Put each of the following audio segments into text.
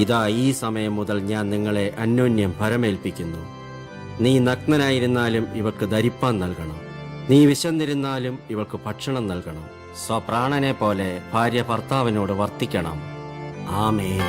ഇതാ ഈ സമയം മുതൽ ഞാൻ നിങ്ങളെ അന്യോന്യം ഭരമേൽപ്പിക്കുന്നു. നീ നഗ്നനായിരുന്നാലും ഇവൾക്ക് ധരിപ്പാൻ നൽകണം. നീ വിശന്നിരുന്നാലും ഇവൾക്ക് ഭക്ഷണം നൽകണം. സ്വപ്രാണനെ പോലെ ഭാര്യ ഭർത്താവിനോട് വർത്തിക്കണം. ആമേൻ.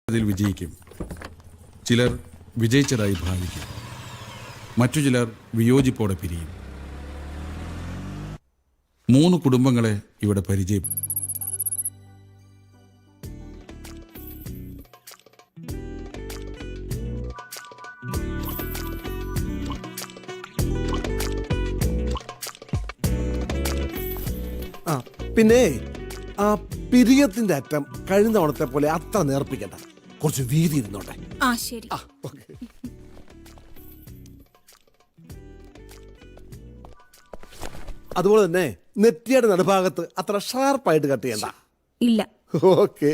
അതിൽ വിജയിക്കും. ചിലർ വിജയിച്ചതായി ഭാവിക്കും, മറ്റു ചിലർ വിയോജിപ്പോടെ പിരിയും. 3 കുടുംബങ്ങളെ ഇവിടെ പരിചയം. പിന്നെ ആ പിരിയത്തിന്റെ അറ്റം കഴിഞ്ഞ തവണത്തെ പോലെ അത്ര നേർപ്പിക്കണ്ട, കുറച്ച് വീതി ഇരുന്നോട്ടെ. ആ ശരി. അതുപോലെ തന്നെ നെറ്റിയുടെ നടുഭാഗത്ത് അത്ര ഷാർപ്പായിട്ട് കട്ട് ചെയ്യണ്ട. ഇല്ല. ഓക്കെ.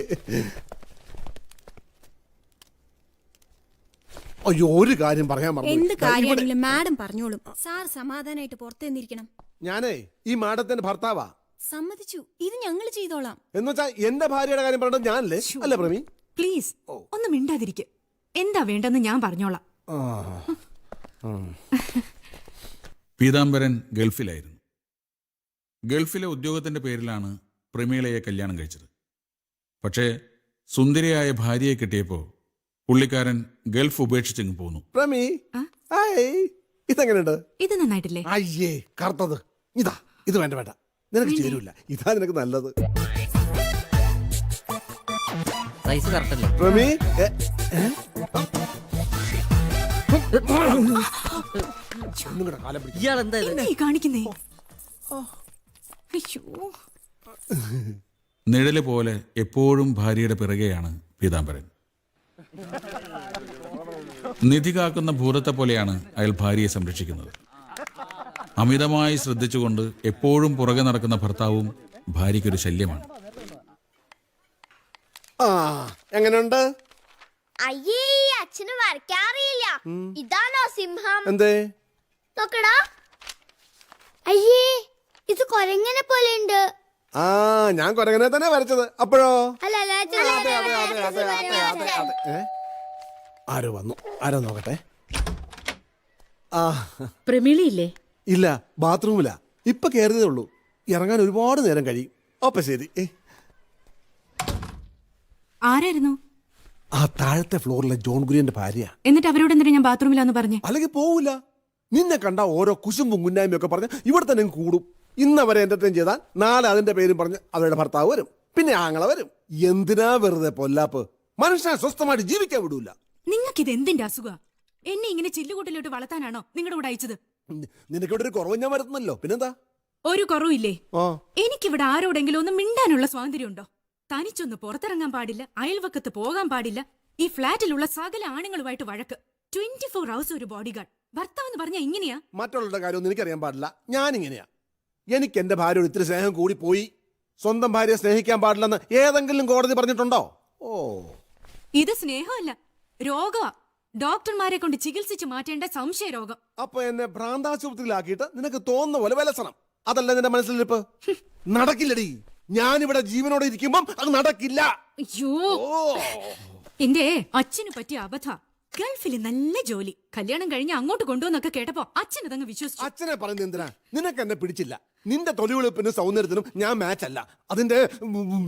അയ്യോ, ഒരു കാര്യം പറയാൻ എന്ത് മറന്നു. കാര്യമാണെങ്കിലും മാഡം പറഞ്ഞോളും. സാർ സമാധാനായിട്ട് പുറത്തു നിന്നിരിക്കണം. ഞാനേ ഈ മാഡത്തിന്റെ ഭർത്താവാ. സമ്മതിച്ചു, ഇത് ഞങ്ങൾ ചെയ്തോളാം. എന്നുവെച്ചാ എന്റെ ഭാര്യയുടെ കാര്യം പറഞ്ഞത് ഞാനല്ലേ? അല്ലേ പ്രമി? പ്ലീസ് ഒന്ന് മിണ്ടാതിരിക്കും. എന്താ വേണ്ടെന്ന് ഞാൻ പറഞ്ഞോളാം. പീതാംബരൻ ഗൾഫിലായിരുന്നു. ഗൾഫിലെ ഉദ്യോഗത്തിന്റെ പേരിലാണ് പ്രമീളയെ കല്യാണം കഴിച്ചത്. പക്ഷേ സുന്ദരിയായ ഭാര്യയെ കിട്ടിയപ്പോൾ പുള്ളിക്കാരൻ ഗൾഫ് ഉപേക്ഷിച്ചെങ്ങ് പോന്നു. പ്രമി, ഇതെങ്ങനെയുണ്ട്? ഇത് നന്നായിട്ടില്ലേ? അയ്യേ, കറുത്തത്. ഇതാ, ഇത് വേണ്ട വേണ്ട, നിനക്ക് ചേരൂല. ഇതാ നിനക്ക് നല്ലത്. സൈസ് കറക്റ്റല്ലേ പ്രമി? ഇയാൾ എന്താ എന്താ ഈ കാണിക്കുന്നേ? അയ്യോ, നിഴല് പോലെ എപ്പോഴും ഭാര്യയുടെ പിറകെയാണ് പീതാംബരൻ. നിധി കാക്കുന്ന ഭൂതത്തെ പോലെയാണ് അയാൾ ഭാര്യയെ സംരക്ഷിക്കുന്നത്. അമിതമായി ശ്രദ്ധിച്ചുകൊണ്ട് എപ്പോഴും പുറകെ നടക്കുന്ന ഭർത്താവും ഭാര്യയ്ക്കൊരു ശല്യമാണ്. എങ്ങനെയുണ്ട്? അയ്യേ, അച്ഛന് വരയ്ക്കാറിയില്ല. ഇതാണോ സിംഹം? എന്തേ? നോക്കടാ. അയ്യേ, ഇത് കൊരങ്ങനെ പോലെ ഉണ്ട്. ആ, ഞാൻ കൊരങ്ങനെ തന്നെ വരച്ചത്. അപ്പോഴോ? അല്ല അല്ല, ആരോ വന്നു, ആരോ നോക്കട്ടെ. ആ, പ്രമീളയില്ലേ? ഇല്ല, ബാത്റൂമിലാ. ഇപ്പൊ കയറിയതേ ഉള്ളൂ. ഇറങ്ങാൻ ഒരുപാട് നേരം കഴിയും. അപ്പൊ ശരി. ആരായിരുന്നു? ആ താഴത്തെ ഫ്ലോറിലെ ജോൺ കുര്യന്റെ ഭാര്യ. എന്നിട്ട് അവരോട് എന്തിനാ ഞാൻ ബാത്റൂമിലാന്ന് പറഞ്ഞേ? അല്ലെങ്കിൽ പോവില്ല. നിന്നെ കണ്ട ഓരോ കുശുമ്പും കുന്നായ്മയും ഒക്കെ പറഞ്ഞ് ഇവിടെ തന്നെ കൂടും. ഇന്നവരെ എന്റർടൈൻ ചെയ്താൽ നാളെ അതിന്റെ പേരും പറഞ്ഞ് അവരുടെ ഭർത്താവ് വരും, പിന്നെ ആങ്ങളെ വരും. എന്തിനാ വെറുതെ പൊല്ലാപ്പ്? മനുഷ്യനെ സ്വസ്ഥമായിട്ട് ജീവിക്കാൻ വിടൂല. നിങ്ങൾക്ക് ഇത് എന്തിന്റെ അസുഖ? എന്നെ ഇങ്ങനെ ചില്ലുകൂട്ടിലോട്ട് വളർത്താനാണോ നിങ്ങളുടെ കൂടെ അയച്ചത്? നിനക്കിവിടെ ഒരു കുറവ് ഞാൻ വരുന്നല്ലോ, പിന്നെന്താ? ഒരു കുറവില്ലേ? ആ, എനിക്കിവിടെ ആരോടെങ്കിലും ഒന്ന് മിണ്ടാനുള്ള സ്വാതന്ത്ര്യം ഉണ്ടോ? തനിച്ചൊന്ന് പുറത്തിറങ്ങാൻ പാടില്ല, അയൽവക്കത്ത് പോകാൻ പാടില്ല. ഈ ഫ്ളാറ്റിലുള്ള സകല ആണുങ്ങളുമായിട്ട് വഴക്ക്. 24 hours ഒരു ബോഡി ഗാർഡ്. ഭർത്താവെന്ന് പറഞ്ഞാ ഇങ്ങനെയാ? മറ്റുള്ളവരുടെ കാര്യമൊന്നും എനിക്കറിയാൻ പാടില്ല. ഞാനിങ്ങനെയാ. എനിക്ക് എന്റെ ഭാര്യയോട് ഇത്തിരി സ്നേഹം കൂടി പോയി. സ്വന്തം ഭാര്യയെ സ്നേഹിക്കാൻ പാടില്ലെന്ന് ഏതെങ്കിലും കോടതി പറഞ്ഞിട്ടുണ്ടോ? ഓ, ഇത് സ്നേഹമല്ല, രോഗമാ. ഡോക്ടർമാരെ കൊണ്ട് ചികിത്സിച്ച് മാറ്റേണ്ട സംശയ രോഗം. അപ്പൊ എന്നെ ഭ്രാന്താശുപത്രിയിലാക്കിയിട്ട് നിനക്ക് തോന്നുന്ന പോലെ വിലസണം. അതല്ല നിന്റെ മനസ്സിലിരിപ്പ്. നടക്കില്ലടി. ഞാനിവിടെ ജീവനോടെ ഇരിക്കുമ്പം അത് നടക്കില്ല. അയ്യോ, എന്റെ അച്ഛന് പറ്റിയ അബദ്ധ. ഗൾഫിൽ നല്ല ജോലി, കല്യാണം കഴിഞ്ഞ് അങ്ങോട്ട് കൊണ്ടുവന്നൊക്കെ കേട്ടപ്പോ അച്ഛനതങ്ങ് വിശ്വസിച്ചു. അച്ഛനെ പറയുന്നത് എന്തിനാ? നിനക്ക് എന്നെ പിടിച്ചില്ല. നിന്റെ തൊലിവെളുപ്പിനും സൗന്ദര്യത്തിനും ഞാൻ മാച്ച് അല്ല. അതിന്റെ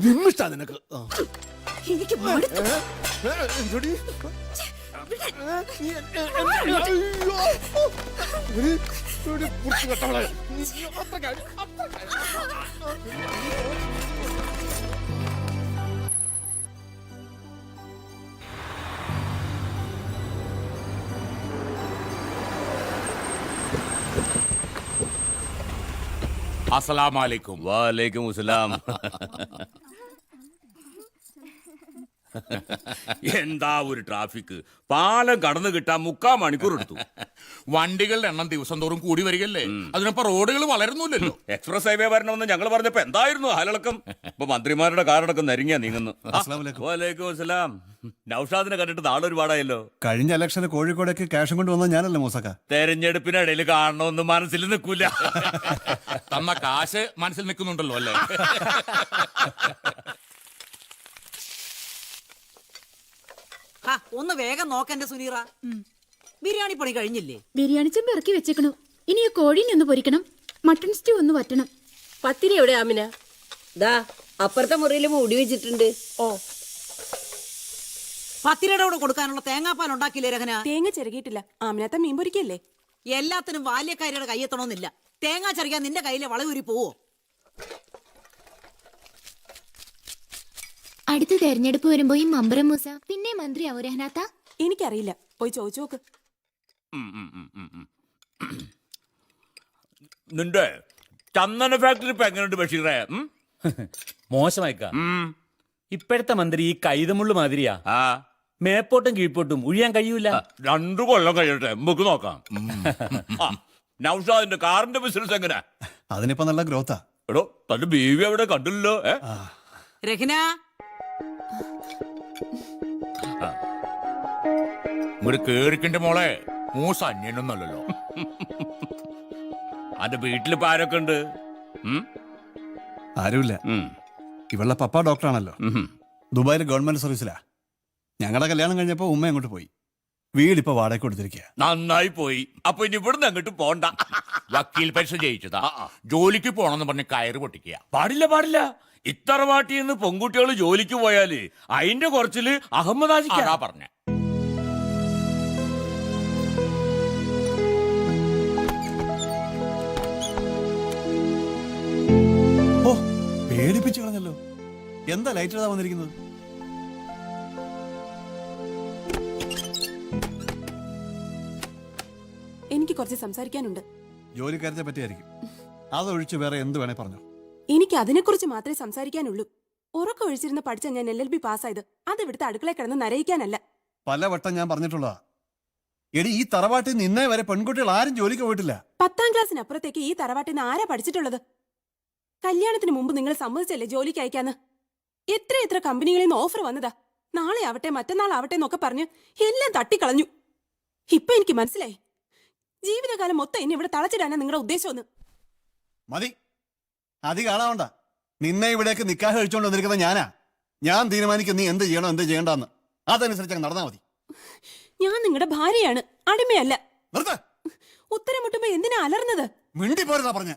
വിമ്മിഷ്ടാ നിനക്ക്. എനിക്ക് മടുത്തു. അസ്സലാമലൈക്കും. വാലേക്കും അസ്സലാം. എന്താ ഒരു ട്രാഫിക്! പാലം കടന്നു കിട്ടാൻ 3/4 മണിക്കൂർ എടുത്തു. വണ്ടികളുടെ എണ്ണം ദിവസം തോറും കൂടി വരികയല്ലേ, അതിനപ്പോ റോഡുകൾ വളരുന്നില്ലല്ലോ. എക്സ്പ്രസ് ഹൈവേ വരണമെന്ന് ഞങ്ങൾ പറഞ്ഞപ്പോ എന്തായിരുന്നു ഹലളക്കം! ഇപ്പൊ മന്ത്രിമാരുടെ കാറടക്കം നരിഞ്ഞാ നീങ്ങുന്നു. വാലേക്കും അസ്സലാം. നൗഷാദിനെ കണ്ടിട്ട് നാളെ ഒരുപാടായല്ലോ. കഴിഞ്ഞ ഇലക്ഷന് കോഴിക്കോടേക്ക് ക്യാഷും കൊണ്ട് വന്ന ഞാനല്ലേ മൂസക്ക. തെരഞ്ഞെടുപ്പിനിടയിൽ കാണണമെന്ന് മനസ്സിൽ നിൽക്കൂല. തന്ന കാശ് മനസ്സിൽ നിൽക്കുന്നുണ്ടല്ലോ അല്ലേ? ഒന്ന് വേഗം നോക്കന്റെ സുനീറ. ബിരിയാണി പണി കഴിഞ്ഞില്ലേ? ബിരിയാണി ചെമ്പ് ഇറക്കി വെച്ചേക്കണു. ഇനി ഈ കോഴീനെ ഒന്ന് പൊരിക്കണം, മട്ടൺ സ്റ്റൂ ഒന്ന് വറ്റണം. പത്തിരി എവിടെ ആമിന? ദാ അപ്പുറത്തെ മുറിയിൽ മൂടി വെച്ചിട്ടുണ്ട്. ഓ, പത്തിരിയുടെ കൂടെ കൊടുക്കാനുള്ള തേങ്ങാപ്പാൽ ഉണ്ടാക്കിയില്ലേ രഹന? തേങ്ങ ചെറുകിയിട്ടില്ല. ആമിനത്തെ മീൻ പൊരിക്കല്ലേ. എല്ലാത്തിനും ബാല്യക്കാരിയുടെ കയ്യെത്തണമെന്നില്ല. തേങ്ങ ചെറിയാൻ നിന്റെ കയ്യിലെ വളയൂരി പോവോ? അടുത്ത തെരഞ്ഞെടുപ്പ് വരുമ്പോ ഈ മമ്പറം മൂസ പിന്നെ മന്ത്രിയാവോ രഹനാത്ത? എനിക്കറിയില്ല, പോയി ചോദിച്ചു നോക്ക്. നിന്റെ ചന്ദന ഫാക്ടറി ഇപ്പൊ എങ്ങനെയുണ്ട് ബഷീറേ? മോശമായിക്ക. ഇപ്പോഴത്തെ മന്ത്രി ഈ കൈതമുള്ളു മാതിരിയാ. മേപ്പോട്ടും കീഴ്പോട്ടും ഒഴിയാൻ കഴിയൂല. 2 കൊല്ലം കഴിയട്ടെ, നമുക്ക് നോക്കാം. നൗഷാദിന്റെ കാറിന്റെ ബിസിനസ് എങ്ങനെ? അതിനിപ്പോ നല്ല ഗ്രോത്താ. എടോ, തന്റെ ബേബി അവിടെ കണ്ടില്ലല്ലോ. രഹന, ഒരു കേറിക്കണ്ട മോളെ, മൂസ അന്യനൊന്നല്ലോ. അന്റെ വീട്ടിലിപ്പോ ആരൊക്കെ ഉണ്ട്? ആരുമില്ല. ഇവളുടെ പപ്പ ഡോക്ടറാണല്ലോ. ദുബായിൽ ഗവൺമെന്റ് സർവീസിലാ. ഞങ്ങളുടെ കല്യാണം കഴിഞ്ഞപ്പോ ഉമ്മ അങ്ങോട്ട് പോയി. വീടിപ്പോ വാടക കൊടുത്തിരിക്കുക. നന്നായി പോയി. അപ്പൊ ഇനി ഇവിടുന്ന് അങ്ങോട്ട് പോണ്ട. വക്കീൽ പരീക്ഷ ജയിച്ചതാ, ജോലിക്ക് പോണെന്ന് പറഞ്ഞ് കയറ് പൊട്ടിക്കുക. പാടില്ല പാടില്ല. ഇത്തറവാട്ടിൽ നിന്ന് പെൺകുട്ടികൾ ജോലിക്ക് പോയാല് അതിന്റെ കുറച്ചില് അഹമ്മദാജിക്കാ പറഞ്ഞ. ഓ, പേടിപ്പിച്ചു കളഞ്ഞല്ലോ. എന്താ ലൈറ്റ് ഇടാ വന്നിരിക്കുന്നത്? എനിക്ക് കുറച്ച് സംസാരിക്കാനുണ്ട്. ജോലിക്കാരത്തെ പറ്റിയായിരിക്കും. അതൊഴിച്ച് വേറെ എന്ത് വേണേ പറഞ്ഞു. എനിക്ക് അതിനെക്കുറിച്ച് മാത്രമേ സംസാരിക്കാനുള്ളൂ. ഉറക്കം ഒഴിച്ചിരുന്ന് പഠിച്ച ഞാൻ LLB പാസ്സായത് അത് ഇവിടുത്തെ അടുക്കളയിൽ കിടന്ന് നരയിക്കാനല്ല. പലവട്ടം ഞാൻ പറഞ്ഞിട്ടുള്ളതാ. എടി, ഈ തറവാട്ടിൽ നിന്നേ വരെ പെൺകുട്ടികൾ ആരും ജോലിക്ക് പോയിട്ടില്ല. 10ാം ക്ലാസ്സിനപ്പുറത്തേക്ക് ഈ തറവാട്ടിൽ നിന്ന് ആരാ പഠിച്ചിട്ടുള്ളത്? കല്യാണത്തിന് മുമ്പ് നിങ്ങൾ സമ്മതിച്ചല്ലേ ജോലിക്ക് അയക്കാന്ന്? എത്ര കമ്പനികളിൽ നിന്ന് ഓഫർ വന്നതാ. നാളെ ആവട്ടെ മറ്റന്നാളാവട്ടെ എന്നൊക്കെ പറഞ്ഞ് എല്ലാം തട്ടിക്കളഞ്ഞു. ഇപ്പൊ എനിക്ക് മനസ്സിലായി, ജീവിതകാലം മൊത്തം എന്നെ ഇവിടെ തളച്ചിടാനാ നിങ്ങളുടെ ഉദ്ദേശമെന്ന്. മതി, അധികം ആളാവണ്ട. നിന്നെ ഇവിടേക്ക് നിക്കാഹ് കഴിച്ചോണ്ട് വന്നിരിക്കുന്നത് ഞാനാ. ഞാൻ തീരുമാനിക്കും നീ എന്ത് ചെയ്യണോ എന്ത് ചെയ്യണ്ടെന്ന്. അതനുസരിച്ച് നടന്നാ മതി. ഞാൻ നിങ്ങളുടെ ഭാര്യയാണ്, അടിമയല്ല. നിർത്ത്. ഉത്തരം മുട്ടുമ്പോ എന്തിനാ അലർന്നത്? മിണ്ടി പോരുതാ പറഞ്ഞ.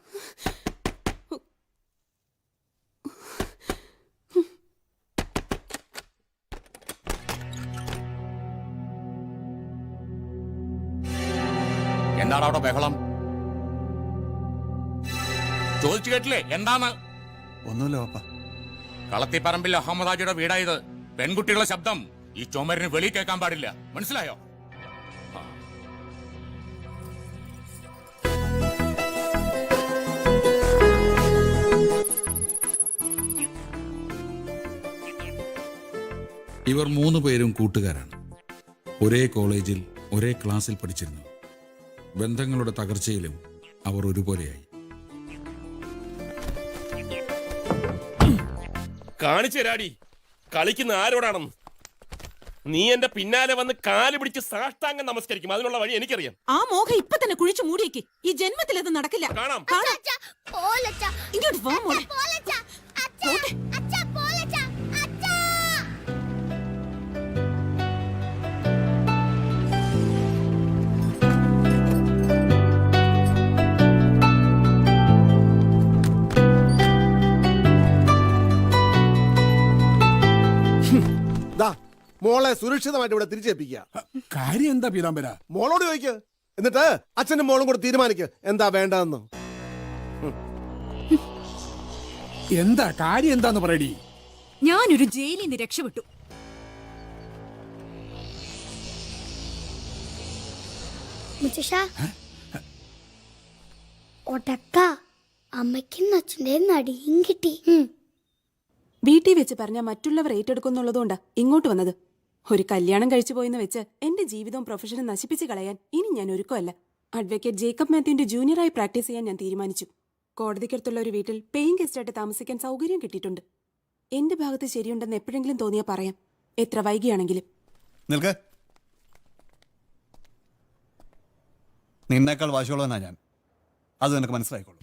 എന്താണ് അവിടെ ബഹളം? ചോദിച്ചു കേട്ടില്ലേ എന്താണ്? ഒന്നുമില്ല പപ്പ. കളത്തിപ്പറമ്പിൽ അഹമ്മദാജിയുടെ വീടായത്. പെൺകുട്ടികളുടെ ശബ്ദം ഈ ചുമരിന് വെളി കേൾക്കാൻ പാടില്ല, മനസ്സിലായോ? ഇവർ 3 പേരും കൂട്ടുകാരാണ്. ഒരേ കോളേജിൽ ഒരേ ക്ലാസ്സിൽ പഠിച്ചിരുന്നു. ബന്ധങ്ങളുടെ തകർച്ചയിലും അവർ ഒരുപോലെയായി. കാണിച്ചു തരാടി കളിക്കുന്ന ആരോടാണെന്ന്. നീ എന്റെ പിന്നാലെ വന്ന് കാല് പിടിച്ച് സാഷ്ടാംഗം നമസ്കരിക്കും. അതിനുള്ള വഴി എനിക്കറിയാം. ആ മോഹം ഇപ്പൊ തന്നെ കുഴിച്ചു മൂടിയേക്ക്. ഈ ജന്മത്തിൽ അത് നടക്കില്ല. കാണാം. ഇങ്ങോട്ട് വാ മോളെ. മോളെ സുരക്ഷിതമായിട്ട് ഇവിടെ തിരിച്ചേൽപ്പിക്കുക. കാര്യം എന്താ പീതാംബര? മോളോട് ചോദിക്ക്. എന്നിട്ട് അച്ഛനും മോളും കൂടെ തീരുമാനിക്കുക എന്താ വേണ്ടതെന്ന്. എന്താ കാര്യം എന്താന്ന് പറയടി. ഞാനൊരു ജയിലിൽ നിന്ന് രക്ഷപ്പെട്ടു. ഒടക്ക അമ്മയ്ക്കും അച്ഛൻ്റെ നടിയും കിട്ടി. വീട്ടിൽ വെച്ച് പറഞ്ഞാൽ മറ്റുള്ളവർ ഏറ്റെടുക്കുന്നുള്ളതുകൊണ്ടാ ഇങ്ങോട്ട് വന്നത്. ഒരു കല്യാണം കഴിച്ചു പോയെന്ന് വെച്ച് എന്റെ ജീവിതവും പ്രൊഫഷനും നശിപ്പിച്ച് കളയാൻ ഇനി ഞാൻ ഒരുക്കമല്ല. അഡ്വക്കേറ്റ് ജേക്കബ് മാത്യുവിന്റെ ജൂനിയറായി പ്രാക്ടീസ് ചെയ്യാൻ ഞാൻ തീരുമാനിച്ചു. കോടതിക്കടുത്തുള്ള ഒരു വീട്ടിൽ പേയിങ് ഗസ്റ്റായിട്ട് താമസിക്കാൻ സൗകര്യം കിട്ടിയിട്ടുണ്ട്. എന്റെ ഭാഗത്ത് ശരിയുണ്ടെന്ന് എപ്പോഴെങ്കിലും തോന്നിയാൽ പറയാം, എത്ര വൈകിയാണെങ്കിലും. നിൽക്ക്. നിന്നേക്കാൾ വാശിയുള്ളവനാ ഞാൻ, അത് നിനക്ക് മനസ്സിലായിക്കോളൂ.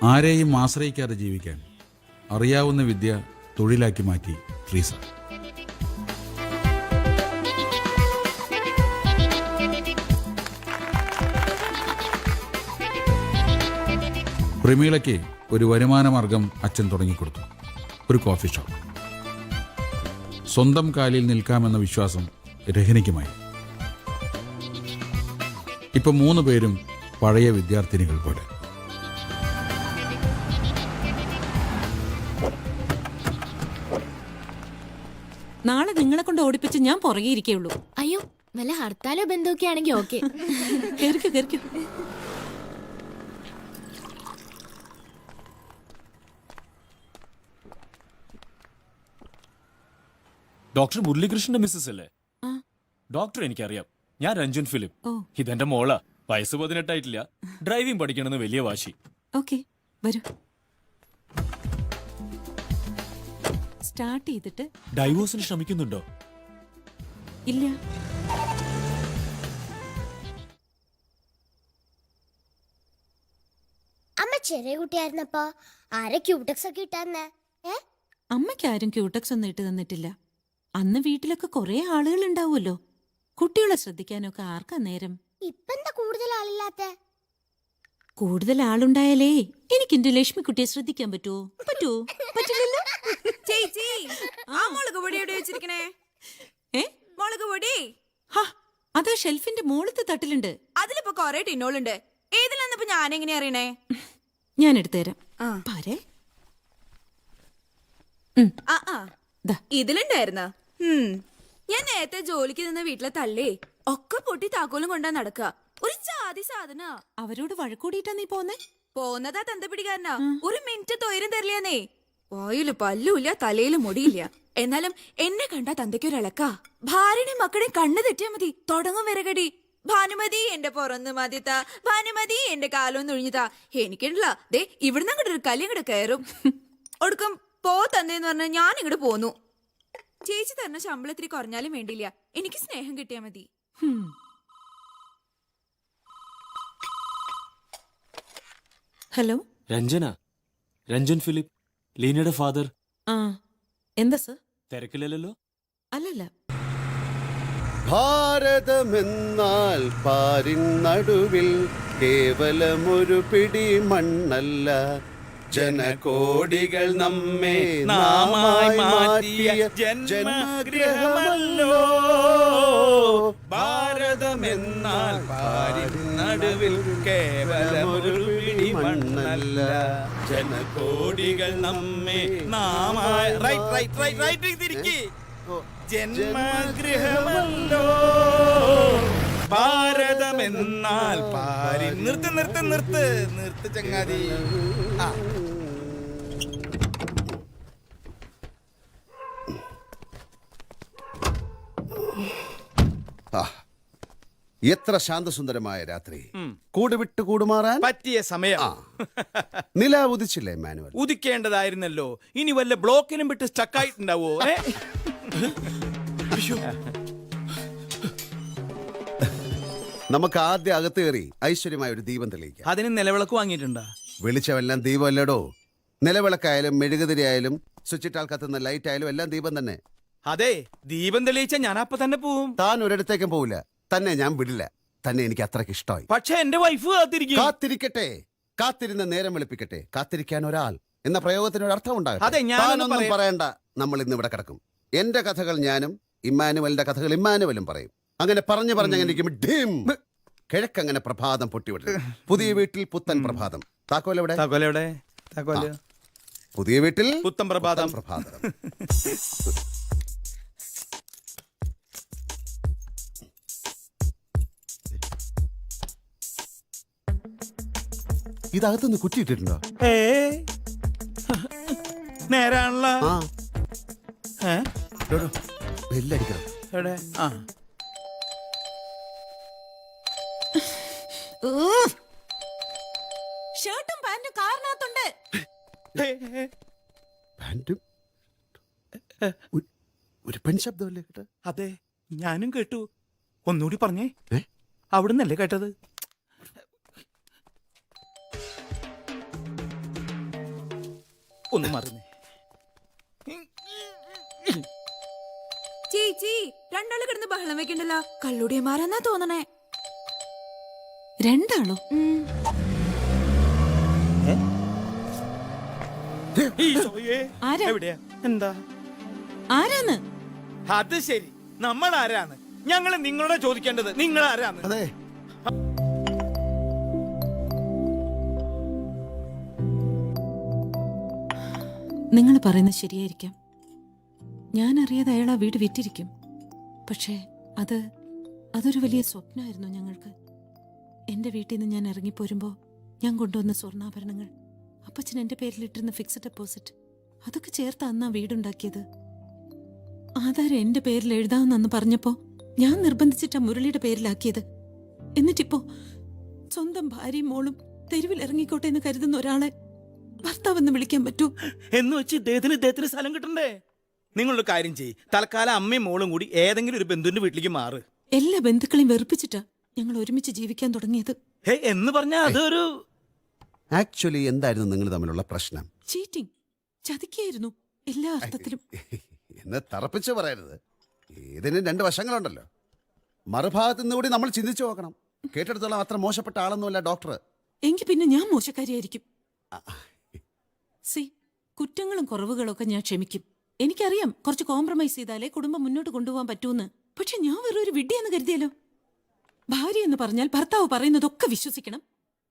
ആരെയും ആശ്രയിക്കാതെ ജീവിക്കാൻ അറിയാവുന്ന വിദ്യ തൊഴിലാക്കി മാറ്റി ട്രീസ. പ്രമീളയ്ക്ക് ഒരു വരുമാന മാർഗം അച്ഛൻ തുടങ്ങിക്കൊടുത്തു, ഒരു കോഫി ഷോപ്പ്. സ്വന്തം കാലിൽ നിൽക്കാമെന്ന വിശ്വാസം രഹനയ്ക്കുമായി. ഇപ്പൊ 3 പേരും പഴയ വിദ്യാർത്ഥിനികൾ പോലെ. നാളെ നിങ്ങളെ കൊണ്ട് ഓടിപ്പിച്ച് ഞാൻ പുറകെ ഇരിക്കുള്ളൂ. അയ്യോ, വല്ല ഹർത്താലോ ബന്ധമൊക്കെ ആണെങ്കിൽ ഓക്കെ. കേറിക്കോ. ഡോക്ടർ മുരളീകൃഷ്ണന്റെ മിസ്സസ് അല്ലേ? ഡോക്ടർ എനിക്കറിയാം. ഞാൻ രഞ്ജൻ ഫിലിം. ഇതെന്റെ മോളാ. വയസ്സ് 18 ആയിട്ടില്ല. ഡ്രൈവിംഗ് പഠിക്കണമെന്ന് വലിയ വാശി. ഓക്കെ, വരൂ. സ്റ്റാർട്ട് ചെയ്തിട്ട് ഡൈവോഴ്സിന് ശ്രമിക്കുന്നുണ്ടോ? ഇല്ല. അമ്മ ചെറിയ കുട്ടിയായിരുന്നപ്പോ ആരെ ക്യൂടെക്സ് ഒക്കെ ഇട്ടാന്നേ? അമ്മയ്ക്ക് ആരും ക്യൂടെക്സ് ഒന്നും ഇട്ട് തന്നിട്ടില്ല. അന്ന് വീട്ടിലൊക്കെ കുറെ ആളുകൾ ഉണ്ടാവുമല്ലോ, കുട്ടികളെ ശ്രദ്ധിക്കാനൊക്കെ ആർക്കാ നേരം? ഇപ്പെന്താ കൂടുതൽ ആളില്ലാത്ത? കൂടുതൽ ആളുണ്ടായാലേ എനിക്ക് എന്റെ ലക്ഷ്മിക്കുട്ടിയെ ശ്രദ്ധിക്കാൻ പറ്റുമോ? പറ്റില്ലല്ലോ. ചേച്ചി, ആ മുളക് പൊടി എവിടെ വെച്ചിരിക്കണേ? മുളക് പൊടി അതാ ഷെൽഫിന്റെ മുകളിലത്തെ തട്ടിലുണ്ട്. അതിലിപ്പോ കൊറേ ടിന്നോളുണ്ട്. ഏതിലാന്നിപ്പോ ഞാൻ എങ്ങനെ അറിയണേ? ഞാൻ എടുത്തുതരാം. പാരേ. ഇതിലുണ്ടായിരുന്ന ഞാൻ നേരത്തെ ജോലിക്ക് നിന്ന് വീട്ടിലെ തള്ളേ ഒക്കെ പൊട്ടി താക്കോലും കൊണ്ടാ നടക്കുക. ഒരു ജാതി സാധന. അവരോട് വഴക്കൂടിയിട്ടാ നീ പോന്നതാ തന്തപ്പിടിക്കാരനാ. ഒരു മിനിറ്റ് തൊയരം തരില്ലെന്നേ. വായില് പല്ലുമില്ല, തലയില് മുടിയില്ല. എന്നാലും എന്നെ കണ്ടാ തന്തയ്ക്കൊരിളക്ക. ഭാര്യയുടെയും മക്കളുടെയും കണ്ണ് തെറ്റിയാ മതി, തുടങ്ങും വിറകടി. ഭാനുമതി എന്റെ പുറന്ന് മതിത്താ, ഭാനുമതി എന്റെ കാലൊന്ന് ഒഴിഞ്ഞുതാ. എനിക്കുണ്ടല്ല ദേ ഇവിടുന്ന് അങ്ങോട്ട് ഒരു കല്ല് ഇങ്ങോട്ട് കയറും. ഒടുക്കം പോ തന്നേന്ന് പറഞ്ഞ ഞാൻ ഇങ്ങോട്ട് പോന്നു. ചേച്ചി തരുന്ന ശമ്പളത്തിരി കുറഞ്ഞാലും വേണ്ടില്ല, എനിക്ക് സ്നേഹം കിട്ടിയാ മതി. ഹലോ, രഞ്ജൻ ഫിലിപ്പ്, ലീനയുടെ ഫാദർ. എന്താ സർ? തിരക്കില്ലല്ലോ? അല്ലല്ല. ഭാരതമെന്നാൽ പാരിൻ നടുവിൽ കേവലമൊരു പിടി മണ്ണല്ല, ജനകോടികൾ നമ്മെ നാമായി മാറ്റിയ ജന്മഗൃഹമല്ലോ. ഭാരതമെന്നാൽ പാരിൻ നടുവിൽ കേവലമൊരു പിടി മണ്ണല്ല, ജനകോടികൾ നമ്മെ നാമായി ജന്മഗൃഹമല്ലോ. ഭാരതമെന്നാൽ പാരിൻ നിർത്ത് ചങ്ങാതി. എത്ര ശാന്തസുന്ദരമായ രാത്രി. കൂടുവിട്ട് കൂടുമാറാൻ പറ്റിയ സമയം. നില ഉദിച്ചില്ലേ മാനുവൽ? ഉദിക്കേണ്ടതായിരുന്നല്ലോ. ഇനി വല്ല ബ്ലോക്കിനും വിട്ട് സ്റ്റക്കായിട്ടുണ്ടാവോ? നമുക്ക് ആദ്യം അകത്ത് കയറി ഐശ്വര്യമായ ഒരു ദീപം തെളിയിക്കാം. അതിന് നിലവിളക്ക് വാങ്ങിയിട്ടുണ്ടാ? വെളിച്ചമെല്ലാം ദീപമല്ലേടോ. നിലവിളക്കായാലും മെഴുകുതിരിയായാലും സ്വിച്ചിട്ടാൽ കത്തുന്ന ലൈറ്റ് ആയാലും എല്ലാം ദീപം തന്നെ. അതെ, ദീപം തെളിയിച്ച ഞാൻ അപ്പൊ തന്നെ പോവും. താൻ ഒരിടത്തേക്കും പോവില്ല. തന്നെ ഞാൻ വിടില്ല. തന്നെ എനിക്ക് അത്രയ്ക്ക് ഇഷ്ടമായി. പക്ഷെ എന്റെ വൈഫ് കാത്തിരിക്കട്ടെ, കാത്തിരുന്ന് നേരം വെളുപ്പിക്കട്ടെ. കാത്തിരിക്കാൻ ഒരാൾ എന്ന പ്രയോഗത്തിന് ഒരു അർത്ഥം ഉണ്ടാകും. ഞാനൊന്നും പറയണ്ട. നമ്മൾ ഇന്ന് ഇവിടെ കിടക്കും. എന്റെ കഥകൾ ഞാനും ഇമ്മാനുവലിന്റെ കഥകൾ ഇമ്മാനുവലും പറയും. അങ്ങനെ പറഞ്ഞങ്ങനെ കിഴക്കങ്ങനെ പ്രഭാതം പൊട്ടിവിടും. പുതിയ വീട്ടിൽ പുത്തൻ പ്രഭാതം. താക്കോലെവിടെ? പുതിയ വീട്ടിൽ പുത്തൻ പ്രഭാതം. ഇതകത്തുനിന്ന് കുറ്റിയിട്ടിട്ടുണ്ടോ? നേരാണല്ലോ. ആ ബെല്ലടിക്കണം. ഷർട്ടും പാന്റും കാറിനകത്തുണ്ട്. പാന്റും ഒരു പെൺ ശബ്ദമല്ലേ കേട്ടോ? അതെ, ഞാനും കേട്ടു. ഒന്നുകൂടി പറഞ്ഞേ. ഏ? അവിടുന്നല്ലേ കേട്ടത്? ഒന്ന് മറന്നേ. ചേച്ചി രണ്ടാള് കിടന്ന് ബഹളം വെക്കണ്ടല്ലോ. കള്ളുടിയന്മാരെന്നാ തോന്നണേ. രണ്ടാളോ? ആരാ? എവിടെയാ? എന്താ? ആരാന്ന്? അത് ശരി, നമ്മൾ ആരാണ്? ഞങ്ങൾ നിങ്ങളോട് ചോദിക്കേണ്ടത് നിങ്ങൾ ആരാണ്? അതെ, നിങ്ങൾ പറയുന്നത് ശരിയായിരിക്കാം. ഞാൻ അറിയാതെ അയാൾ ആ വീട് വിറ്റിരിക്കും. പക്ഷേ അതൊരു വലിയ സ്വപ്നമായിരുന്നു ഞങ്ങൾക്ക്. എൻ്റെ വീട്ടിൽ നിന്ന് ഞാൻ ഇറങ്ങിപ്പോരുമ്പോൾ ഞാൻ കൊണ്ടുവന്ന സ്വർണ്ണാഭരണങ്ങൾ, അപ്പച്ചൻ എൻ്റെ പേരിലിട്ടിരുന്ന ഫിക്സഡ് ഡെപ്പോസിറ്റ്, അതൊക്കെ ചേർത്ത് അന്ന് ആ വീടുണ്ടാക്കിയത്. ആധാരം എൻ്റെ പേരിൽ എഴുതാമെന്നു പറഞ്ഞപ്പോൾ ഞാൻ നിർബന്ധിച്ചിട്ടാ മുരളിയുടെ പേരിലാക്കിയത്. എന്നിട്ടിപ്പോ സ്വന്തം ഭാര്യയും മോളും തെരുവിൽ ഇറങ്ങിക്കോട്ടെ എന്ന് കരുതുന്ന ഒരാളെ ഭർത്താവെന്ന് വിളിക്കാൻ പറ്റൂ? എന്ന് വെച്ച് ഇദ്ദേഹത്തിന് സ്ഥലം കിട്ടണ്ടേ? നിങ്ങളൊരു കാര്യം ചെയ്യ്, തൽക്കാലം അമ്മയും മോളും കൂടി ഏതെങ്കിലും ഒരു ബന്ധുവിന്റെ വീട്ടിലേക്ക് മാറ്. എല്ലാ ബന്ധുക്കളെയും വെറുപ്പിച്ചിട്ടാ ഞങ്ങൾ ഒരുമിച്ച് ജീവിക്കാൻ തുടങ്ങിയത്. എന്ന് പറഞ്ഞാൽ അതൊരു ആക്ച്വലി എന്തായിരുന്നു നിങ്ങൾ തമ്മിലുള്ള പ്രശ്നം? ചീറ്റിംഗ്, ചതിക്കായിരുന്നു എല്ലാ അർത്ഥത്തിലും. എന്ന് തറപ്പിച്ച് പറയരുത്. ഇതിന് രണ്ട് വശങ്ങളുണ്ടല്ലോ. മറുഭാഗത്തു നിന്ന് കൂടി നമ്മൾ ചിന്തിച്ചു നോക്കണം. കേട്ടെടുത്തോളം അത്ര മോശപ്പെട്ട ആളൊന്നുമല്ല ഡോക്ടർ. എങ്കിൽ പിന്നെ ഞാൻ മോശക്കാരിയായിരിക്കും. കുറ്റങ്ങളും കുറവുകളും ഒക്കെ ഞാൻ ക്ഷമിക്കും. എനിക്കറിയാം കുറച്ച് കോംപ്രമൈസ് ചെയ്താലേ കുടുംബം മുന്നോട്ട് കൊണ്ടുപോകാൻ പറ്റൂന്ന്. പക്ഷെ ഞാൻ വെറും ഒരു വിഡ്ഢിയെന്ന് കരുതിയല്ലോ. ഭാര്യ എന്ന് പറഞ്ഞാൽ ഭർത്താവ് പറയുന്നതൊക്കെ വിശ്വസിക്കണം,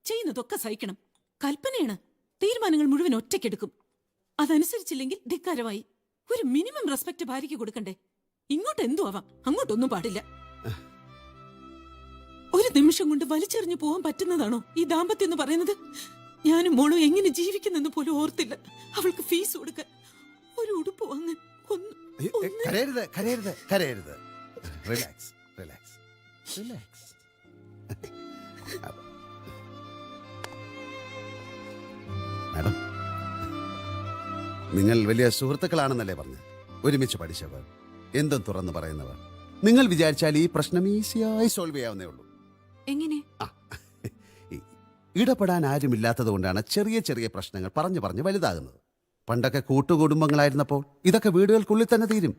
ചെയ്യുന്നതൊക്കെ സഹിക്കണം. കൽപ്പനയാണ്. തീരുമാനങ്ങൾ മുഴുവൻ ഒറ്റയ്ക്കെടുക്കും. അതനുസരിച്ചില്ലെങ്കിൽ ധിക്കാരമായി. ഒരു മിനിമം റെസ്പെക്ട് ഭാര്യയ്ക്ക് കൊടുക്കണ്ടേ? ഇങ്ങോട്ട് എന്തു ആവാം, അങ്ങോട്ടൊന്നും പാടില്ല. ഒരു നിമിഷം കൊണ്ട് വലിച്ചെറിഞ്ഞു പോകാൻ പറ്റുന്നതാണോ ഈ ദാമ്പത്യം എന്ന് പറയുന്നത്? ഞാനും മോളും എങ്ങനെ ജീവിക്കുന്നെന്ന് പോലും ഓർത്തില്ല. അവൾക്ക് ഫീസ് കൊടുക്കാൻ, ഒരു ഉടുപ്പ് വാങ്ങാൻ കരയരുത്, കരയരുത്, കരയരുത്. Relax, relax, relax. മാഡം, നിങ്ങൾ വലിയ സുഹൃത്തുക്കളാണെന്നല്ലേ പറഞ്ഞു? ഒരുമിച്ച് പഠിച്ചവർ, എന്തും തുറന്നു പറയുന്നവർ. നിങ്ങൾ വിചാരിച്ചാൽ ഈ പ്രശ്നം ഈസിയായി സോൾവ് ചെയ്യാവുന്നേ ഉള്ളൂ. എങ്ങനെ? ഇടപെടാൻ ആരുമില്ലാത്തത് കൊണ്ടാണ് ചെറിയ ചെറിയ പ്രശ്നങ്ങൾ പറഞ്ഞു പറഞ്ഞ് വലുതാകുന്നത്. പണ്ടൊക്കെ കൂട്ടുകുടുംബങ്ങളായിരുന്നപ്പോൾ ഇതൊക്കെ വീടുകൾക്കുള്ളിൽ തന്നെ തീരും.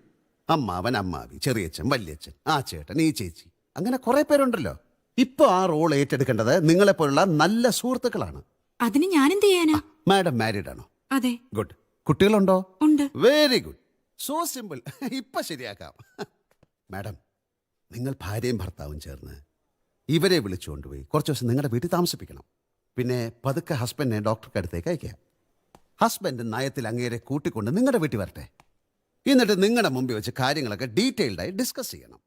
അമ്മാവൻ, അമ്മാവി, ചെറിയച്ഛൻ, വല്യച്ഛൻ, ആ ചേട്ടൻ, ഈ ചേച്ചി, അങ്ങനെ കുറെ പേരുണ്ടല്ലോ. ഇപ്പൊ ആ റോൾ ഏറ്റെടുക്കേണ്ടത് നിങ്ങളെപ്പോലുള്ള നല്ല സുഹൃത്തുക്കളാണ്. അതിന് ഞാനെന്ത് ചെയ്യാനാ? മാഡം മാരീഡ് ആണോ? അതെ. ഗുഡ്. കുട്ടികളുണ്ടോ? ഉണ്ട്. Very good. So simple. ഇപ്പൊ ശരിയാക്കാം. മാഡം, നിങ്ങൾ ഭാര്യയും ഭർത്താവും ചേർന്ന് ഇവരെ വിളിച്ചുകൊണ്ടുപോയി കുറച്ച് ദിവസം നിങ്ങളുടെ വീട്ടിൽ താമസിപ്പിക്കണം. പിന്നെ പതുക്കെ ഹസ്ബൻഡിനെ ഡോക്ടർക്ക് അടുത്തേക്ക് അയക്കുക. ഹസ്ബൻഡ് നയത്തിൽ അങ്ങേരെ കൂട്ടിക്കൊണ്ട് നിങ്ങളുടെ വീട്ടിൽ വരട്ടെ. എന്നിട്ട് നിങ്ങളുടെ മുമ്പിൽ വെച്ച് കാര്യങ്ങളൊക്കെ ഡീറ്റെയിൽഡായി ഡിസ്കസ് ചെയ്യണം.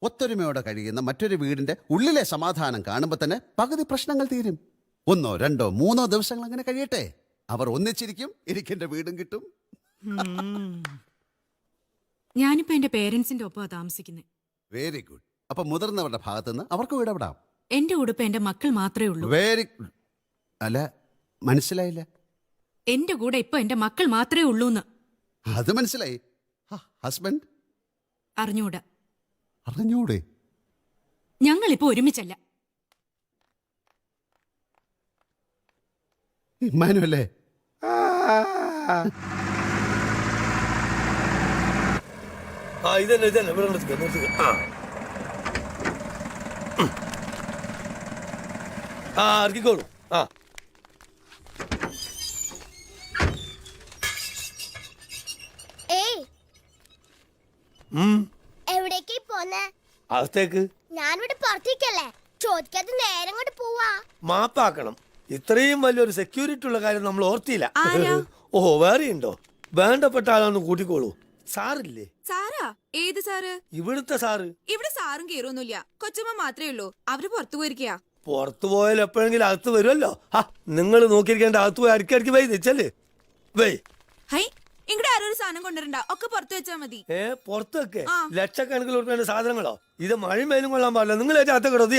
ഒത്തൊരുമയോടെ കഴിയുന്ന മറ്റൊരു വീടിന്റെ ഉള്ളിലെ സമാധാനം കാണുമ്പോൾ തന്നെ പകുതി പ്രശ്നങ്ങൾ തീരും. 1, 2, 3 ദിവസങ്ങൾ അങ്ങനെ കഴിയട്ടെ. അവർ ഒന്നിച്ചിരിക്കും, എനിക്കെന്റെ വീടും കിട്ടും. ഞാനിപ്പോ എന്റെ പേരൻസിന്റെ ഒപ്പമാ താമസിക്കുന്നത്. Very good. അപ്പൊ മുതിർന്നവരുടെ ഭാഗത്തുനിന്ന് അവർക്ക് ഇടപെടാം. എന്റെ ഉടുപ്പ് എന്റെ മക്കൾ മാത്രമേ ഉള്ളൂ. Very good. അല്ല, മനസ്സിലായില്ല. എന്റെ കൂടെ ഇപ്പൊ എന്റെ മക്കൾ മാത്രമേ ഉള്ളൂന്ന്. അത് മനസ്സിലായി. ഹസ്ബൻഡ് അറിഞ്ഞൂടാ. അറിഞ്ഞൂടെ? ഞങ്ങളിപ്പോ ഒരുമിച്ചല്ല. ഇമ്മാനുവല്ലേ? ഇതന്നെ ഇറക്കിക്കോളൂ. എവിടേക്ക് പോന്നെ? അകത്തേക്ക്. ഞാനിവിടെ പുറത്തേക്കല്ലേ, ചോദിക്കാതെ നേരെ അങ്ങോട്ട് പോവാ. മാപ്പാക്കണം. ഇത്രയും വലിയൊരു സെക്യൂരിറ്റി ഉള്ള കാര്യം നമ്മൾ ഓർത്തില്ല. ആരാ? ഓഹോ, വേറെ ഉണ്ടോ? വേണ്ടപ്പെട്ട ആളൊന്ന് കൂട്ടിക്കോളൂ. സാറില്ലേ? സാറാ? ഏത് സാറ്? ഇവിടുത്തെ സാറ്. ഇവിടെ സാറും കീറൊന്നുമില്ല. കൊച്ചമ്മ മാത്രമേ ഉള്ളൂ. അവര് പുറത്തു പോയിരിക്കയാ. പുറത്തു പോയാൽ എപ്പോഴെങ്കിലും അകത്ത് വരുമല്ലോ. നിങ്ങൾ നോക്കിയിരിക്കേണ്ട അകത്ത് പോയി അടുക്കടുക്ക് പോയി നിച്ചല്ലേ വേ. ഹൈ ഇങ്ങടെ ആരൊരു സാധനം കൊണ്ടുവരണ്ട, ഒക്കെ പുറത്തു വെച്ചാ മതി. പുറത്ത് വെക്കേ ലക്ഷക്കണക്കിൽ കൊടുക്കേണ്ട സാധനങ്ങളോ? ഇത് മഴയും വെയിലും കൊള്ളാൻ പാടില്ല. നിങ്ങൾ അകത്ത് കിടന്നു.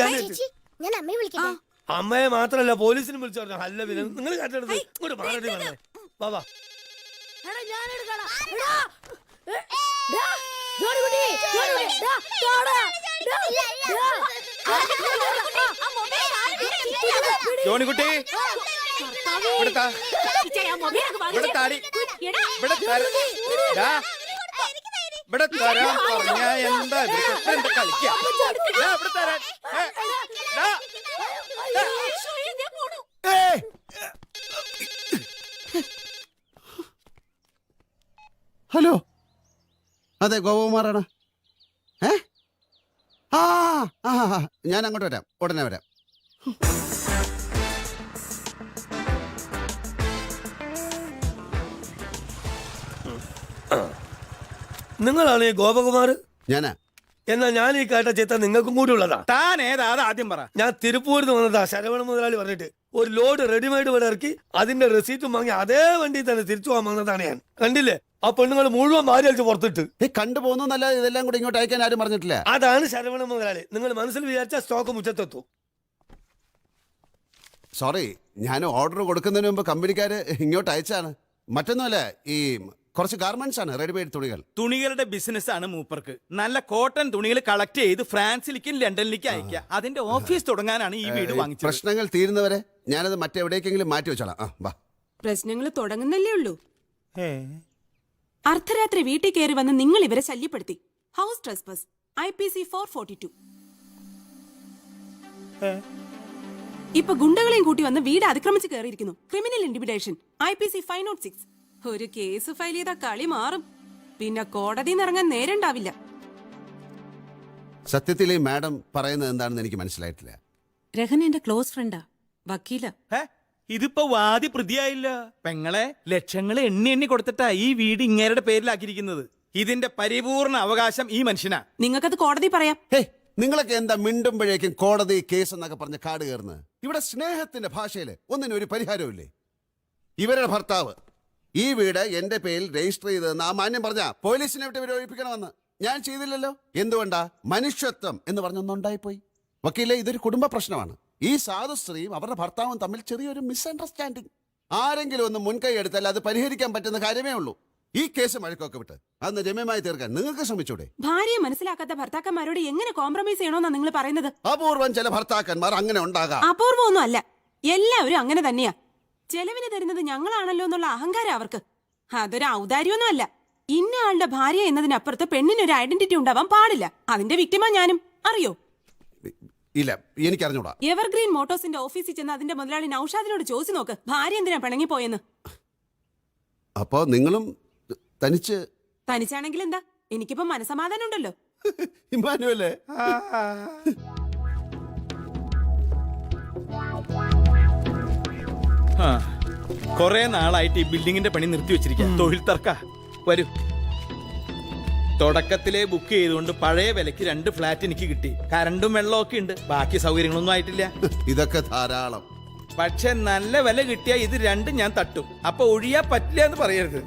ഞാൻ അമ്മയെ വിളിക്കട്ടെ? അമ്മയെ മാത്രല്ല പോലീസിനും വിളിച്ചു പറഞ്ഞു. അല്ല പിന്നെ നിങ്ങൾ കട്ടെടുത്ത് ഇങ്ങോട്ട് മാറേണ്ടി വന്നേ. ബാബാ ജോണിക്കുട്ടി ഇവിടെ തരാൻ പറഞ്ഞ എന്താ എന്താ കളിക്കാ? ഇവിടെ തരാൻ ഹലോ, അതെ ഗോപകുമാറാണ്. ഞാൻ അങ്ങോട്ട് വരാം, ഉടനെ വരാം. നിങ്ങളാണ് ഈ ഗോപകുമാർ? ഞാനാ. എന്നാ ഞാൻ ഈ കേട്ട ചിത്രം നിങ്ങൾക്കും കൂടി ഉള്ളതാ. താൻ ഏതാ ആദ്യം പറ. ഞാൻ തിരുപ്പൂരിന്ന് വന്നതാ. ശരവണ മുതലാളി പറഞ്ഞിട്ട് ഒരു ലോഡ് റെഡിമെയ്ഡ് ഇവിടെ ഇറക്കി അതിന്റെ റെസീറ്റും വാങ്ങി അതേ വണ്ടിയിൽ തന്നെ തിരിച്ചു പോകാൻ വന്നതാണ് ഞാൻ. കണ്ടില്ലേ ആ പെണ്ണുങ്ങൾ മുഴുവൻ മാരി അടിച്ച് പുറത്തിട്ട് കണ്ടുപോകുന്നല്ല, ഇതെല്ലാം കൂടി ഇങ്ങോട്ട് അയക്കാൻ ആരും പറഞ്ഞിട്ടില്ല. അതാണ് ശരവണ മുതലാളി. നിങ്ങൾ മനസ്സിൽ വിചാരിച്ച സ്റ്റോക്ക് മുറ്റത്തെത്തു. സോറി, ഞാൻ ഓർഡർ കൊടുക്കുന്നതിന് മുമ്പ് കമ്പനിക്കാര് ഇങ്ങോട്ട് അയച്ചാണ്. മറ്റൊന്നുമല്ല, ഈ കുറച്ച് ഗാർമെന്റ്സ് ആണ്, റെഡിമെയ്ഡ് തുണികൾ. തുണികളുടെ ബിസിനസ് ആണ് മൂപ്പർക്ക്. നല്ല കോട്ടൺ തുണികൾ കളക്ട് ചെയ്ത് ഫ്രാൻസിലേക്കും ലണ്ടനിലേക്കും അയക്കുക. അതിന്റെ ഓഫീസ് തുടങ്ങാനാണ് ഈ വീട് വാങ്ങിച്ചത്. പ്രശ്നങ്ങൾ തീരുന്നവരെ ഞാനത് മറ്റെവിടേക്കെങ്കിലും മാറ്റി വെച്ചോളാം. വാ. പ്രശ്നങ്ങൾ തുടങ്ങുന്നല്ലേ ഉള്ളൂ. അർദ്ധരാത്രി വീട്ടിൽ കയറി വന്ന് നിങ്ങൾ ഇവരെ ശല്യപ്പെടുത്തി. House trespass IPC 442. ഇപ്പൊ ഗുണ്ടകളെയും കൂട്ടി വന്ന് വീട് അതിക്രമിച്ച് കയറിയിരിക്കുന്നു. Criminal intimidation IPC 506. ഒരു കേസ് ഫയൽ ചെയ്ത കളി മാറും. പിന്നെ കോടതിയിൽ നിന്ന് ഇറങ്ങാൻ നേരണ്ടാവില്ല. സത്യത്തിൽ ഈ മാഡം പറയുന്നത് എന്താണെന്ന് എനിക്ക് മനസ്സിലായിട്ടില്ല. രഹൻ എന്റെ ക്ലോസ് ഫ്രണ്ടാ, വക്കീല. ഇതിപ്പോ വാദി പ്രതിയായില്ല. പെങ്ങളെ ലക്ഷങ്ങൾ എണ്ണി എണ്ണി കൊടുത്തിട്ടാ ഈ വീട് ഇങ്ങേരുടെ പേരിലാക്കിയിരിക്കുന്നത്. ഇതിന്റെ പരിപൂർണ അവകാശം ഈ മനുഷ്യനാ. നിങ്ങൾക്കത് കോടതി പറയാം. നിങ്ങളൊക്കെ എന്താ മിണ്ടുമ്പോഴേക്കും കോടതി കേസ് എന്നൊക്കെ പറഞ്ഞ് കാട് കയറുന്നത്? ഇവിടെ സ്നേഹത്തിന്റെ ഭാഷയില് ഒന്നിനും ഒരു പരിഹാരമില്ലേ? ഇവരുടെ ഭർത്താവ് ഈ വീട് എന്റെ പേരിൽ രജിസ്റ്റർ ചെയ്തതെന്ന് ആ മാന്യം പറഞ്ഞ പോലീസിനെ വിട്ട് ഇവരെ ഒഴിപ്പിക്കണമെന്ന്. ഞാൻ ചെയ്തില്ലല്ലോ. എന്തുകൊണ്ടാ? മനുഷ്യത്വം എന്ന് പറഞ്ഞൊന്നുണ്ടായിപ്പോയി. വക്കീലെ, ഇതൊരു കുടുംബ പ്രശ്നമാണ്. ഈ സാധു സ്ത്രീയും അവരുടെ ഭർത്താവും തമ്മിൽ ചെറിയൊരു മിസ്അണ്ടർസ്റ്റാൻഡിങ്. ആരെങ്കിലും ഒന്ന് മുൻകൈ എടുത്താൽ അത് പരിഹരിക്കാൻ പറ്റുന്ന കാര്യമേ ഉള്ളൂ. ഈ കേസ് മഴക്കൊക്കെ വിട്ട് അന്ന് രമ്യമായി തീർക്കാൻ നിങ്ങൾക്ക് ശ്രമിച്ചൂടെ? ഭാര്യയെ മനസ്സിലാക്കാത്ത ഭർത്താക്കന്മാരോട് എങ്ങനെ കോംപ്രമൈസ് ചെയ്യണമെന്നാ നിങ്ങൾ പറയുന്നത്? അപൂർവം ചില ഭർത്താക്കന്മാർ അങ്ങനെ ഉണ്ടാകാം. അപൂർവമൊന്നും അല്ല, എല്ലാവരും അങ്ങനെ തന്നെയാ. ചെലവിന് തരുന്നത് ഞങ്ങളാണല്ലോ എന്നുള്ള അഹങ്കാരം അവർക്ക്. അതൊരു ഔദാര്യമൊന്നും അല്ല. ഇന്ന ആളുടെ ഭാര്യ എന്നതിനപ്പുറത്ത് പെണ്ണിനൊരു ഐഡന്റിറ്റി ഉണ്ടാവാൻ പാടില്ല. അതിന്റെ വിക്ടിമാ ഞാനും. അറിയോ? ഇല്ല, എനിക്കറിഞ്ഞൂടാ. എവർഗ്രീൻ മോട്ടോഴ്സിന്റെ ഓഫീസിൽ ചെന്ന് അതിന്റെ മുതലാളി നൌഷാദിനോട് ചോദിച്ചു നോക്ക്, ഭാര്യ എന്തിനാ പിണങ്ങിപ്പോയെന്ന്. അപ്പോ നിങ്ങളും തനിച്ചാണെങ്കിൽ എന്താ? എനിക്കിപ്പോ മനസമാധാനം ഉണ്ടല്ലോ. ഇമ്മാനുവല്ലേ? കൊറേ നാളായിട്ട് ഈ ബിൽഡിങ്ങിന്റെ പണി നിർത്തി വെച്ചിരിക്കുക. തൊഴിൽ തർക്ക വരൂ. തുടക്കത്തിലെ ബുക്ക് ചെയ്തുകൊണ്ട് പഴയ വിലക്ക് 2 ഫ്ലാറ്റ് എനിക്ക് കിട്ടി. കരണ്ടും വെള്ളവും ഒക്കെ ഉണ്ട്. ബാക്കി സൗകര്യങ്ങളൊന്നും ആയിട്ടില്ല. ഇതൊക്കെ ധാരാളം. പക്ഷെ നല്ല വില കിട്ടിയാ ഇത് 2 ഞാൻ തട്ടും. അപ്പൊ ഒഴിയാ പറ്റില്ല എന്ന് പറയരുത്.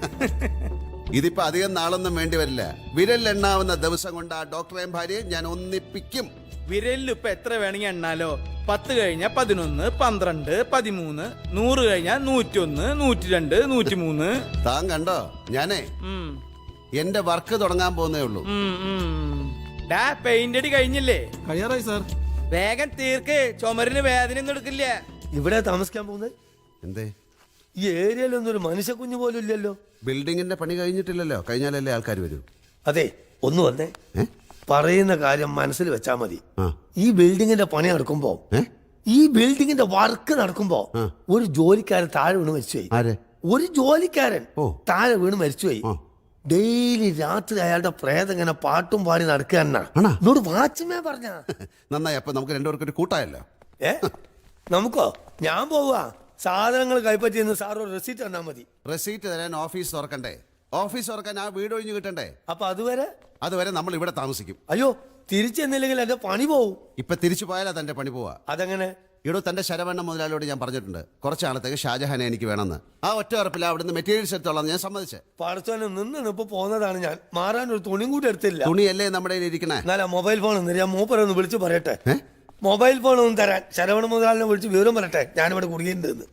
ഇതിപ്പോ അധികം നാളൊന്നും വേണ്ടി വരില്ല. വിരലിലെണ്ണാവുന്ന ദിവസം കൊണ്ട് ആ ഡോക്ടറെയും ഭാര്യയെ ഞാൻ ഒന്നിപ്പിക്കും. വിരലിൽ ഇപ്പൊ എത്ര വേണമെങ്കിൽ എണ്ണാലോ. 10 കഴിഞ്ഞാ 11, 12, 13, 100 കഴിഞ്ഞാ 101, 102, 103. താൻ കണ്ടോ? ഞാനേ എന്റെ വർക്ക് തുടങ്ങാൻ പോകുന്നേ ഉള്ളൂ. പെയിന്റ് അടി കഴിഞ്ഞില്ലേ? കഴിയാറായി സാർ. വേഗം തീർക്ക്. ചുമരിന് വേദന ഒന്നും എടുക്കില്ല. ഇവിടെ താമസിക്കാൻ പോകുന്നത് എന്തേ? ഈ ഏരിയയിലൊന്നും ഒരു മനുഷ്യ കുഞ്ഞു പോലും ഇല്ലല്ലോ. ബിൽഡിങ്ങിന്റെ പണി കഴിഞ്ഞിട്ടില്ലല്ലോ. കഴിഞ്ഞാലല്ലേ ആൾക്കാർ വരൂ. അതെ, ഒന്ന് വന്നേ. പറയുന്ന കാര്യം മനസ്സിൽ വെച്ചാ മതി. ഈ ബിൽഡിങ്ങിന്റെ പണി നടക്കുമ്പോ, ഈ ബിൽഡിങ്ങിന്റെ വർക്ക് നടക്കുമ്പോ ഒരു ജോലിക്കാരൻ താഴെ വീണ് മരിച്ചുപോയി. ഒരു ജോലിക്കാരൻ താഴെ വീണ് മരിച്ചുപോയി. ഡെയിലി രാത്രി അയാളുടെ പ്രേതം ഇങ്ങനെ പാട്ടും പാടി നടക്കുകയെന്നാ എന്നോട് വാച്ച്മാൻ പറഞ്ഞ. നന്നായി. അപ്പൊ നമുക്ക് രണ്ടുപേർക്കും ഒരു കൂട്ടായല്ലോ. നമുക്കോ? ഞാൻ പോവാ. സാധനങ്ങൾ കൈപ്പറ്റിയെന്ന് സാറ് റെസീറ്റ് തന്നാ മതി. റെസീറ്റ് തരാൻ ഓഫീസ് തുറക്കണ്ടേ? ഓഫീസ് തുറക്കാൻ ആ വീട് ഒഴിഞ്ഞു കിട്ടണ്ടേ? അപ്പൊ അതുവരെ നമ്മൾ ഇവിടെ താമസിക്കും. അയ്യോ, തിരിച്ചെന്നില്ലെങ്കിൽ എന്റെ പണി പോവും. ഇപ്പൊ തിരിച്ചു പോയാലാ തന്റെ പണി പോവാ. അതെങ്ങനെ? ഇവിടെ തന്റെ ശരവണ്ണ മുതലാളിയോട് ഞാൻ പറഞ്ഞിട്ടുണ്ട് കുറച്ച് നാളത്തേക്ക് ഷാജഹാനെ എനിക്ക് വേണമെന്ന്. ആ ഒറ്റ ഉറപ്പില്ല അവിടുന്ന് മെറ്റീരിയൽസ് എടുത്തോളാം ഞാൻ സമ്മതിച്ചേ. പാടത്തോനെ നിന്ന് ഇപ്പൊ പോന്നതാണ് ഞാൻ. മാറാൻ ഒരു തുണിയും കൂടി എടുത്തില്ല. തുണിയല്ലേ നമ്മുടെ കയ്യിൽ ഇരിക്കണേ. എന്നാലാ മൊബൈൽ ഫോൺ ഞാൻ മൂപ്പരൊന്ന് വിളിച്ചു പറയട്ടെ. മൊബൈൽ ഫോൺ ഒന്ന് തരാൻ ശരവണ മുതലാളിനെ വിളിച്ച് വിവരം പറയട്ടെ ഞാനിവിടെ കുടുങ്ങിയിട്ടുണ്ട്.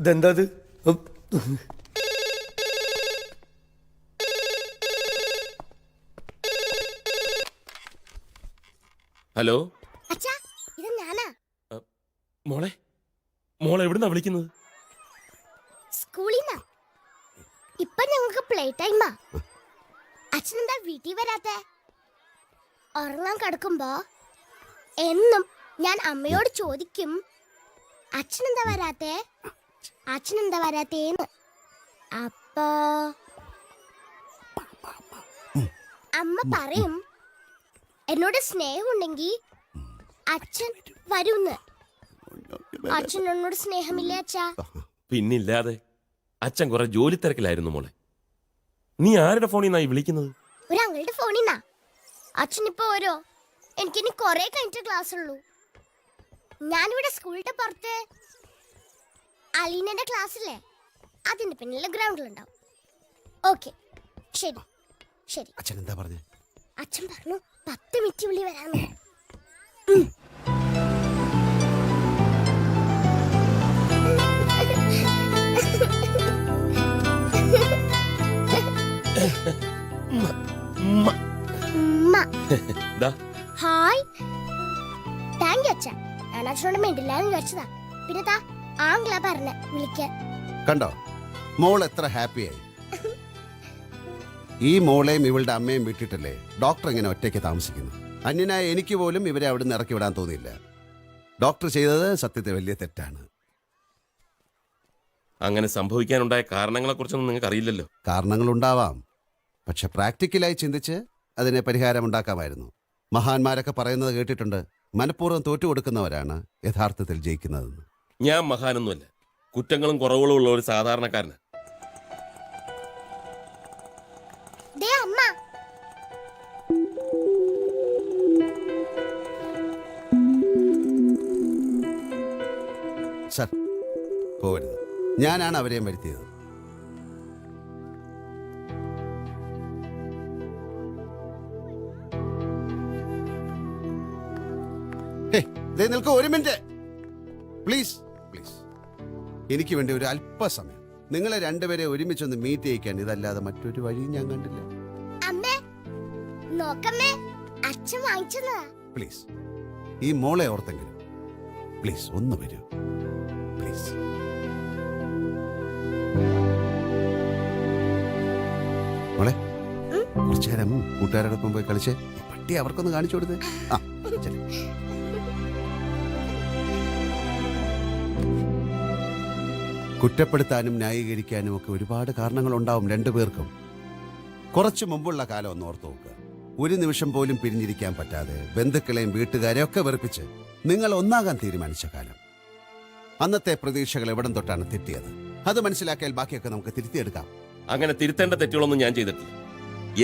ഇതെന്താ ഇത്? ഹലോ അച്ഛാ ഇത് ഞാനാ. മോളെ മോളെ എവിടുന്നാ വിളിക്കുന്നത്? സ്കൂളിൽ നിന്നാ. ഇപ്പൊ ഞങ്ങൾക്ക് പ്ലേ ടൈമാ. അച്ഛനെന്താ വീട്ടിൽ വരാത്തെ? ഉറങ്ങാൻ കിടക്കുമ്പോ എന്നും ഞാൻ അമ്മയോട് ചോദിക്കും അച്ഛനെന്താ വരാത്തെ, അച്ഛനെന്താ വരാത്തേന്ന്. അപ്പോ അമ്മ പറയും എന്നോട് സ്നേഹമുണ്ടെങ്കിൽ അച്ഛൻ വരൂന്ന്. അച്ഛൻ എന്നോട് സ്നേഹമില്ലേ അച്ഛാ? പിന്നില്ലാതെ. അച്ഛൻ കുറെ ജോലി തിരക്കിലായിരുന്നു മോളെ. നീ ആരുടെ ഫോണിൽ നിന്നായി വിളിക്കുന്നത്? ഒരു അങ്ങളുടെ ഫോണിൽ നിന്നാ. അച്ഛൻ ഇപ്പൊ ഓരോ എനിക്കിനി കൊറേ കഴിഞ്ഞിട്ട് ക്ലാസ് ഉള്ളൂ. ഞാനിവിടെ സ്കൂളിന്റെ പുറത്ത് അലീനന്റെ ക്ലാസ്സില്ലേ അതിന്റെ പിന്നിലെ ഗ്രൗണ്ടിലുണ്ടാവും. ഓക്കെ ശരി ശരി. അച്ഛൻ എന്താ പറഞ്ഞേ? അച്ഛൻ പറഞ്ഞു 10 മിനിറ്റ് വിളി വരാന്ന്. ഹായ്. താങ്ക് യു അച്ഛാ. ഞാൻ അച്ഛനോട് മിണ്ടില്ലാന്ന് വിചാരിച്ചതാ. പിന്നെ താ ആംഗ്ലാ പറഞ്ഞ വിളിക്കാൻ. കണ്ടോ മോൾ എത്ര ഹാപ്പിയായി. ഈ മോളെയും ഇവളുടെ അമ്മയും വിട്ടിട്ടല്ലേ ഡോക്ടർ ഇങ്ങനെ ഒറ്റയ്ക്ക് താമസിക്കുന്നു. അന്യനായ എനിക്ക് പോലും ഇവരെ അവിടെ നിന്ന് ഇറക്കി വിടാൻ തോന്നിയില്ല. ഡോക്ടർ ചെയ്തത് സത്യത്തെ വലിയ തെറ്റാണ്. അങ്ങനെ സംഭവിക്കാനുണ്ടായ കാരണങ്ങളെ കുറിച്ചൊന്നും നിങ്ങൾക്ക് അറിയില്ലല്ലോ. കാരണങ്ങളുണ്ടാവാം, പക്ഷെ പ്രാക്ടിക്കലായി ചിന്തിച്ച് അതിനെ പരിഹാരമുണ്ടാക്കാമായിരുന്നു. മഹാന്മാരൊക്കെ പറയുന്നത് കേട്ടിട്ടുണ്ട്, മനഃപൂർവ്വം തോറ്റുകൊടുക്കുന്നവരാണ് യഥാർത്ഥത്തിൽ ജയിക്കുന്നതെന്ന്. ഞാൻ മഹാനൊന്നുമല്ല, കുറ്റങ്ങളും കുറവുകളും ഉള്ള ഒരു സാധാരണക്കാരന്. ദേ അമ്മ. സർ പോകരുത്, ഞാനാണ് അവരെയും വരുത്തിയത്. നിൽക്കൂ, ഒരു മിനിറ്റ് പ്ലീസ് പ്ലീസ്. എനിക്ക് വേണ്ടി ഒരു അല്പസമയം. നിങ്ങളെ രണ്ടുപേരെ ഒരുമിച്ചൊന്ന് മീറ്റ് ചെയ്യിക്കാൻ ഇതല്ലാതെ മറ്റൊരു വഴിയും ഞാൻ കണ്ടില്ല. അമ്മേ നോക്കമ്മേ, അച്ഛൻ വാങ്ങിച്ചതാ. പ്ലീസ് ഈ മോളെ ഓർത്തെങ്കിലും പ്ലീസ് ഒന്ന് വരൂ പ്ലീസ്. മോളെ കുറച്ചു നേരം കൂട്ടുകാരോടൊപ്പം പോയി കളിച്ച് ഈ പട്ടി അവർക്കൊന്ന് കാണിച്ചു കൊടുത്തേ. ആ ശരി. കുറ്റപ്പെടുത്താനും ന്യായീകരിക്കാനും ഒക്കെ ഒരുപാട് കാരണങ്ങളുണ്ടാവും രണ്ടുപേർക്കും. കുറച്ചു മുമ്പുള്ള കാലം ഒന്ന് ഓർത്തു നോക്കുക. ഒരു നിമിഷം പോലും പിരിഞ്ഞിരിക്കാൻ പറ്റാതെ ബന്ധുക്കളെയും വീട്ടുകാരെയും ഒക്കെ വെറുപ്പിച്ച് നിങ്ങൾ ഒന്നാകാൻ തീരുമാനിച്ച കാലം. അന്നത്തെ പ്രതീക്ഷകൾ എവിടം തൊട്ടാണ് തെറ്റിയത്. അത് മനസ്സിലാക്കിയാൽ ബാക്കിയൊക്കെ നമുക്ക് തിരുത്തിയെടുക്കാം. അങ്ങനെ തിരുത്തേണ്ട തെറ്റുകളൊന്നും ഞാൻ ചെയ്തിട്ടില്ല.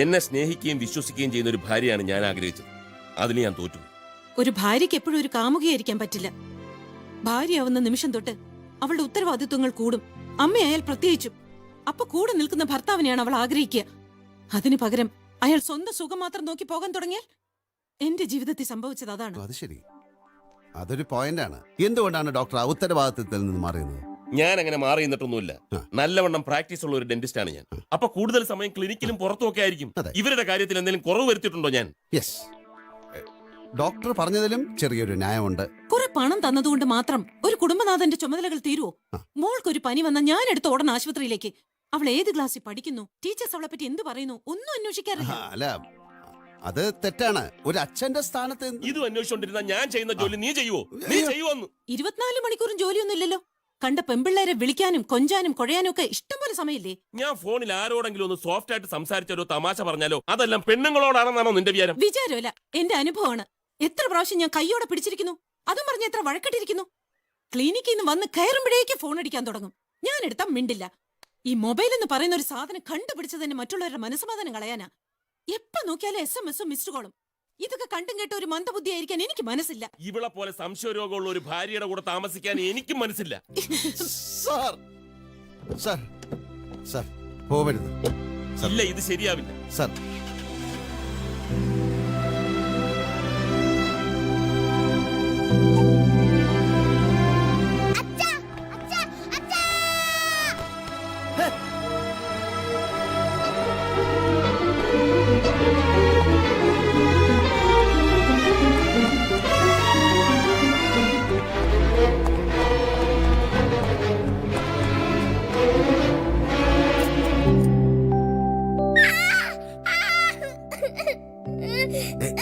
എന്നെ സ്നേഹിക്കുകയും വിശ്വസിക്കുകയും ചെയ്യുന്ന ഒരു ഭാര്യയാണ് ഞാൻ ആഗ്രഹിച്ചത്. അതിന് ഞാൻ തോറ്റു. ഒരു ഭാര്യയ്ക്ക് എപ്പോഴും ഒരു കാമുകയായിരിക്കാൻ പറ്റില്ല. ഭാര്യയാവുന്ന നിമിഷം തൊട്ട് അവളുടെ ഉത്തരവാദിത്വങ്ങൾ കൂടും, അമ്മയായാൽ പ്രത്യേകിച്ചും. അപ്പൊ കൂടെ നിൽക്കുന്ന ഭർത്താവിനെയാണ് അവൾ ആഗ്രഹിക്കുക. അതിനു പകരം അയാൾ സ്വന്തം സുഖം മാത്രം നോക്കി പോകാൻ തുടങ്ങിയാൽ എന്റെ ജീവിതത്തിൽ സംഭവിച്ചത് അതാണ്. അത് ശരി, അതൊരു പോയിന്റാണ്. എന്തുകൊണ്ടാണ് ഡോക്ടർ ആ ഉത്തരവാദിത്വത്തിൽ നിന്ന് മാറിയത്? ഞാൻ അങ്ങനെ മാറി നിന്നിട്ടൊന്നുമില്ല. നല്ലവണ്ണം പ്രാക്ടീസ് ഉള്ള ഒരു ഡെന്റിസ്റ്റ് ആണ് ഞാൻ. അപ്പൊ കൂടുതൽ സമയം ക്ലിനിക്കിലും പുറത്തുമൊക്കെ ആയിരിക്കും. ഇവരുടെ കാര്യത്തിൽ എന്തെങ്കിലും കുറവ് വരുത്തിയിട്ടുണ്ടോ ഞാൻ? യെസ്, ഡോക്ടർ പറഞ്ഞതിലും ചെറിയൊരു ന്യായമുണ്ട്. കുറെ പണം തന്നതുകൊണ്ട് മാത്രം ഒരു കുടുംബനാഥന്റെ ചുമതലകൾ തീരുവോ? മോൾക്കൊരു പനി വന്ന ഞാൻ എടുത്ത് ഓടണം ആശുപത്രിയിലേക്ക്. അവൾ ഏത് ക്ലാസ്സിൽ പഠിക്കുന്നു, ടീച്ചേഴ്സ് അവളെ പറ്റി എന്ത് പറയുന്നു, ഒന്നും അന്വേഷിക്കാറില്ല. അല്ല, അത് തെറ്റാണ്. ഒരു അച്ഛന്റെ സ്ഥാനത്ത് ഇതും അന്വേഷിച്ചോണ്ടിരുന്ന ഞാൻ ചെയ്യുന്ന ജോലി നീ ചെയ്യുവോ? നീ ചെയ്യുവോന്ന്? 24 മണിക്കൂറും ജോലിയൊന്നും ഇല്ലല്ലോ. കണ്ട പെമ്പിള്ളേരെ വിളിക്കാനും കൊഞ്ചാനും കൊഴയാനും ഒക്കെ ഇഷ്ടംപോലെ സമയമില്ലേ? ഞാൻ ഫോണിൽ ആരോടെങ്കിലും ഒന്ന് സോഫ്റ്റ് ആയിട്ട് സംസാരിച്ചാലോ തമാശ പറഞ്ഞാലോ അതെല്ലാം പെണ്ണുങ്ങളോടാണെന്നാണോ നിന്റെ വിചാരം? വിചാരമല്ല, എന്റെ അനുഭവമാണ്. എത്ര പ്രാവശ്യം ഞാൻ കൈയോടെ പിടിച്ചിരിക്കുന്നു, അതും പറഞ്ഞ് എത്ര വഴക്കിട്ടിരിക്കുന്നു. ക്ലിനിക്കിൽ നിന്ന് വന്ന് കയറുമ്പോഴേക്ക് ഫോൺ അടിക്കാൻ തുടങ്ങും. ഞാൻ എടുത്താൽ മിണ്ടില്ല. ഈ മൊബൈൽ എന്ന് പറയുന്ന ഒരു സാധനം കണ്ടുപിടിച്ചതിന് മറ്റുള്ളവരുടെ മനസ്സമാധാനം കളയാനാ. എപ്പോ നോക്കിയാലും SMS മിസ്ഡ് കോളും. ഇതൊക്കെ കണ്ടും കേട്ട ഒരു മന്ദബുദ്ധി ആയിരിക്കാൻ എനിക്ക് മനസ്സില്ല. ഇവളെ പോലെ സംശയരോഗമുള്ള ഒരു ഭാര്യയുടെ കൂടെ താമസിക്കാൻ എനിക്കും മനസ്സില്ല. സാർ സാർ സാർ പോവരുത് ഇല്ല, ഇത് ശരിയാവില്ല. സാർ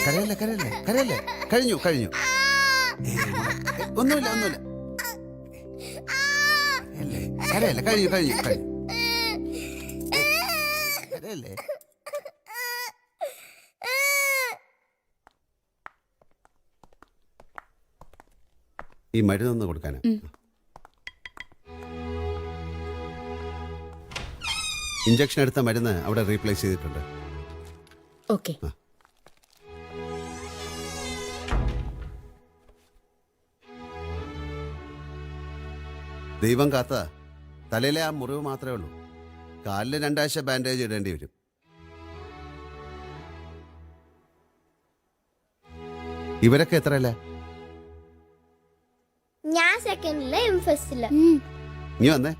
കരയല്ലേ കരയല്ലേ കരയല്ലേ കഴിഞ്ഞു കഴിഞ്ഞു ഒന്നുമില്ല ഒന്നുമില്ല അല്ലേ കരയല്ലേ കഴിഞ്ഞു കഴിഞ്ഞു കഴിഞ്ഞു കരയല്ലേ ഈ മരുന്നൊന്ന് കൊടുക്കാനാ ഇഞ്ചക്ഷൻ എടുത്ത മരുന്ന് അവിടെ റീപ്ലേസ് ചെയ്തിട്ടുണ്ട്. ഓക്കെ. ദൈവം കാത്ത തലയിലെ ആ മുറിവ് മാത്രമേ ഉള്ളൂ. കാലില് 2 ആഴ്ച ബാൻഡേജ് ഇടേണ്ടി വരും. ഇവരൊക്കെ എത്രയല്ല? ഞാൻ സെക്കൻഡില് ഫസ്റ്റില്. നീ വന്നേ.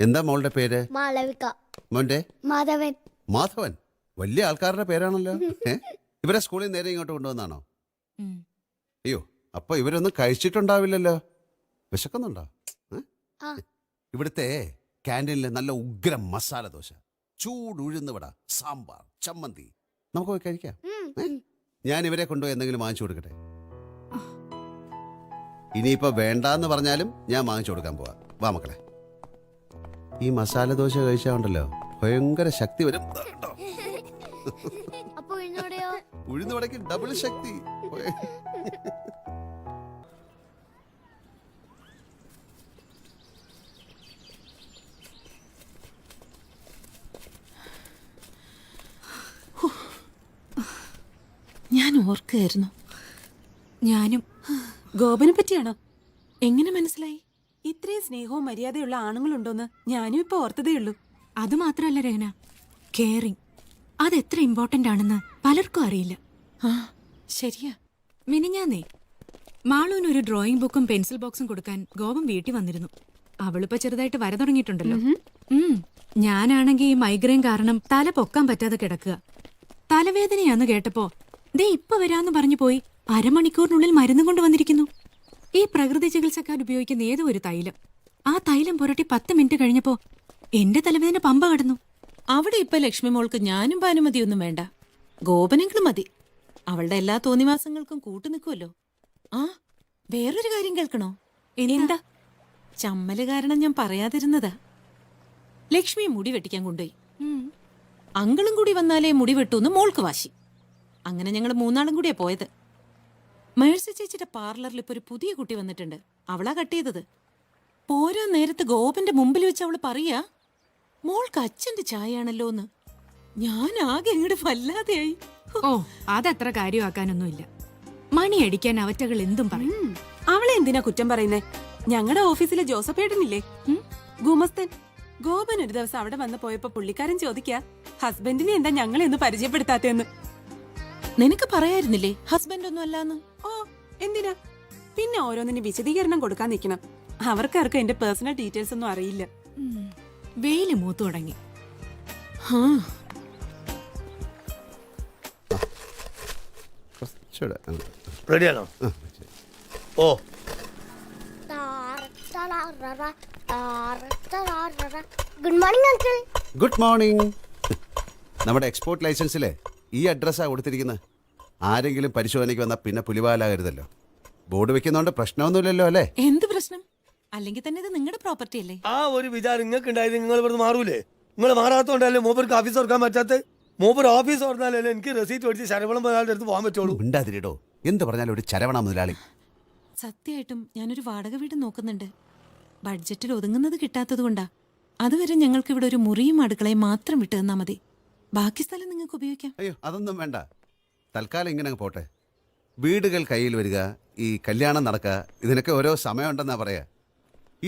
എന്താ മോളുടെ പേര്? മാളവിക. മോന്റെ? മാധവൻ. മാധവൻ. വലിയ ആൾക്കാരുടെ പേരാണല്ലോ. ഇവരെ സ്കൂളിൽ നേരെ ഇങ്ങോട്ട് കൊണ്ടുവന്നാണോ? അയ്യോ, അപ്പൊ ഇവരൊന്നും കഴിച്ചിട്ടുണ്ടാവില്ലല്ലോ. വിശക്കുന്നുണ്ടോ? ഇവിടുത്തെ ക്യാൻറ്റീനിൽ നല്ല ഉഗ്രം മസാല ദോശ, ചൂട് ഉഴുന്നുവട, സാമ്പാർ, ചമ്മന്തി, നമുക്ക് പോയി കഴിക്കാം. ഞാൻ ഇവരെ കൊണ്ടുപോയി എന്തെങ്കിലും വാങ്ങിച്ചു കൊടുക്കട്ടെ? ഇനിയിപ്പോ വേണ്ടാന്ന് പറഞ്ഞാലും ഞാൻ വാങ്ങിച്ചു കൊടുക്കാൻ പോവാ. വാ മക്കളെ. ഈ മസാല ദോശ കഴിച്ചാ ഉണ്ടല്ലോ ഭയങ്കര ശക്തി വരും. അപ്പൊ ഉഴുന്നുവടയോ? ഉഴുന്നുവടയ്ക്ക് ഡബിൾ ശക്തി. ഞാൻ ഓർക്കുകയായിരുന്നു. ഞാനും. ഗോപനെ പറ്റിയാണോ? എങ്ങനെ മനസ്സിലായി? ഇത്രയും സ്നേഹവും മര്യാദയുള്ള ആണുങ്ങളുണ്ടോന്ന് ഞാനും ഇപ്പൊ ഓർത്തതേ ഉള്ളൂ. അത് മാത്രമല്ല രഹന, കെയറിങ് അതെത്ര ഇമ്പോർട്ടന്റ് ആണെന്ന് പലർക്കും അറിയില്ല. ശരിയാ. മിനിഞ്ഞാന്നേ മാളൂന് ഒരു ഡ്രോയിങ് ബുക്കും പെൻസിൽ ബോക്സും കൊടുക്കാൻ ഗോപം വീട്ടിൽ വന്നിരുന്നു. അവളിപ്പോ ചെറുതായിട്ട് വര തുടങ്ങിയിട്ടുണ്ടല്ലോ. ഞാനാണെങ്കി ഈ മൈഗ്രെയിൻ കാരണം തല പൊക്കാൻ പറ്റാതെ കിടക്കുക. തലവേദനയാന്ന് കേട്ടപ്പോ ദേ ഇപ്പൊ വരാന്ന് പറഞ്ഞു പോയി 1/2 മണിക്കൂറിനുള്ളിൽ മരുന്ന് കൊണ്ട് വന്നിരിക്കുന്നു. ഈ പ്രകൃതി ചികിത്സക്കാർ ഉപയോഗിക്കുന്ന ഏതോ ഒരു തൈലം. ആ തൈലം പുരട്ടി 10 മിനിറ്റ് കഴിഞ്ഞപ്പോ എന്റെ തലവേദന പമ്പ കടന്നു. അവിടെ ഇപ്പൊ ലക്ഷ്മി മോൾക്ക് ഞാനും ഭാനുമതിയൊന്നും വേണ്ട, ഗോപനെങ്കിലും മതി. അവളുടെ എല്ലാ തോന്നിവാസങ്ങൾക്കും കൂട്ടുനിൽക്കുമല്ലോ. ആ, വേറൊരു കാര്യം കേൾക്കണോ? എന്താ? ചമ്മല് കാരണം ഞാൻ പറയാതിരുന്നതാ. ലക്ഷ്മി മുടി വെട്ടിക്കാൻ കൊണ്ടുപോയി. അങ്കിളും കൂടി വന്നാലേ മുടി വെട്ടൂന്ന് മോൾക്ക് വാശി. അങ്ങനെ ഞങ്ങൾ 3 കൂടിയാ പോയത്. മേഴ്സി ചേച്ചിയുടെ പാർലറിൽ ഇപ്പൊ ഒരു പുതിയ കുട്ടി വന്നിട്ടുണ്ട്. അവളാ കട്ട് ചെയ്തത്. പോരാ നേരത്ത് ഗോപന്റെ മുമ്പിൽ വെച്ച് അവള് പറയാ, മോൾക്ക് അച്ഛന്റെ ചായയാണല്ലോ എന്ന്. ഞാൻ ആകെ ഇങ്ങോട്ട് വല്ലാതെയായി. ഓ, അതത്ര കാര്യമാക്കാനൊന്നുമില്ല. മണി അടിക്കാൻ അവറ്റകൾ എന്തും പറയും. അവളെ എന്തിനാ കുറ്റം പറയുന്നേ? ഞങ്ങളുടെ ഓഫീസിലെ ജോസഫേട്ടനില്ലേ, ഗുമസ്തൻ, ഗോപൻ ഒരു ദിവസം അവിടെ വന്ന് പോയപ്പോ പുള്ളിക്കാരൻ ചോദിക്കാ, ഹസ്ബൻഡിനെ എന്താ ഞങ്ങളെ ഒന്ന് പരിചയപ്പെടുത്താത്തേന്ന്. നിനക്ക് പറയായിരുന്നില്ലേ ഹസ്ബൻഡ് ഒന്നും അല്ലാന്ന്? ഓ, എന്തിനാ പിന്നെ ഓരോന്നിന് വിശദീകരണം കൊടുക്കാൻ നിൽക്കണം? അവർക്കാർക്കും എന്റെ പേഴ്സണൽ ഡീറ്റെയിൽസ് ഒന്നും അറിയില്ല. വെയില് മൂത്തു തുടങ്ങി. റെഡിയാണോ? ഓ, good morning uncle. Good morning. നമ്മുടെ എക്സ്പോർട്ട് ലൈസൻസിലെ ഈ അഡ്രസ്സാണ് കൊടുത്തിരിക്കുന്നത്. ആരെങ്കിലും പരിശോധനയ്ക്ക് വന്നാൽ പിന്നെ പുലിവാലാകരുതല്ലോ. ബോർഡ് വെക്കുന്നോണ്ട് പ്രശ്നമൊന്നുമില്ലല്ലോ അല്ലേ? എന്ത് പ്രശ്നം? അല്ലെങ്കിൽ തന്നെ ഇത് നിങ്ങളുടെ പ്രോപ്പർട്ടി അല്ലേ? ആ ഒരു വിചാരം നിങ്ങൾക്ക് ഉണ്ടായത് നിങ്ങൾ ഇവിടുന്ന് മാറൂലേ? നിങ്ങൾ മാറാത്തോണ്ടല്ലേ മൂപ്പർക്ക് ഓഫീസ് തുറക്കാൻ പറ്റാത്ത? മൂപ്പർ ഓഫീസ് തുറന്നാലല്ലേ എനിക്ക് റെസീറ്റ് മേടിച്ച് ശരവണം മുതലാളിയുടെ അടുത്ത് പോകാൻ പറ്റുള്ളൂ. ഉണ്ടാതിരിടോ, എന്ത് പറഞ്ഞാലും ഒരു ചരവണ മുതലാളി. സത്യമായിട്ടും ഞാനൊരു വാടക വീട് നോക്കുന്നുണ്ട്. ബഡ്ജറ്റിൽ ഒതുങ്ങുന്നത് കിട്ടാത്തത് കൊണ്ടാ. അതുവരെ ഞങ്ങൾക്ക് ഇവിടെ ഒരു മുറിയും അടുക്കളയും മാത്രം വിട്ടു തന്നാ മതി. ബാക്കി സ്ഥലം നിങ്ങൾക്ക് ഉപയോഗിക്കാം. അയ്യോ അതൊന്നും വേണ്ട, തൽക്കാലം ഇങ്ങനെ അങ്ങ് പോട്ടെ. വീടുകൾ കയ്യിൽ വരിക, ഈ കല്യാണം നടക്കുക, ഇതിനൊക്കെ ഓരോ സമയമുണ്ടെന്നാ പറയാ.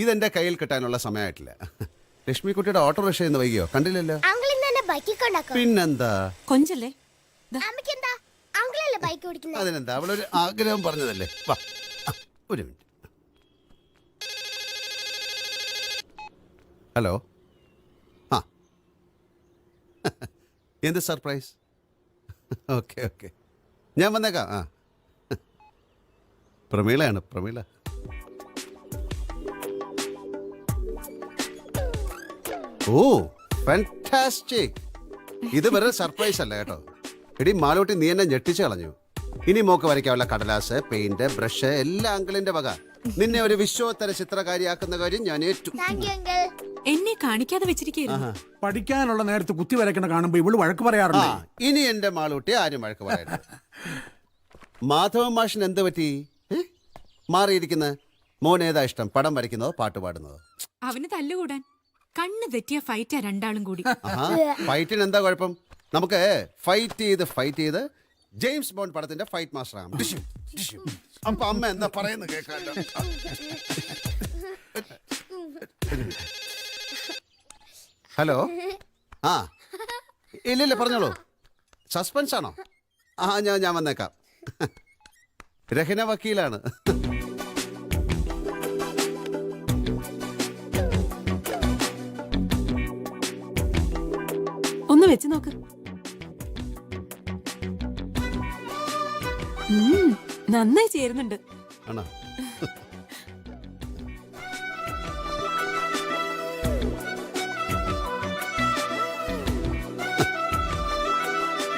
ഇതെന്റെ കയ്യിൽ കിട്ടാനുള്ള സമയമായിട്ടില്ല. ലക്ഷ്മിക്കുട്ടിയുടെ ഓട്ടോറിക്ഷ എന്ന് വൈകിയോ? കണ്ടില്ലല്ലോ. അങ്കിൾ ഇന്ന് എന്നെ ബൈക്കിൽ കൊണ്ടാക്കും. പിന്നെന്താ, കൊഞ്ചല്ലേ? അമ്മയ്ക്ക് എന്താ, അങ്കിളല്ലേ ബൈക്ക് ഓടിക്കുന്നത്? അതിനെന്താ, അവളൊരു ആഗ്രഹം പറഞ്ഞതല്ലേ. വാ, ഒരു മിനിറ്റ്. ഹലോ. ആ എന്ത് സർപ്രൈസ്? ഓക്കെ ഓക്കെ, ഞാൻ വന്നേക്കാം. ആ പ്രമീളയാണ്, പ്രമീള. ഓ ഫാന്റാസ്റ്റിക്. ഇത് വെറുതെ സർപ്രൈസ് അല്ല കേട്ടോ. എടി മാലോട്ടി, നീ എന്നെ ഞെട്ടിച്ചു കളഞ്ഞു. ഇനി മോക്ക് വരയ്ക്കാനുള്ള കടലാസ്, പെയിന്റ്, ബ്രഷ് എല്ലാം അങ്കിളിന്റെ വക. നിന്നെ ഒരു വിശ്വോത്തര ചിത്രകാരിയാക്കുന്ന കാര്യം ഞാൻ ഏറ്റു. Thank you uncle. എന്നെ കാണിക്കാതെ വെച്ചിരിക്കുന്നു. പഠിക്കാനുള്ള നേരത്ത് കുത്തി വരയ്ക്കണ കാണുമ്പോ ഇവള് വഴക്ക് ആ പറയാറുണ്ട്. ഇനി എന്റെ മാളൂട്ടി ആരും വഴക്ക് പറയരുത്. മാധവ മാഷിന് എന്ത് പറ്റി മാറിയിരിക്കുന്ന? മോൻ ഏതാ ഇഷ്ടം, പടം വരയ്ക്കുന്നതോ പാട്ട് പാടുന്നതോ? അവന് തല്ലുകൂടാൻ. കണ്ണ് തെറ്റിയ ഫൈറ്റാ രണ്ടാളും കൂടി. ഫൈറ്റിന് എന്താ കുഴപ്പം? നമുക്ക് ഫൈറ്റ് ചെയ്ത് ജെയിംസ് ബോണ്ട് പടത്തിന്റെ ഫൈറ്റ് മാസ്റ്റർ ആകാം. അപ്പൊ അമ്മ എന്താ പറയുന്നത് കേൾക്കാല്ലോ. ഹലോ. ആ ഇല്ലില്ല, പറഞ്ഞോളൂ. സസ്പെൻസ് ആണോ? ആ ഞാൻ വന്നേക്കാം. രഹന വക്കീലാണ്. ഒന്ന് വെച്ച് നോക്ക്. നന്നായി ചേരുന്നുണ്ട്. ആണോ?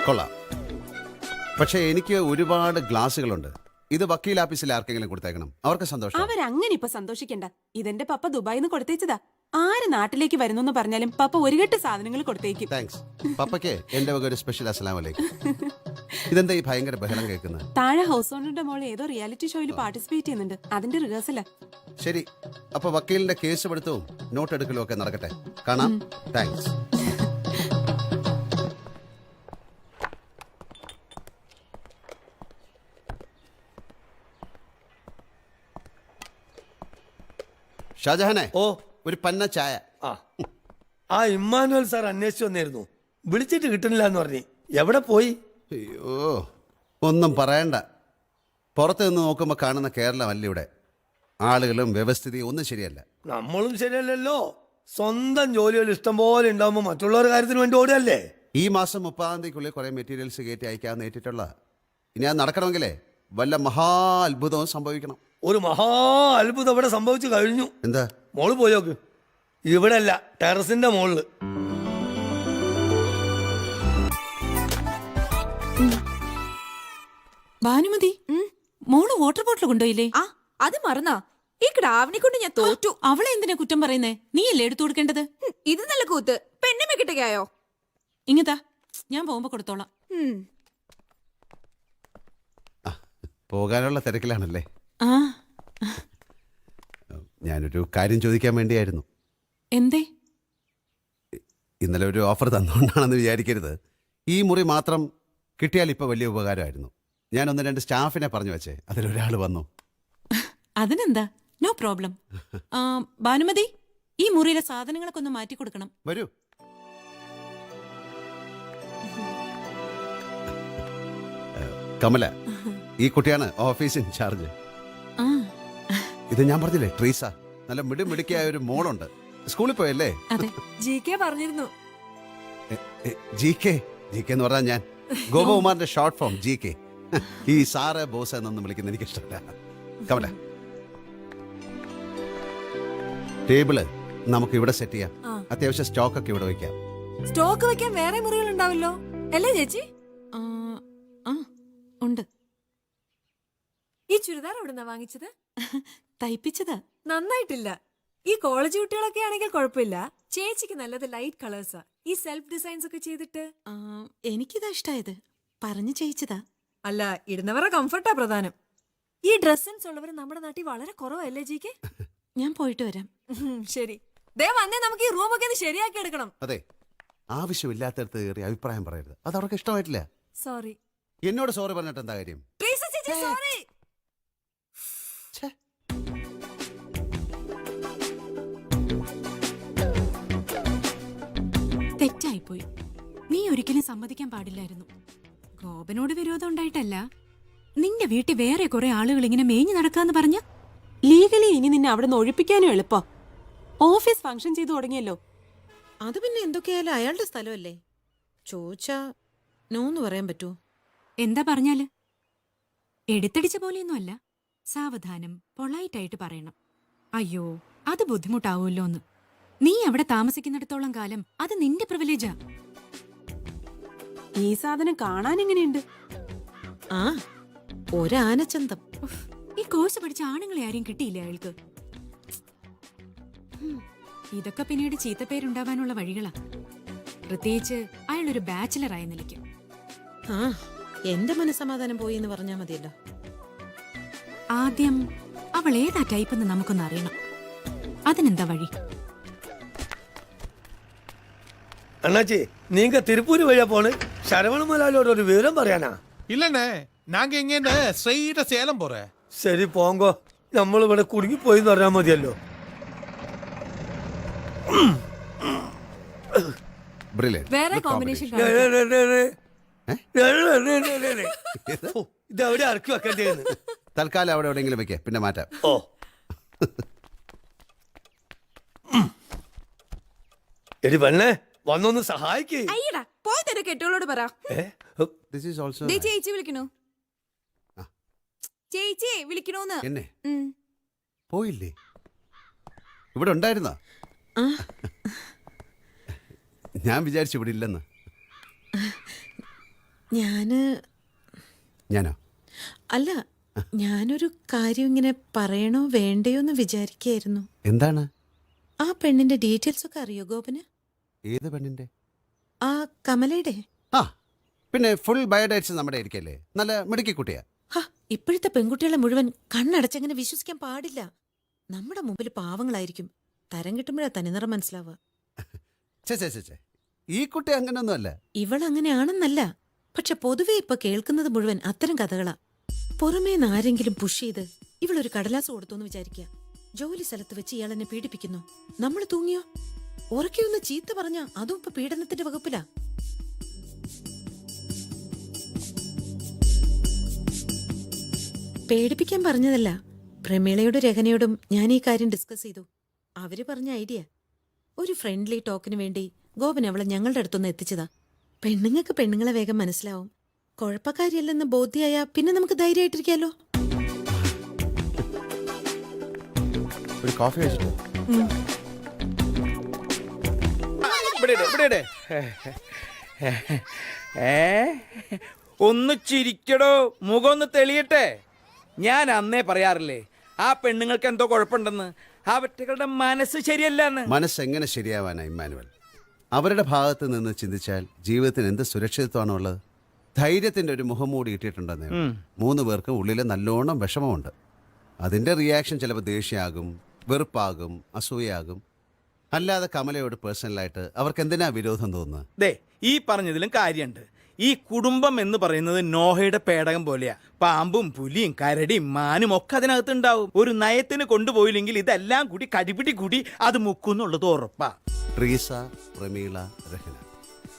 കൊള്ളാം. പക്ഷെ എനിക്ക് ഒരുപാട് ഗ്ലാസുകളുണ്ട്. ഇത് വക്കീൽ ഓഫീസിൽ ആർക്കെങ്കിലും കൊടുത്തേക്കണം, അവർക്ക് സന്തോഷം. അവരങ്ങനെ ഇപ്പൊ സന്തോഷിക്കണ്ട. ഇതെന്റെ പപ്പ ദുബായിന്ന് കൊടുത്തേച്ചതാ. ആര് നാട്ടിലേക്ക് വരുന്നു പറഞ്ഞാലും പപ്പ ഒരു കെട്ട് സാധനങ്ങൾ കൊടുത്തേക്കും. താങ്ക്സ്. പപ്പയ്ക്ക് എന്റെ വക ഒരു സ്പെഷ്യൽ അസ്സലാമു അലൈക്കും. ഇതെന്താ ഈ ഭയങ്കര ബഹളം കേൾക്കുന്നത്? താഴെ ഹൗസ് ഓണറുടെ മോളെ ഏതോ റിയാലിറ്റി ഷോയിൽ പാർട്ടിസിപ്പേറ്റ് ചെയ്യുന്നുണ്ട്. അതിന്റെ റിഹേഴ്സലാ. ശരി, അപ്പൊ വക്കീലിന്റെ കേസ് പഠിത്തവും നോട്ട് എടുക്കലും ഒക്കെ നടക്കട്ടെ. കാണാം. താങ്ക്സ്. ഷാജഹാനെ, ഓ ഒരു പന്ന ചായ. ആ ഇമ്മാനുവൽ സാർ അന്വേഷിച്ചു വന്നിരുന്നു. വിളിച്ചിട്ട് കിട്ടുന്നില്ല എന്ന് പറഞ്ഞു. എവിടെ പോയി? അയ്യോ ഒന്നും പറയണ്ട. പുറത്ത് നിന്ന് നോക്കുമ്പോൾ കാണുന്ന കേരളമല്ല ഇവിടെ. ആളുകളും വ്യവസ്ഥിതിയും ഒന്നും ശരിയല്ല. നമ്മളും ശരിയല്ലല്ലോ. സ്വന്തം ജോലികൾ ഇഷ്ടം പോലെ ഉണ്ടാവുമ്പോ മറ്റുള്ളവരുടെ കാര്യത്തിന് വേണ്ടി ഓടുകയല്ലേ. ഈ മാസം 30-ാം തീയതിക്കുള്ളിൽ കുറെ മെറ്റീരിയൽസ് കയറ്റി അയക്കാമെന്ന് ഏറ്റിട്ടുള്ള. ഇനി അത് നടക്കണമെങ്കിലേ വല്ല മഹാ അത്ഭുതവും സംഭവിക്കണം. ഒരു മഹാ അത്ഭുതം ഇവിടെ സംഭവിച്ചു കഴിഞ്ഞു. എന്താ? മോള് പോയോക്ക്. ഇവിടെ അല്ല, ടെറസിന്റെ മോളില്. ഭാനുമതി, മോള് വാട്ടർ ബോട്ടിൽ കൊണ്ടുപോയില്ലേ? ആ അത് മറന്നാ. ഈ കിടാവിനെ കൊണ്ട് ഞാൻ തോറ്റു. അവളെ എന്തിനാ കുറ്റം പറയുന്നേ? നീയല്ലേ എടുത്തു കൊടുക്കേണ്ടത്? ഇത് നല്ല കൂത്ത്. പെണ്ണെ കിട്ടുകയോ? ഇങ്ങതാ, ഞാൻ പോകുമ്പോ കൊടുത്തോളാം. പോകാനുള്ള തിരക്കിലാണല്ലേ? ആ, ഞാനൊരു കാര്യം ചോദിക്കാൻ വേണ്ടിയായിരുന്നു. എന്തേ? ഇന്നലെ ഒരു ഓഫർ തന്നുകൊണ്ടാണെന്ന് വിചാരിക്കരുത്. ഈ മുറി മാത്രം കിട്ടിയാൽ ഇപ്പൊ വലിയ ഉപകാരമായിരുന്നു. ഞാൻ 1-2 സ്റ്റാഫിനെ പറഞ്ഞു വെച്ചേ, അതിലൊരാൾ വന്നു. അതിനെന്താ, നോ പ്രോബ്ലം. ഭാനുമതി, ഈ മുറിയിലെ സാധനങ്ങളൊക്കെ ഒന്ന് മാറ്റി കൊടുക്കണം. വരൂ. കമല, ഈ കുട്ടിയാണ് ഓഫീസ് ഇൻചാർജ്. ഇത് ഞാൻ പറഞ്ഞില്ലേ, ട്രീസ. നല്ല മിടുക്കിയായ ഒരു മോളുണ്ട്. സ്കൂളിൽ പോയല്ലേ? GK പറഞ്ഞിരുന്നു. GK എന്ന് പറഞ്ഞാൽ ഞാൻ ഗോപകുമാറിന്റെ ഷോർട്ട് ഫോം GK. ഈ സാറ് ബോസ് എന്നൊന്നും വിളിക്കുന്ന എനിക്ക് ഇഷ്ടമല്ല. കമല, ടേബിള് നമുക്ക് ഇവിടെ സെറ്റ് ചെയ്യാം. അത്യാവശ്യം സ്റ്റോക്ക് ഒക്കെ ഇവിടെ വെക്കാം. സ്റ്റോക്ക് വെക്കാൻ വേറെ മുറികൾ ഉണ്ടാവല്ലോ അല്ലേ ചേച്ചി? ഉണ്ട്. ഈ ചുരിദാർ എവിടുന്നാ വാങ്ങിച്ചത്? തയ്പ്പിച്ചതാ. നന്നായിട്ടില്ല. ഈ കോളേജ് കുട്ടികളൊക്കെ ആണെങ്കിൽ കുഴപ്പമില്ല. ചേച്ചിക്ക് നല്ലത് ലൈറ്റ് കളേഴ്സാ. ഈ സെൽഫ് ഡിസൈൻസ് ഒക്കെ ചെയ്തിട്ട്. എനിക്കിതാ ഇഷ്ടായത്. പറഞ്ഞു ചെയ്യിച്ചതാ. അല്ല, ഇടുന്നവരുടെ കംഫർട്ടാ പ്രധാനം. ഈ ഡ്രസ് സെൻസ് ഉള്ളവർ നമ്മുടെ നാട്ടിൽ വളരെ കുറവല്ലേ ജിക്ക്? ഞാൻ പോയിട്ട് വരാം. ശരി. ദേ വന്നേ, നമുക്ക് ഈ റൂമൊക്കെ ഒന്ന് ശരിയാക്കി എടുക്കണം. അതെ, ആവശ്യമില്ലാത്തടത്ത് കയറി അഭിപ്രായം പറയരുത്. അത് അവർക്ക് ഇഷ്ടമായിട്ടില്ല. സോറി. എന്നോട് സോറി പറഞ്ഞിട്ട് എന്താ കാര്യം? സോറി. ഛേ. തെറ്റായിപ്പോയി. നീ ഒരിക്കലും സമ്മതിക്കാൻ പാടില്ലായിരുന്നു. ഗോപനോട് വിരോധം ഉണ്ടായിട്ടല്ല. നിന്റെ വീട്ടിൽ വേറെ കുറെ ആളുകൾ ഇങ്ങനെ മേഞ്ഞു നടക്കാന്ന് പറഞ്ഞ ലീഗലി ഇനി നിന്നെ അവിടെ നിന്ന് ഒഴിപ്പിക്കാനും എളുപ്പം. ഓഫീസ് ഫംഗ്ഷൻ ചെയ്തു തുടങ്ങിയല്ലോ. അത് പിന്നെ എന്തൊക്കെയായാലും അയാളുടെ സ്ഥലമല്ലേ. ചോദിച്ചാ നോന്ന് പറയാൻ പറ്റുമോ? എന്താ പറഞ്ഞാല്? എടുത്തടിച്ച പോലെയൊന്നുമല്ല. സാവധാനം പൊളൈറ്റായിട്ട് പറയണം. അയ്യോ അത് ബുദ്ധിമുട്ടാവുമല്ലോന്ന്. നീ അവിടെ താമസിക്കുന്നിടത്തോളം കാലം അത് നിന്റെ പ്രിവിലേജാ. ഈ സാധനം കാണാൻ എങ്ങനെയുണ്ട്? ആ ഒരാനച്ചന്തം. ഉഫ്, ഈ കോഴ്സ് പഠിച്ച ആണുങ്ങളെ ആരെയും കിട്ടിയില്ല അയാൾക്ക്. ഇതൊക്കെ പിന്നീട് ചീത്തപ്പേരുണ്ടാവാനുള്ള വഴികളാ. പ്രത്യേകിച്ച് അയാളൊരു ബാച്ചിലർ ആയ നിലയ്ക്ക്. ആ എന്റെ മനസ്സമാധാനം പോയി എന്ന് പറഞ്ഞാ മതിയല്ലോ. ആദ്യം അവൾ ഏതാ ടൈപ്പെന്ന് നമുക്കൊന്ന് അറിയണം. അതിനെന്താ വഴി? അണ്ണാച്ചി നീങ്ക തിരുപ്പൂര് വഴിയാ പോണ്. ശരവണ മലാലോട് ഒരു വിവരം പറയാനാ. இல்லண்ணே நாங்க இங்க ஸ்ட்ரெயிட்டா சேலம் போறேன். ശരി പോങ്കോ, നമ്മൾ ഇവിടെ കുടുങ്ങിപ്പോയി എന്ന് പറഞ്ഞാൽ മതിയല്ലോ. Brilliant. വേറെ Good കോമ്പിനേഷൻ ഇത് എവിടെ ഇറക്കി വെക്കേണ്ടതെന്ന്. തൽക്കാലം അവിടെ എവിടെയെങ്കിലും വെക്കേ, പിന്നെ മാറ്റാം. ഓ എടി പെണ്ണേ വന്നൊന്ന് സഹായിക്കേ. അയ്യടാ പോയി തന്റെ കെട്ടിയോളോട് പറ. This is also ദേ ചേച്ചി വിളിക്കണു. ആ. ചേച്ചി വിളിക്കണോന്ന്. എന്നെ ഉം. പോയില്ലേ? ഇവിടെ ഉണ്ടായിരുന്നോ? ഞാൻ വിചാരിച്ചു ഇവിടെ ഇല്ലെന്ന്. ഞാനോ? അല്ല, ഞാനൊരു കാര്യം ഇങ്ങനെ പറയണോ വേണ്ടയോ എന്ന് വിചാരിക്കായിരുന്നു. എന്താണ്? ആ പെണ്ണിന്റെ ഡീറ്റെയിൽസ് ഒക്കെ അറിയോ ഗോപന്? ഏത് പെണ്ണിന്റെ? ആ കമലയുടെ. ആ പിന്നെ ഫുൾ ബയോഡേറ്റ്സ് നമ്മുടെ ഇരിക്കല്ലേ. നല്ല മിടുക്കി കുട്ടിയാ. ഇപ്പോഴത്തെ പെൺകുട്ടികളെ മുഴുവൻ കണ്ണടച്ചങ്ങനെ വിശ്വസിക്കാൻ പാടില്ല. നമ്മുടെ മുമ്പിൽ പാവങ്ങളായിരിക്കും. തരം കിട്ടുമ്പോഴാ തനിനിറം മനസ്സിലാവുക. ഈ കുട്ടി അങ്ങനൊന്നും അല്ല. ഇവളങ്ങനെയാണെന്നല്ല, പക്ഷെ പൊതുവെ ഇപ്പൊ കേൾക്കുന്നത് മുഴുവൻ അത്തരം കഥകളാ. പുറമേന്ന് ആരെങ്കിലും പുഷ് ചെയ്ത് ഇവളൊരു കടലാസ് കൊടുത്തോന്ന് വിചാരിക്കുക. ജോലി സ്ഥലത്ത് വെച്ച് ഇയാളെന്നെ പീഡിപ്പിക്കുന്നു. നമ്മൾ തൂങ്ങിയോ? ഉറക്കെ ഒന്ന് ചീത്ത പറഞ്ഞ അതും ഇപ്പൊ പീഡനത്തിന്റെ വകുപ്പിലാ. പേടിപ്പിക്കാൻ പറഞ്ഞതല്ല. പ്രമീളയോടും രഹനയോടും ഞാൻ ഈ കാര്യം ഡിസ്കസ് ചെയ്തു. അവര് പറഞ്ഞ ഐഡിയ ഒരു ഫ്രണ്ട്ലി ടോക്കിന് വേണ്ടി ഗോപൻ അവളെ ഞങ്ങളുടെ അടുത്തൊന്ന് എത്തിച്ചതാ. പെണ്ണുങ്ങൾക്ക് പെണ്ണുങ്ങളെ വേഗം മനസ്സിലാവും. കുഴപ്പക്കാരിയല്ലെന്ന് ബോധ്യായ പിന്നെ നമുക്ക് ധൈര്യമായിട്ടിരിക്കാലോ. ഒരു കോഫി കഴിച്ചിട്ടോ? ഒന്ന് ചിരിക്കടോ, മുഖം ഒന്ന് തെളിയട്ടെ. ഞാൻ അന്നേ പറയാറില്ലേ ആ പെണ്ണുങ്ങൾക്ക് എന്തോ കുഴപ്പമുണ്ടെന്ന്. ആ വ്യക്തികളുടെ മനസ്സ് ശരിയല്ലെന്ന്. മനസ്സെങ്ങനെ ശരിയാവാനാ ഇമ്മാനുവൽ? അവരുടെ ഭാഗത്ത് നിന്ന് ചിന്തിച്ചാൽ ജീവിതത്തിന് എന്ത് സുരക്ഷിതത്വമാണുള്ളത്? ധൈര്യത്തിന്റെ ഒരു മുഖംമൂടി ഇട്ടിട്ടുണ്ടെന്നേ. 3 പേർക്ക് ഉള്ളിൽ നല്ലോണം വിഷമമുണ്ട്. അതിന്റെ റിയാക്ഷൻ ചിലപ്പോൾ ദേഷ്യമാകും, വെറുപ്പാകും, അസൂയാകും. അല്ലാതെ കമലയോട് പേഴ്സണലായിട്ട് അവർക്ക് എന്തിനാ വിരോധം തോന്നുന്നത്? ദേ ഈ പറഞ്ഞതിലും കാര്യമുണ്ട്. ഈ കുടുംബം എന്ന് പറയുന്നത് നോഹയുടെ പേടകം പോലെയാ. പാമ്പും പുലിയും കരടിയും മാനും ഒക്കെ അതിനകത്ത് ഉണ്ടാവും. ഒരു നയത്തിന് കൊണ്ടുപോയില്ലെങ്കിൽ ഇതെല്ലാം കൂടി കടിപിടി കൂടി അത് മുക്കുന്നുള്ളത് ഉറപ്പാ. ട്രീസ, പ്രമീള, രഹന,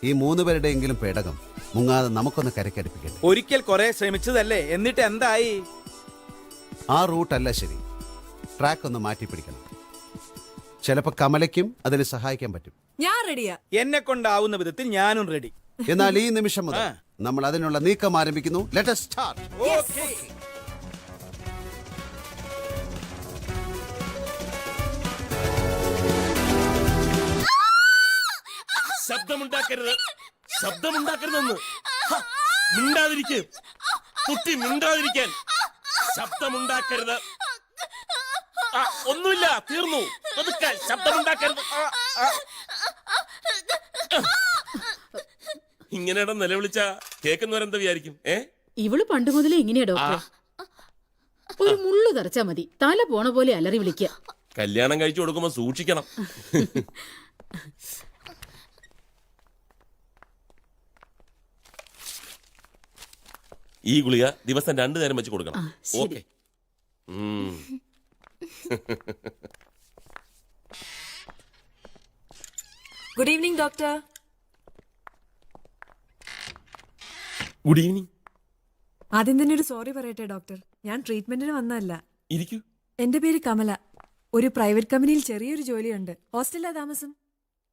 ഈ 3 പേരുടെയെങ്കിലും പേടകം മുങ്ങാതെ നമുക്കൊന്ന് കരക്കടിപ്പിക്കണം. ഒരിക്കൽ കുറെ ശ്രമിച്ചതല്ലേ, എന്നിട്ട് എന്തായി? ആ റൂട്ടല്ല ശരി. ട്രാക്ക് ഒന്ന് മാറ്റി പിടിക്കണം. ചിലപ്പോൾ കമലയ്ക്കും അതിന് സഹായിക്കാൻ പറ്റും. ഞാൻ റെഡിയാ. എന്നെ കൊണ്ടാവുന്ന വിധത്തിൽ ഞാനും റെഡി. എന്നാൽ ഈ നിമിഷം മുതൽ നമ്മൾ അതിനുള്ള നീക്കം ആരംഭിക്കുന്നു. Let us start. ഓക്കേ. ശബ്ദമുണ്ടാക്കരുത്, ശബ്ദമുണ്ടാക്കരുതെന്ന്. മിണ്ടാതിരിക്കുക കുട്ടി, മിണ്ടാതിരിക്കാൻ. ശബ്ദമുണ്ടാക്കരുത്. ഒന്നുമില്ല, തീർന്നു. പതുക്കെ, ശബ്ദമുണ്ടാക്കരുത്. ഇങ്ങനെ നിലവിളിച്ച കേൾക്കുന്നവരെന്താ വിചാരിക്കും? ഇവള് പണ്ട് മുതലേ ഇങ്ങനെയാ ഡോക്ടർ. ഒരു മുള്ളു തറച്ചാ മതി, തല പോണ പോലെ അലറി വിളിക്കുക. കല്യാണം കഴിച്ചു കൊടുക്കുമ്പോ സൂക്ഷിക്കണം. ഈ ഗുളിക ദിവസം 2 നേരം വെച്ച് കൊടുക്കണം. Okay. Good evening doctor. Good evening. ആദ്യം തന്നെ ഒരു സോറി പറയട്ടെ ഡോക്ടർ. ഞാൻ ട്രീറ്റ്മെന്റിന് വന്നതല്ല. ഇരിക്കൂ. എന്റെ പേര് കമല. ഒരു പ്രൈവറ്റ് കമ്പനിയിൽ ചെറിയൊരു ജോലിയുണ്ട്. ഹോസ്റ്റലിലാ താമസം.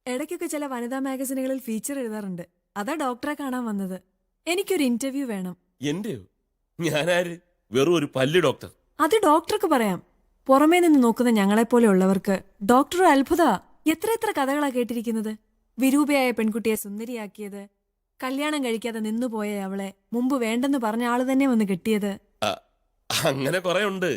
ഇടയ്ക്കൊക്കെ ചില വനിതാ മാഗസിനുകളിൽ ഫീച്ചർ എഴുതാറുണ്ട്. അതാ ഡോക്ടറെ കാണാൻ വന്നത്. എനിക്കൊരു ഇന്റർവ്യൂ വേണം. എന്റെയോ? ഞാനാര്? വെറും ഒരു പല്ല് ഡോക്ടർ. അത് ഡോക്ടർക്ക് പറയാം. പുറമേ നിന്ന് നോക്കുന്ന ഞങ്ങളെപ്പോലെ ഉള്ളവർക്ക് ഡോക്ടർ അത്ഭുത. എത്ര കഥകളാ കേട്ടിരിക്കുന്നത്. വിരൂപയായ പെൺകുട്ടിയെ സുന്ദരിയാക്കിയത്, കല്യാണം കഴിക്കാതെ നിന്നുപോയ അവളെ മുമ്പ് വേണ്ടെന്ന് പറഞ്ഞ ആള് തന്നെ വന്ന് കെട്ടിയത്. അങ്ങനെ കുറെ ഉണ്ട്.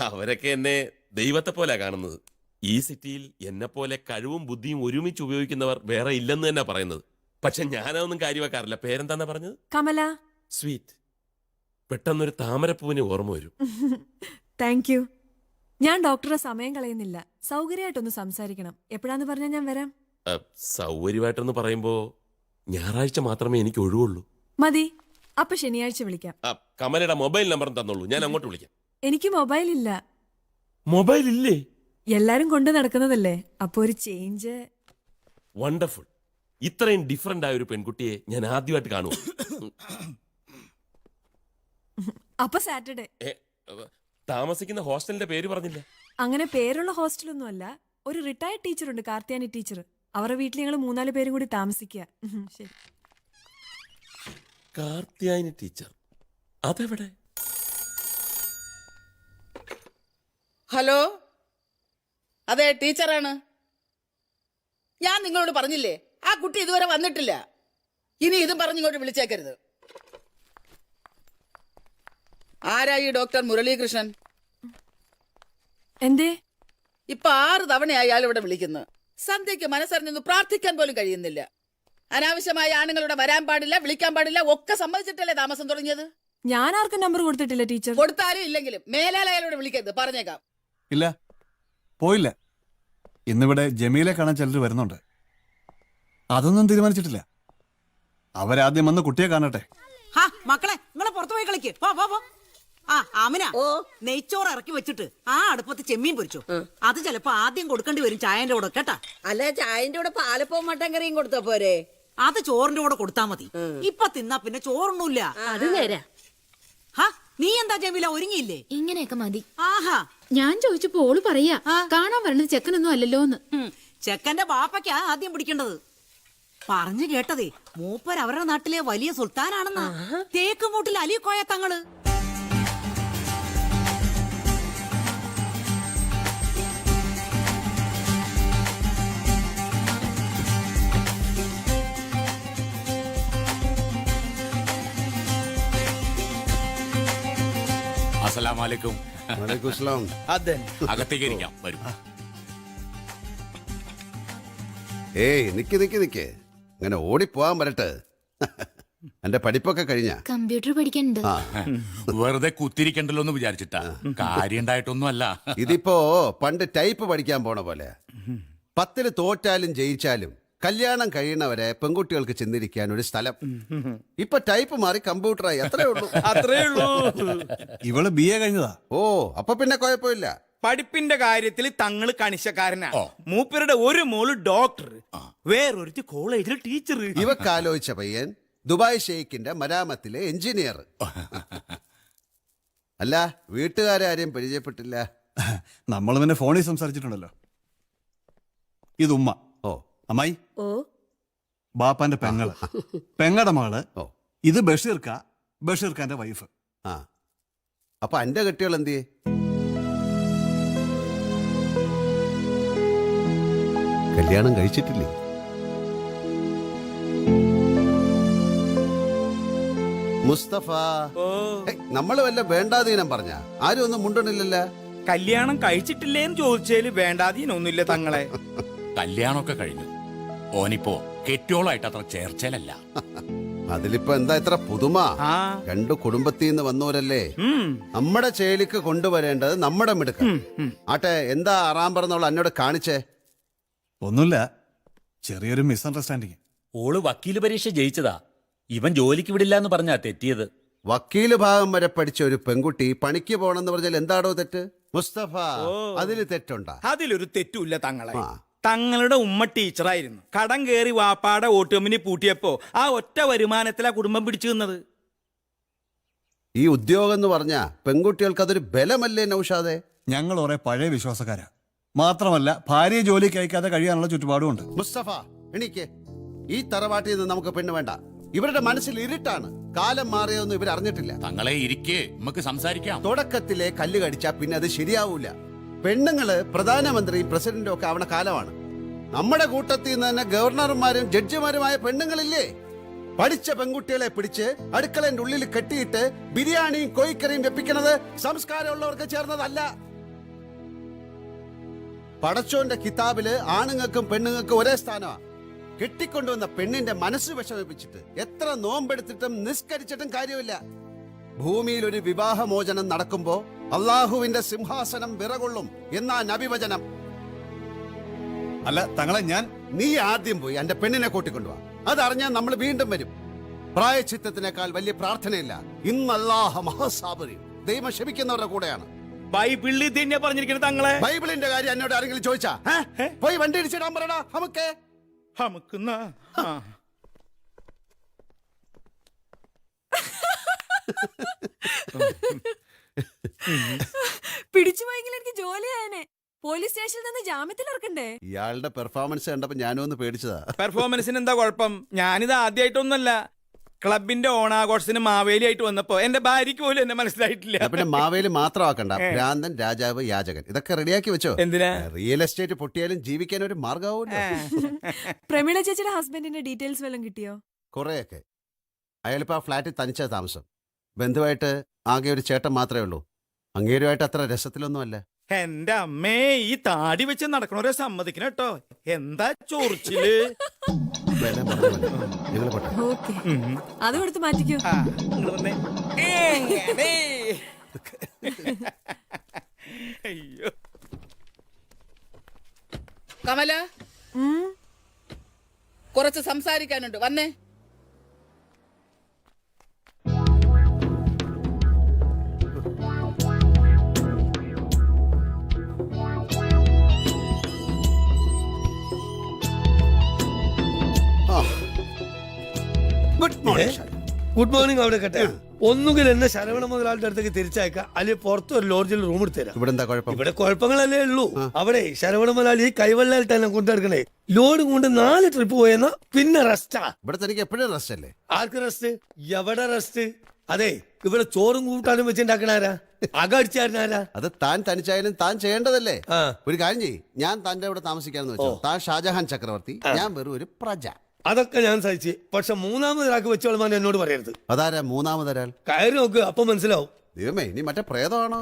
അവരൊക്കെ എന്നെ ദൈവത്തെ പോലെ കാണുന്നത്. ഈ സിറ്റിയിൽ എന്നെ പോലെ കഴിവും ബുദ്ധിയും ഒരുമിച്ച് ഉപയോഗിക്കുന്നവർ വേറെ ഇല്ലെന്ന് തന്നെ പറയുന്നത്. പക്ഷെ ഞാനതൊന്നും കാര്യമാക്കാറില്ല. പേരെന്താന്നാ പറഞ്ഞത്? കമല. സ്വീറ്റ്. പെട്ടെന്നൊരു താമരപ്പൂവിന് ഓർമ്മ വരും. Thank you. ഞാൻ ഡോക്ടറെ സമയം കളയുന്നില്ല. സൗകര്യമായിട്ടൊന്ന് സംസാരിക്കണം. എപ്പോഴാന്ന് പറഞ്ഞാൽ ഞാൻ വരാം. സൗകര്യമായിട്ടെന്ന് പറയുമ്പോ ഞായറാഴ്ച മാത്രമേ എനിക്ക് ഒഴിവുള്ളൂ. മതി. അപ്പൊ ശനിയാഴ്ച വിളിക്കാം. കമലയുടെ മൊബൈൽ നമ്പർ തന്നോളൂ, ഞാൻ അങ്ങോട്ട് വിളിക്കാം. എനിക്ക് മൊബൈൽ ഇല്ല. മൊബൈൽ ഇല്ലേ? എല്ലാരും കൊണ്ട് നടക്കുന്നതല്ലേ. അപ്പൊ ഒരു ചേഞ്ച്. വണ്ടർഫുൾ. ഇത്രയും ഡിഫറന്റ് ആയ ഒരു പെൺകുട്ടിയെ ഞാൻ ആദ്യമായിട്ട് കാണുക. അപ്പൊ സാറ്റർഡേ. താമസിക്കുന്ന ഹോസ്റ്റലിന്റെ പേര് പറഞ്ഞില്ല. അങ്ങനെ പേരുള്ള ഹോസ്റ്റലൊന്നും അല്ല. ഒരു റിട്ടയർഡ് ടീച്ചറുണ്ട്, കാർത്തിയാനി ടീച്ചർ. അവരുടെ വീട്ടിൽ ഞങ്ങൾ 3-4 പേരും കൂടി താമസിക്കുക. ശരി. കാർത്തിയാനി ടീച്ചർ അതെവിടെ? ഹലോ, അതെ ടീച്ചറാണ്. ഞാൻ നിങ്ങളോട് പറഞ്ഞില്ലേ ആ കുട്ടി ഇതുവരെ വന്നിട്ടില്ല. ഇനി ഇതും പറഞ്ഞിങ്ങോട്ട് വിളിച്ചേക്കരുത്. ആരായി ഡോക്ടർ മുരളീകൃഷ്ണൻ? എന്തേ? ഇപ്പൊ 6 തവണയായി അയാൾ ഇവിടെ വിളിക്കുന്നു. സന്ധ്യയ്ക്ക് മനസ്സറിഞ്ഞൊന്ന് പ്രാർത്ഥിക്കാൻ പോലും കഴിയുന്നില്ല. അനാവശ്യമായ ആണുങ്ങളുടെ വരാൻ പാടില്ല, വിളിക്കാൻ പാടില്ല ഒക്കെ സമ്മതിച്ചിട്ടല്ലേ താമസം തുടങ്ങിയത്. ഞാൻ ആർക്കും നമ്പർ കൊടുത്തിട്ടില്ല ടീച്ചർ. കൊടുത്താലും ഇല്ലെങ്കിലും മേലാൽ അയാളോട് വിളിക്കരുത്, പറഞ്ഞേക്കാം. ഇല്ല, പോയില്ല. ഇന്നിവിടെ ജമീലെ കാണാൻ ചിലർ വരുന്നുണ്ട്. അതൊന്നും തീരുമാനിച്ചിട്ടില്ല. അവരാദ്യം വന്ന് കുട്ടിയെ കാണട്ടെ. മക്കളെ, നിങ്ങളെ പുറത്തു പോയി കളിക്ക്. ആമിന, നെയ്ച്ചോറ് ഇറക്കി വെച്ചിട്ട് ആ അടുപ്പത്ത് ചെമ്മീൻ പൊരിച്ചു. അത് ചിലപ്പോ ആദ്യം കൊടുക്കേണ്ടി വരും ചായന്റെ കൂടെ, കേട്ടാ. അല്ല, ചായന്റെ കൂടെ പാലപ്പവും മട്ടൻ കറിയും കൊടുത്താ പോരെ? അത് ചോറിന്റെ കൂടെ കൊടുത്താ മതി. ഇപ്പൊ തിന്നാ പിന്നെ ചോറൊന്നുമില്ല. അത് നേരാ. നീ എന്താ ജമീല, ഒരുങ്ങിയില്ലേ? ഇങ്ങനെയൊക്കെ മതി. ആഹാ, ഞാൻ ചോദിച്ചപ്പോ ഓള് പറയാ കാണാൻ വരണത് ചെക്കനൊന്നും അല്ലല്ലോന്ന്. ചെക്കന്റെ ബാപ്പയ്ക്കാ ആദ്യം പിടിക്കേണ്ടത്. പറഞ്ഞു കേട്ടതേ മൂപ്പർ അവരുടെ നാട്ടിലെ വലിയ സുൽത്താനാണെന്നാ. തേക്കുമൂട്ടിൽ അലിക്കോയ തങ്ങള്. അസ്സലാമലൈക്കും. അതെ, അകത്തേക്ക് ഇരിക്കാം, വരും. ഏയ് നിക്ക് അങ്ങനെ ഓടിപ്പോവാൻ വരട്ടെ. എന്റെ പഠിപ്പൊക്കെ കഴിഞ്ഞ കമ്പ്യൂട്ടർ പഠിക്കാനുണ്ട്. വെറുതെ കുത്തിരിക്കണ്ടല്ലോ എന്ന് വിചാരിച്ചിട്ടാ. കാര്യം ഉണ്ടായിട്ടൊന്നും അല്ല. ഇതിപ്പോ പണ്ട് ടൈപ്പ് പഠിക്കാൻ പോണ പോലെ. 10 തോറ്റാലും ജയിച്ചാലും കല്യാണം കഴിയുന്നവരെ പെൺകുട്ടികൾക്ക് ചെന്നിരിക്കാൻ ഒരു സ്ഥലം. ഇപ്പൊ ടൈപ്പ് മാറി കമ്പ്യൂട്ടറായി, അത്രേ ഉള്ളൂ. അത്രേ ഉള്ളൂ. ഇവള് BA കഴിഞ്ഞതാ. ഓ, അപ്പൊ പിന്നെ കുഴപ്പമില്ല. പഠിപ്പിന്റെ കാര്യത്തിൽ തങ്ങള് കണിശക്കാരനാ. മൂപ്പരുടെ ഒരു മോള് ഡോക്ടർ, വേറൊരു കോളേജിലെ ടീച്ചർ. ഇവക്കാലോചിച്ച പയ്യൻ ദുബായ് ഷെയ്ഖിന്റെ മരാമത്തിലെ എഞ്ചിനീയർ. അല്ല, വീട്ടുകാരെ ആരെയും പരിചയപ്പെട്ടില്ല. നമ്മൾ പിന്നെ ഫോണിൽ സംസാരിച്ചിട്ടുണ്ടല്ലോ. ഇത് ഉമ്മ. ഓ, അമ്മായി. ഓ, ബാപ്പാന്റെ പെങ്ങള്, പെങ്ങടെ മകള്. ഇത് ബഷീർഖാന്റെ വൈഫ്. ആ, അപ്പൊ എന്റെ കെട്ടികൾ എന്തിയെ? കല്യാണം കഴിച്ചിട്ടില്ലേ? മുസ്തഫ, നമ്മള് വല്ല വേണ്ടാതീനം പറഞ്ഞ ആരും ഒന്നും മുണ്ടണില്ലല്ലോ. കല്യാണം കഴിച്ചിട്ടില്ലേന്ന് ചോദിച്ചാല് വേണ്ടാതീനൊന്നുമില്ല തങ്ങളെ. കല്യാണമൊക്കെ കഴിഞ്ഞു. ഓനിപ്പോ കെട്ടിയോളായിട്ട് അത്ര ചേർച്ചലല്ല. അതിലിപ്പോ എന്താ ഇത്ര പുതുമ? 2 കുടുംബത്തിൽ നിന്ന് വന്നവരല്ലേ. നമ്മുടെ ചേലിക്ക് കൊണ്ടുവരേണ്ടത് നമ്മുടെ മിടുക്ക. ആട്ടെ, എന്താ ആറാം പറഞ്ഞോളൂ എന്നോട് കാണിച്ചേ? ഒന്നുമില്ല, ചെറിയൊരു മിസ്അണ്ടർസ്റ്റാൻഡിങ്. ഓള് വക്കീല് പരീക്ഷ ജയിച്ചതാ. ഇവൻ ജോലിക്ക് വിടില്ല എന്ന് പറഞ്ഞാ തെറ്റിയത്. വക്കീല് ഭാഗം വരെ പഠിച്ച ഒരു പെൺകുട്ടി പണിക്ക് പോണെന്ന് പറഞ്ഞാൽ എന്താടോ തെറ്റ്? മുസ്തഫ, അതിൽ തെറ്റുണ്ടാ? അതിലൊരു തെറ്റുമില്ല തങ്ങളെ. ആ. തങ്ങളുടെ ഉമ്മ ടീച്ചറായിരുന്നു. കടം കയറി വാപ്പാടെ വോട്ട് കമ്പനി പൂട്ടിയപ്പോ ആ ഒറ്റ വരുമാനത്തിലാ കുടുംബം പിടിച്ചു നിന്നത്. ഈ ഉദ്യോഗം എന്ന് പറഞ്ഞാ പെൺകുട്ടികൾക്ക് അതൊരു ബലമല്ലേ നൗഷാദെ? ഞങ്ങൾ കുറെ പഴയ വിശ്വാസക്കാരാ. മാത്രമല്ല ഭാര്യയെ ജോലിക്ക് അയക്കാതെ കഴിയാനുള്ള ചുറ്റുപാടുമുണ്ട്. മുസ്തഫ, എണീക്ക്. ഈ തറവാട്ടിൽ നിന്ന് നമുക്ക് പെണ്ണ് വേണ്ട. ഇവരുടെ മനസ്സിൽ ഇരുട്ടാണ്. കാലം മാറിയൊന്നും ഇവർ അറിഞ്ഞിട്ടില്ല. തങ്ങളെ ഇരിക്കേ, നമുക്ക് സംസാരിക്കാം. തുടക്കത്തിലെ കല്ല് കടിച്ചാ പിന്നെ അത് ശരിയാവൂല. പെണ്ണുങ്ങള് പ്രധാനമന്ത്രി പ്രസിഡന്റും ഒക്കെ ആവണ കാലമാണ്. നമ്മുടെ കൂട്ടത്തിൽ നിന്ന് തന്നെ ഗവർണർമാരും ജഡ്ജിമാരുമായ പെണ്ണുങ്ങളില്ലേ? പഠിച്ച പെൺകുട്ടികളെ പിടിച്ച് അടുക്കളന്റെ ഉള്ളിൽ കെട്ടിയിട്ട് ബിരിയാണിയും കോഴിക്കറിയും വെപ്പിക്കുന്നത് സംസ്കാരമുള്ളവർക്ക് ചേർന്നതല്ല. പടച്ചോന്റെ കിതാബില് ആണുങ്ങൾക്കും പെണ്ണുങ്ങൾക്കും ഒരേ സ്ഥാനമാണ്. കെട്ടിക്കൊണ്ടുവന്ന പെണ്ണിന്റെ മനസ്സ് വിഷമിപ്പിച്ചിട്ട് എത്ര നോമ്പെടുത്തിട്ടും നിസ്കരിച്ചിട്ടും കാര്യമില്ല. ഭൂമിയിൽ ഒരു വിവാഹമോചനം നടക്കുമ്പോ അള്ളാഹുവിന്റെ സിംഹാസനം വിറകൊള്ളും എന്നാ നബിവചനം. അല്ല തങ്ങളെ, നീ ആദ്യം പോയി എന്റെ പെണ്ണിനെ കൂട്ടിക്കൊണ്ടുവാ. അതറിഞ്ഞാൽ നമ്മൾ വീണ്ടും വരും. പ്രായച്ചിത്തത്തിനേക്കാൾ വലിയ പ്രാർത്ഥനയില്ല. ഇന്നല്ലാഹ മഹാസാബരി, ദൈവം ക്ഷമിക്കുന്നവരുടെ കൂടെയാണ്. ബൈബിളിൽ തന്നെ പറഞ്ഞിരിക്കുന്നത് തങ്ങളെ. ബൈബിളിന്റെ കാര്യം എന്നോട് ആരെങ്കിലും ചോദിച്ചാ പോയി വണ്ടി ഇടിച്ചിടാൻ പറയടാ. നമുക്കെന്നാ പിടിച്ചു പോയെങ്കിൽ എനിക്ക് ജോലിയായനെ. പോലീസ് സ്റ്റേഷനിൽ നിന്ന് ജാമ്യത്തിൽ ഇറക്കണ്ടേ? ഇയാളുടെ പെർഫോമൻസ് കണ്ടപ്പോ ഞാനും ഒന്ന് പേടിച്ചതാ. പെർഫോമൻസിന് എന്താ കുഴപ്പം? ഞാനിത് ആദ്യമായിട്ടൊന്നുമല്ല. ക്ലബിന്റെ ഓണാഘോഷത്തിന് മാവേലി ആയിട്ട് വന്നപ്പോ എന്റെ ഭാര്യയ്ക്ക് പോലും എന്നെ മനസ്സിലായിട്ടില്ല. പിന്നെ മാവേലി മാത്രമാക്കണ്ട, ഭ്രാന്തൻ, രാജാവ്, യാചകൻ ഇതൊക്കെ റെഡിയാക്കി വെച്ചോ. എന്തിനാ? റിയൽ എസ്റ്റേറ്റ് പൊട്ടിയാലും ജീവിക്കാൻ ഒരു മാർഗമാവുമല്ലോ. പ്രമീള ചേച്ചിയുടെ ഹസ്ബൻഡിന്റെ ഡീറ്റെയിൽസ് വല്ലതും കിട്ടിയോ? കുറെയൊക്കെ. അയാളിപ്പോ ആ ഫ്ലാറ്റിൽ തനിച്ച താമസം. ബന്ധുവായിട്ട് ആകെ ഒരു ചേട്ടൻ മാത്രമേ ഉള്ളൂ. അങ്ങേരുമായിട്ട് അത്ര രസത്തിലൊന്നുമല്ല. എന്റെ അമ്മേ, ഈ താടി വെച്ച് നടക്കണവരെ സമ്മതിക്കണം കേട്ടോ. എന്താ ചൊറിച്ചില്. ഓക്കെ, അത് കൊടുത്ത് മാറ്റിക്കോ. അയ്യോ, കമല, കുറച്ച് സംസാരിക്കാനുണ്ട്, വന്നേ. Good morning. അവിടെ കേട്ടെ, ഒന്നുകിൽ എന്നെ ശരവണ മുതലാളിയുടെ അടുത്തേക്ക് തിരിച്ചയക്കാം, അല്ലെങ്കിൽ പുറത്ത് ഒരു ലോഡ്ജിൽ റൂം എടുത്തുതരാം. ഇവിടെ കുഴപ്പങ്ങളല്ലേ ഉള്ളൂ. അവിടെ ശരവണ മുതലാളി കൈവെള്ളയിൽ തന്നെ കൊണ്ടെടുക്കണേ. ലോഡ് കൊണ്ട് 4 ട്രിപ്പ് പോയെന്നാ പിന്നെ റെസ്റ്റാ. ഇവിടെ തനിക്ക് എപ്പോഴും റെസ്റ്റ് അല്ലേ? ആർക്ക് റെസ്റ്റ്? എവിടെ റെസ്റ്റ്? അതെ, ഇവിടെ ചോറും കൂട്ടാനും വെച്ചുണ്ടാക്കണാരാ? അകടിച്ചാരനാരാ? അത് താൻ തനിച്ചായാലും താൻ ചെയ്യേണ്ടതല്ലേ? ഒരു കാര്യം ചെയ്യ്, ഞാൻ തന്റെ ഇവിടെ താമസിക്കാന്ന് വെച്ചോ. താൻ ഷാജഹാൻ ചക്രവർത്തി, ഞാൻ വെറും ഒരു പ്രജ. അതൊക്കെ ഞാൻ സഹിച്ച്. പക്ഷെ മൂന്നാമതൊരാൾക്ക് വെച്ചോളമാൻ എന്നോട് പറയരുത്. അതാരാ മൂന്നാമതൊരാൾ? കയറി നോക്ക്, അപ്പൊ മനസ്സിലാവും. ദൈവമേ, ഇനി മറ്റേ പ്രേതമാണോ?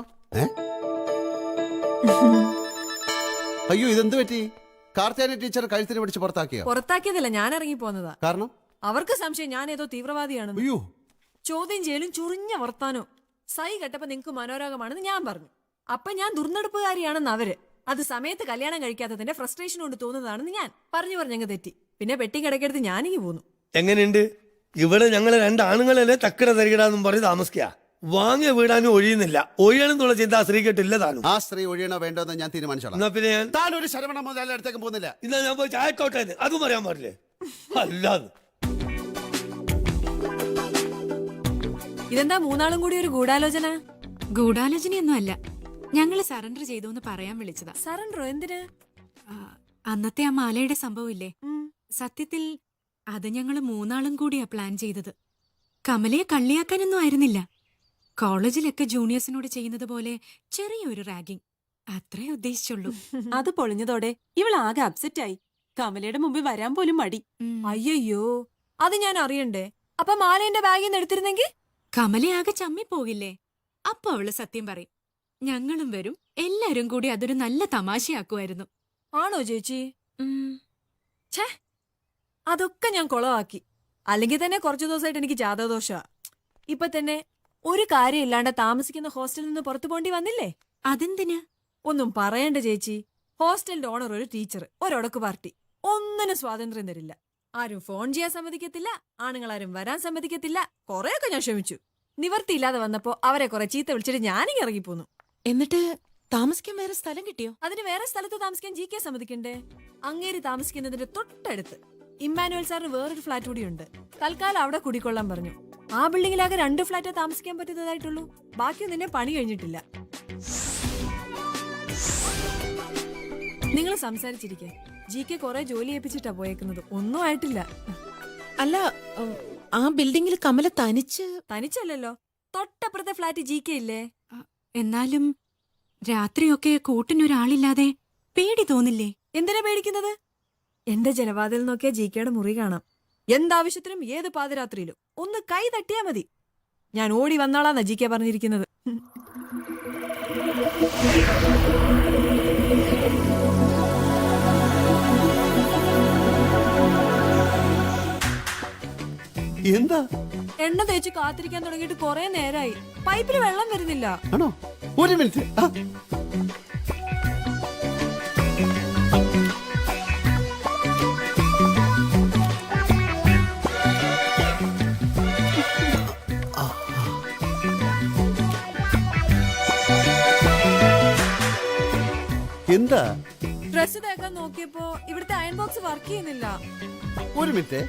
അയ്യോ, ഇതെന്ത് പറ്റി? കാർത്തിയാനി ടീച്ചർ കഴുത്തിന് പിടിച്ച് പുറത്താക്കിയോ? പുറത്താക്കിയതല്ല, ഞാൻ ഇറങ്ങി പോന്നതാ. കാരണം അവർക്ക് സംശയം ഞാൻ ഏതോ തീവ്രവാദിയാണെന്ന്. അയ്യോ, ചോദ്യം ചെയ്യലും ചുറിഞ്ഞ വർത്താനോ. സൈ കെട്ടപ്പോ നിങ്ങക്ക് മനോരോഗമാണെന്ന് ഞാൻ പറഞ്ഞു. അപ്പൊ ഞാൻ ദുർനടപ്പുകാരിയാണെന്ന് അവര്. അത് സമയത്ത് കല്യാണം കഴിക്കാത്തതിന്റെ ഫ്രസ്ട്രേഷൻ കൊണ്ട് തോന്നുന്നതാണെന്ന് ഞാൻ പറഞ്ഞങ്ങ് തെറ്റി. പിന്നെ പെട്ടി കിടക്കെടുത്ത് ഞാനിങ്ങി പോന്നു. എങ്ങനെയുണ്ട്? ഇവിടെ ഞങ്ങള് 2 ആണുങ്ങളല്ലേ തക്കട തരികടാന്നും പറഞ്ഞ് താമസിക്കുക. വാങ്ങിയ വീടാനും ഒഴിയുന്നില്ല. ഒഴിയണമെന്നുള്ള ചിന്ത ആ സ്ത്രീ കേട്ടില്ല താനും. ആ സ്ത്രീ ഒഴിയണോ വേണ്ടോ ഞാൻ തീരുമാനിച്ചോളാം. എന്നാ പിന്നെ ഞാൻ താൻ ഒരു ശരവണ മുതലാളി അടുത്തേക്ക് പോകുന്നില്ല. ഇന്നാ ഞാൻ പോയി ചായക്കോട്ടെ, അതും പറയാൻ പാടില്ലേ? അല്ലാതെ ഇതെന്താ മൂന്നാളും കൂടി ഒരു ഗൂഢാലോചന? ഗൂഢാലോചനയൊന്നും അല്ല, ഞങ്ങള് സറണ്ടർ ചെയ്തു എന്ന് പറയാൻ വിളിച്ചതാ. സറണ്ടറോ? എന്തിന്? അന്നത്തെ ആ മാലയുടെ സംഭവം ഇല്ലേ, സത്യത്തിൽ അത് ഞങ്ങള് 3 കൂടിയാ പ്ലാൻ ചെയ്തത്. കമലയെ കള്ളിയാക്കാനൊന്നും ആയിരുന്നില്ല. കോളേജിലൊക്കെ ജൂനിയേഴ്സിനോട് ചെയ്യുന്നത് പോലെ ചെറിയൊരു റാഗിങ്, അത്രേ ഉദ്ദേശിച്ചുള്ളൂ. അത് പൊളിഞ്ഞതോടെ ഇവളാകെ അപ്സെറ്റ് ആയി. കമലയുടെ മുമ്പിൽ വരാൻ പോലും മടി. അയ്യോ, അത് ഞാൻ അറിയണ്ടേ? അപ്പൊ മാലേന്റെ ബാഗിൽ നിന്ന് എടുത്തിരുന്നെങ്കിൽ കമലയാകെ ചമ്മിപ്പോകില്ലേ? അപ്പൊ അവള് സത്യം പറയും, ഞങ്ങളും വരും, എല്ലാരും കൂടി അതൊരു നല്ല തമാശയാക്കുമായിരുന്നു. ആണോ ചേച്ചി? ഛേ, അതൊക്കെ ഞാൻ കുളമാക്കി. അല്ലെങ്കിൽ തന്നെ കുറച്ചു ദിവസമായിട്ട് എനിക്ക് ജാതകദോഷ. ഇപ്പൊ തന്നെ ഒരു കാര്യം ഇല്ലാണ്ട് താമസിക്കുന്ന ഹോസ്റ്റലിൽ നിന്ന് പുറത്തു പോണ്ടി വന്നില്ലേ? അതെന്തിനാ? ഒന്നും പറയണ്ട ചേച്ചി. ഹോസ്റ്റലിന്റെ ഓണർ ഒരു ടീച്ചർ, ഒരൊടക്ക് പാർട്ടി. ഒന്നിനും സ്വാതന്ത്ര്യം തരില്ല. ആരും ഫോൺ ചെയ്യാൻ സമ്മതിക്കത്തില്ല, ആണുങ്ങളാരും വരാൻ സമ്മതിക്കത്തില്ല. കൊറേയൊക്കെ ഞാൻ ക്ഷമിച്ചു. നിവർത്തിയില്ലാതെ വന്നപ്പോ അവരെ കുറെ ചീത്ത വിളിച്ചിട്ട് ഞാനിങ്ങ് ഇറങ്ങിപ്പോന്നു. എന്നിട്ട് താമസിക്കാൻ വേറെ സ്ഥലം കിട്ടിയോ? അതിന് വേറെ സ്ഥലത്ത് താമസിക്കാൻ GK സമ്മതിക്കണ്ടേ? അങ്ങേര് താമസിക്കുന്നതിന്റെ തൊട്ടടുത്ത് ഇമ്മാനുവൽ സാറിന് വേറൊരു ഫ്ലാറ്റ് കൂടിയുണ്ട്. തൽക്കാലം അവിടെ കുടിക്കൊള്ളാൻ പറഞ്ഞു. ആ ബിൽഡിങ്ങിലാകെ 2 ഫ്ലാറ്റേ താമസിക്കാൻ പറ്റുന്നതായിട്ടുള്ളൂ. ബാക്കിയൊന്നും എന്നെ പണി കഴിഞ്ഞിട്ടില്ല. നിങ്ങൾ സംസാരിച്ചിരിക്കെ. GK കുറെ ജോലി ഏൽപ്പിച്ചിട്ടാ പോയേക്കുന്നത്. ഒന്നും ആയിട്ടില്ല. അല്ല, ആ ബിൽഡിങ്ങിൽ കമല തനിച്ചല്ലല്ലോ, തൊട്ടപ്പുറത്തെ ഫ്ലാറ്റ് GK ഇല്ലേ? എന്നാലും രാത്രിയൊക്കെ കൂട്ടിനൊരാളില്ലാതെ പേടി തോന്നില്ലേ? എന്തിനാ പേടിക്കുന്നത്? എന്റെ ജനവാതിൽ നോക്കിയാ GKയുടെ മുറി കാണാം. എന്താവശ്യത്തിനും ഏത് പാതിരാത്രിയിലും ഒന്ന് കൈ തട്ടിയാ മതി. ഞാൻ ഓടി വന്നാളാന്നാ GK പറഞ്ഞിരിക്കുന്നത്. എന്താ? എണ്ണ തേച്ച് കാത്തിരിക്കാൻ തുടങ്ങിയിട്ട് കുറെ നേരായി. പൈപ്പിൽ വെള്ളം വരുന്നില്ല. ആണോ? ഒരു മിനിറ്റ്. എന്താ? ഡ്രസ് തേക്കാൻ നോക്കിയപ്പോ ഇവിടുത്തെ അയൺ ബോക്സ് വർക്ക് ചെയ്യുന്നില്ല. ഒരു മിനിറ്റ്.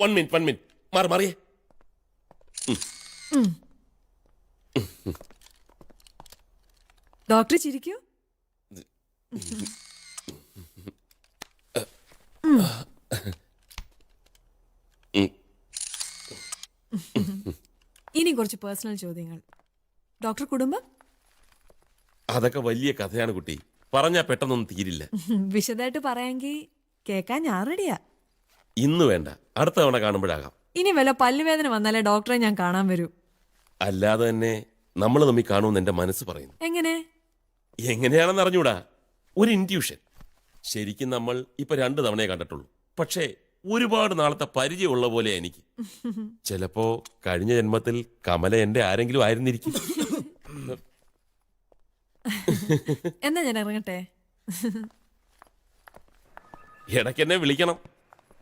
വൺ മിനിറ്റ് മാറിയേ. ഡോക്ടർ ചിരിക്കൂ. ഇനി കുറച്ച് പേഴ്സണൽ ചോദ്യങ്ങൾ. ഡോക്ടർ, കുടുംബം? അതൊക്കെ വലിയ കഥയാണ് കുട്ടി, പറഞ്ഞാ പെട്ടെന്നൊന്നും തീരില്ല. വിശദമായിട്ട് പറയാമെങ്കിൽ കേക്കാൻ ഞാൻ റെഡിയാ. ഇന്ന് വേണ്ട, അടുത്ത തവണ കാണുമ്പോഴാകാം. ഇനി വല്ല പല്ലുവേദന വന്നാലേ ഡോക്ടറെ ഞാൻ കാണാൻ വരൂ. അല്ലാതെ തന്നെ നമ്മൾ തമ്മിൽ കാണുമെന്ന് എന്റെ മനസ്സ് പറയുന്നു. എങ്ങനെയാണെന്ന് അറിഞ്ഞൂടാ, ഒരു ഇൻറ്റ്യൂഷൻ. ശരിക്കും നമ്മൾ ഇപ്പൊ 2 തവണയെ കണ്ടിട്ടുള്ളൂ. പക്ഷേ ഒരുപാട് നാളത്തെ പരിചയമുള്ള പോലെ എനിക്ക്. ചിലപ്പോ കഴിഞ്ഞ ജന്മത്തിൽ കമല എന്റെ ആരെങ്കിലും ആയിരുന്നിരിക്കും. എന്നാ ഞാൻ ഇറങ്ങട്ടെ. ഇടയ്ക്കെന്നെ വിളിക്കണം.